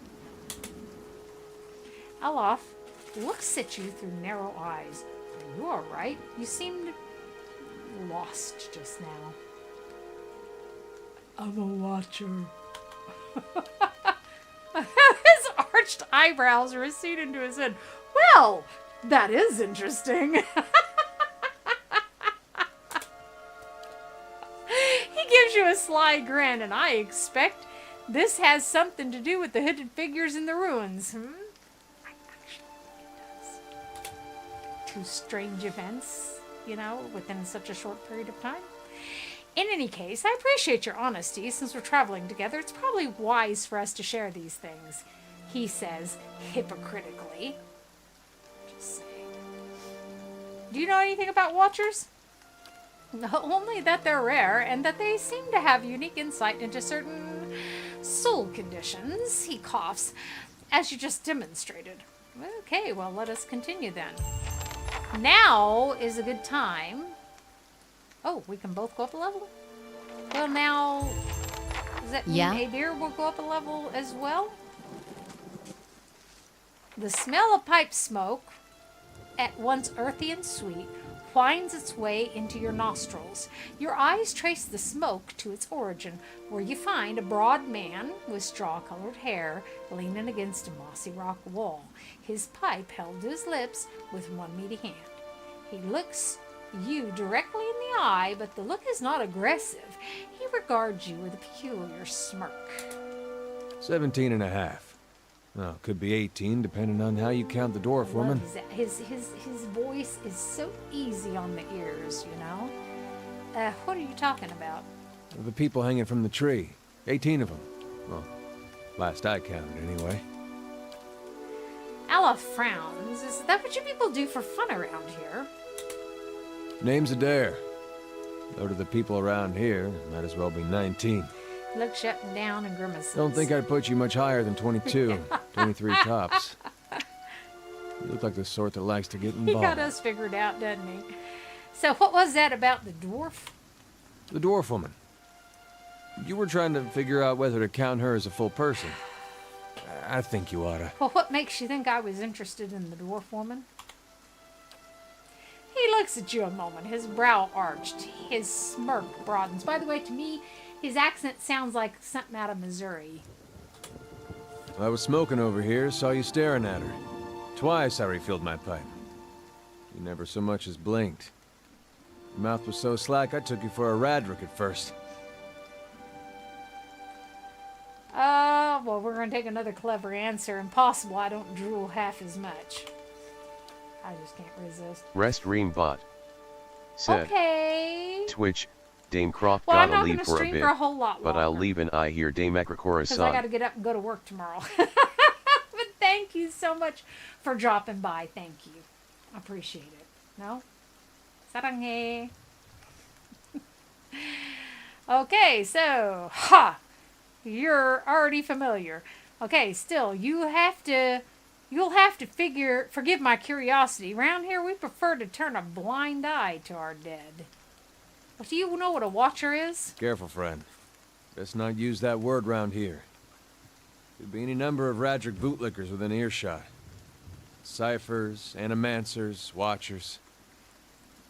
Aloth looks at you through narrow eyes. Are you alright? You seemed lost just now. I'm a watcher. His arched eyebrows recede into his head. Well, that is interesting. He gives you a sly grin, and I expect this has something to do with the hooded figures in the ruins. I actually think it does. Two strange events, within such a short period of time. In any case, I appreciate your honesty. Since we're traveling together, it's probably wise for us to share these things, he says hypocritically. Just saying. Do you know anything about Watchers? Only that they're rare, and that they seem to have unique insight into certain soul conditions. He coughs, as you just demonstrated. Okay, well, let us continue then. Now is a good time. Oh, we can both go up a level? Well, now, does that mean Edér will go up a level as well? The smell of pipe smoke, at once earthy and sweet, winds its way into your nostrils. Your eyes trace the smoke to its origin, where you find a broad man with straw-colored hair leaning against a mossy rock wall, his pipe held to his lips with one meaty hand. He looks you directly in the eye, but the look is not aggressive. He regards you with a peculiar smirk. 17 and a half. Well, could be 18, depending on how you count the dwarf woman. His voice is so easy on the ears, What are you talking about? The people hanging from the tree. 18 of them. Well, last I counted, anyway. Aloth frowns. Is that what you people do for fun around here? Name's Edér. Though to the people around here, might as well be 19. Looks you up and down and grimaces. Don't think I'd put you much higher than 22. 23 tops. You look like the sort that likes to get involved. He got us figured out, doesn't he? So what was that about the dwarf? The dwarf woman. You were trying to figure out whether to count her as a full person. I think you oughta. Well, what makes you think I was interested in the dwarf woman? He looks at you a moment, his brow arched, his smirk broadens. By the way, to me, his accent sounds like something out of Missouri. I was smoking over here, saw you staring at her. Twice I refilled my pipe. You never so much as blinked. Your mouth was so slack I took you for a Radric at first. Well, we're going to take another clever answer. Impossible, I don't drool half as much. I just can't resist. Rest Ream Bot. Said. Okay. Twitch, Dame Croft Well, I'm gotta not leave gonna for a stream bit, for a whole lot but I'll longer. leave and I hear Dame Ekrakora's Because I got son. to get up and go to work tomorrow. But thank you so much for dropping by. Thank you. I appreciate it. No? Sarange. Okay, so, you're already familiar. Okay, still, you'll have to forgive my curiosity. Around here, we prefer to turn a blind eye to our dead. Well, do you know what a watcher is? Careful, friend. Best not use that word round here. Could be any number of Radric bootlickers within earshot. Ciphers, animancers, watchers.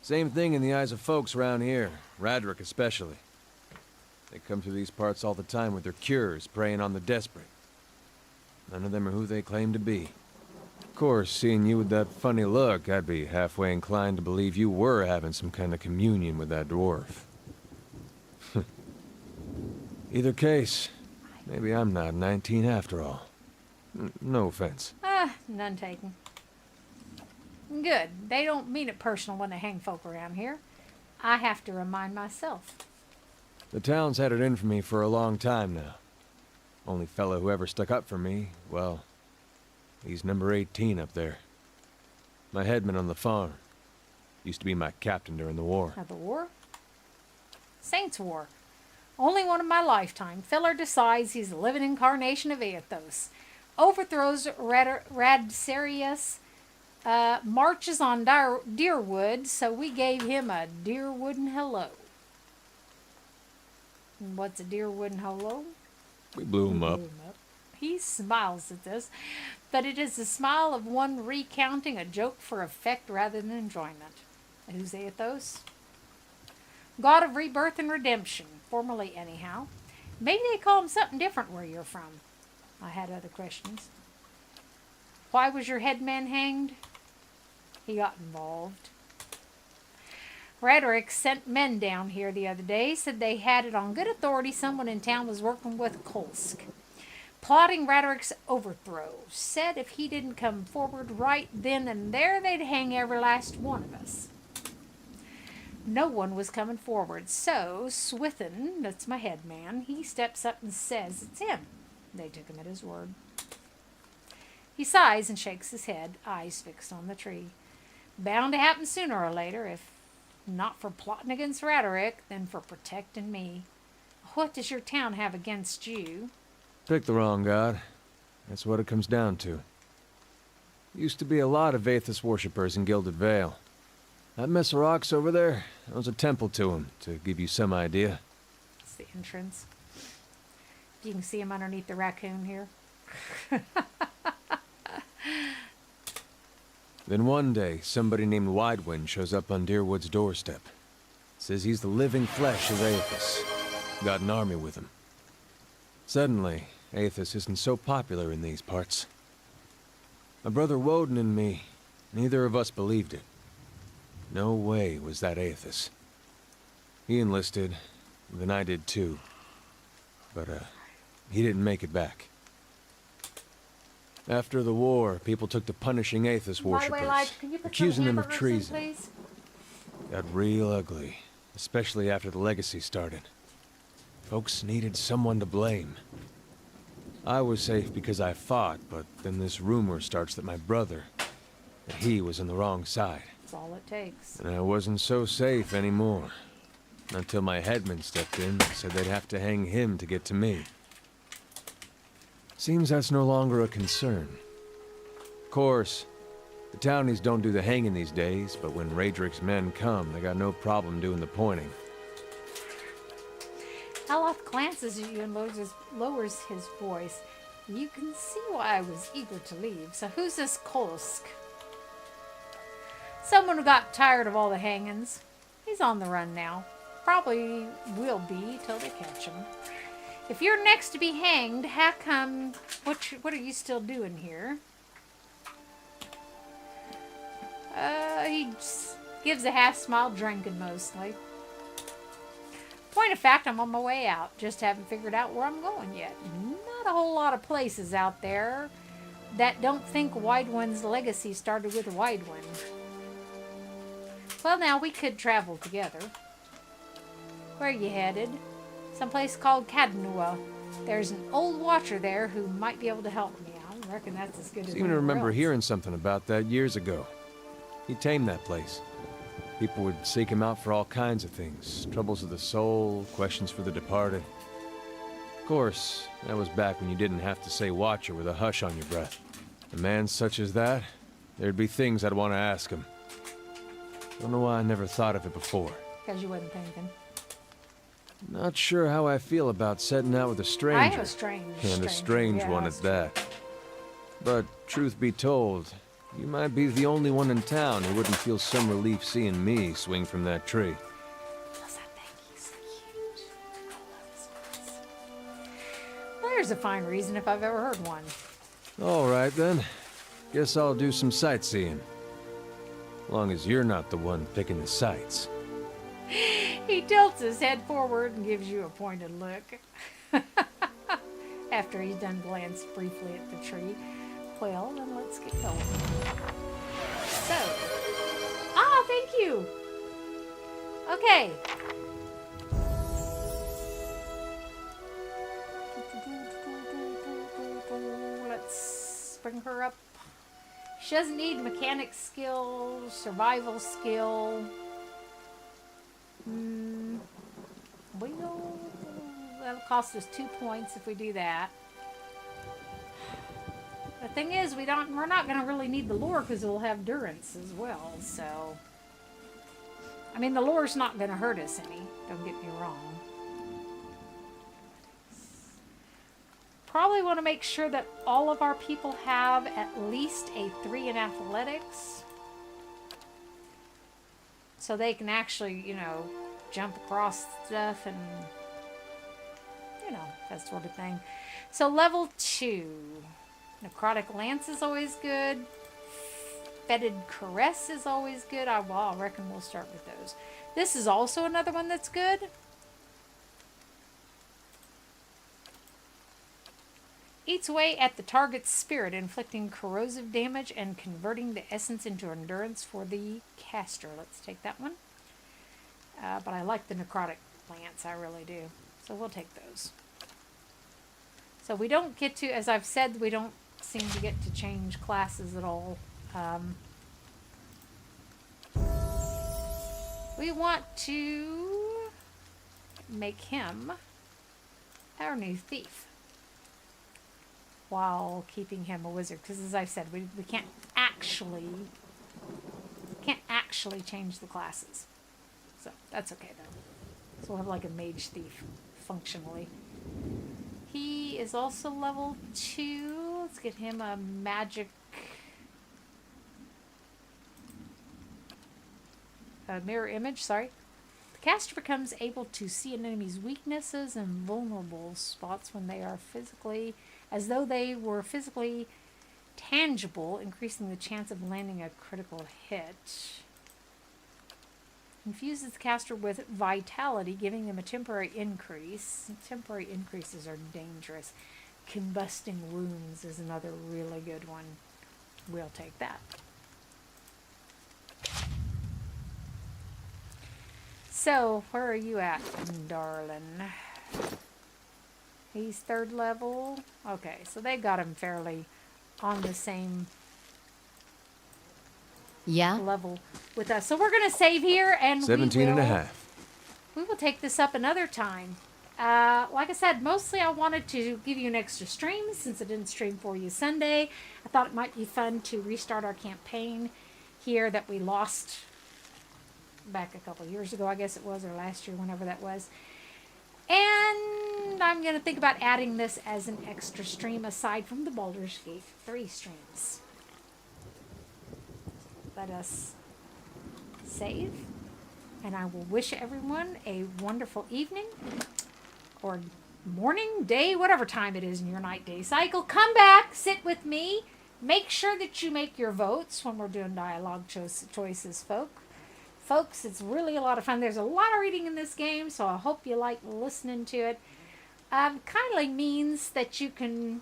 Same thing in the eyes of folks around here, Radric especially. They come through these parts all the time with their cures, preying on the desperate. None of them are who they claim to be. Of course, seeing you with that funny look, I'd be halfway inclined to believe you were having some kind of communion with that dwarf. Either case, maybe I'm not 19 after all. No offense. None taken. Good. They don't mean it personal when they hang folk around here. I have to remind myself. The town's had it in for me for a long time now. Only fellow who ever stuck up for me, well, he's number 18 up there. My headman on the farm. Used to be my captain during the war. Now, the war? Saints' War. Only one of my lifetime. Feller decides he's the living incarnation of Aethos. Overthrows Radsarius. Marches on Deerwood, so we gave him a Deerwooden hello. And what's a Deerwooden hello? We blew him up. He smiles at this, but it is the smile of one recounting a joke for effect rather than enjoyment. Who's Aethos? God of rebirth and redemption, formerly anyhow. Maybe they call him something different where you're from. I had other questions. Why was your headman hanged? He got involved. Radric sent men down here the other day, said they had it on good authority someone in town was working with Kolsk, plotting Radric's overthrow. Said if he didn't come forward right then and there, they'd hang every last one of us. No one was coming forward, so Swithin, that's my head man, he steps up and says it's him. They took him at his word. He sighs and shakes his head, eyes fixed on the tree. Bound to happen sooner or later, if not for plotting against Radric, then for protecting me. What does your town have against you? Pick the wrong god. That's what it comes down to. Used to be a lot of Aethys worshippers in Gilded Vale. That mess of rocks over there, that was a temple to him, to give you some idea. It's the entrance. You can see him underneath the raccoon here. Then one day, somebody named Widewind shows up on Deerwood's doorstep. Says he's the living flesh of Aethys. Got an army with him. Suddenly, Aethys isn't so popular in these parts. My brother Woden and me, neither of us believed it. No way was that Aethys. He enlisted, then I did too. But, he didn't make it back. After the war, people took to punishing Aethys worshippers, accusing them of treason. Got real ugly, especially after the legacy started. Folks needed someone to blame. I was safe because I fought, but then this rumor starts that my brother, that he was on the wrong side. That's all it takes. And I wasn't so safe anymore. Until my headman stepped in and said they'd have to hang him to get to me. Seems that's no longer a concern. Of course, the townies don't do the hanging these days, but when Radric's men come, they got no problem doing the pointing. Aloth glances at you and lowers his voice. You can see why I was eager to leave. So who's this Kolsk? Someone who got tired of all the hangings. He's on the run now. Probably will be till they catch him. If you're next to be hanged, how come... What are you still doing here? He just gives a half smile, drinking mostly. Point of fact, I'm on my way out. Just haven't figured out where I'm going yet. Not a whole lot of places out there that don't think Wide One's legacy started with Wide One. Well, now we could travel together. Where are you headed? Someplace called Cadnua. There's an old watcher there who might be able to help me. I reckon that's as good as I seem to remember hearing something about that years ago. He tamed that place. People would seek him out for all kinds of things. Troubles of the soul, questions for the departed. Of course, that was back when you didn't have to say watcher with a hush on your breath. A man such as that, there'd be things I'd want to ask him. Don't know why I never thought of it before. Because you wasn't thinking. Not sure how I feel about setting out with a stranger. I have a strange one at that. But truth be told, you might be the only one in town who wouldn't feel some relief seeing me swing from that tree. Well, there's a fine reason if I've ever heard one. All right then. Guess I'll do some sightseeing. Long as you're not the one picking the sights. He tilts his head forward and gives you a pointed look. After he's done glanced briefly at the tree. Well, then let's get going. So. Thank you. Okay. Let's bring her up. She doesn't need mechanic skill, survival skill. That'll cost us 2 points if we do that. The thing is, we're not going to really need the lore because we'll have durance as well. So, I mean, the lore's not going to hurt us any. Don't get me wrong. Probably want to make sure that all of our people have at least a 3 in athletics. So they can actually, you know, jump across stuff and, you know, that sort of thing. So level 2. Necrotic Lance is always good. Fetid Caress is always good. I reckon we'll start with those. This is also another one that's good. Eats away at the target's spirit, inflicting corrosive damage and converting the essence into endurance for the caster. Let's take that one. But I like the Necrotic Lance, I really do. So we'll take those. So we don't get to, as I've said, we don't seem to get to change classes at all. We want to make him our new thief while keeping him a wizard, because as I've said, we can't actually change the classes, so that's okay though. So we'll have like a mage thief functionally. He is also level 2. Let's get him a magic mirror image, sorry. The caster becomes able to see an enemy's weaknesses and vulnerable spots when they are physically, as though they were physically tangible, increasing the chance of landing a critical hit. Infuses the caster with vitality, giving them a temporary increase. Temporary increases are dangerous. Combusting wounds is another really good one. We'll take that. So, where are you at, darling? He's 3rd level. Okay, so they got him fairly on the same level with us. So we're going to save here and 17 and a half. We will take this up another time. Like I said, mostly I wanted to give you an extra stream since I didn't stream for you Sunday. I thought it might be fun to restart our campaign here that we lost back a couple years ago, I guess it was, or last year, whenever that was. And I'm going to think about adding this as an extra stream aside from the Baldur's Gate 3 streams. Let us safe. And I will wish everyone a wonderful evening or morning, day, whatever time it is in your night-day cycle. Come back, sit with me. Make sure that you make your votes when we're doing dialogue choices, folks. It's really a lot of fun. There's a lot of reading in this game, so I hope you like listening to it. Kindly means that you can,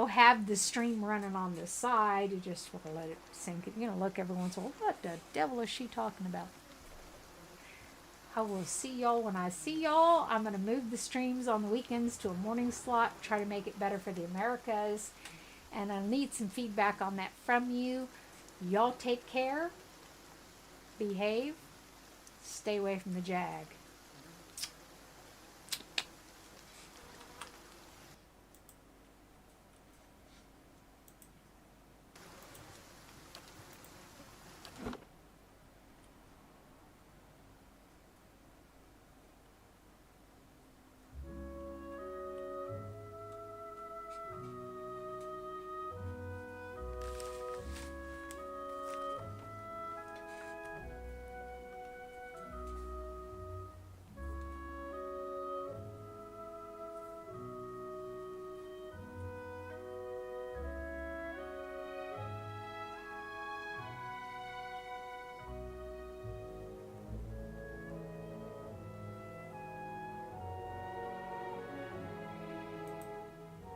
have the stream running on the side. You just want to let it sink. Look every once in a while. What the devil is she talking about? I will see y'all when I see y'all. I'm going to move the streams on the weekends to a morning slot. Try to make it better for the Americas. And I need some feedback on that from you. Y'all take care. Behave. Stay away from the jag.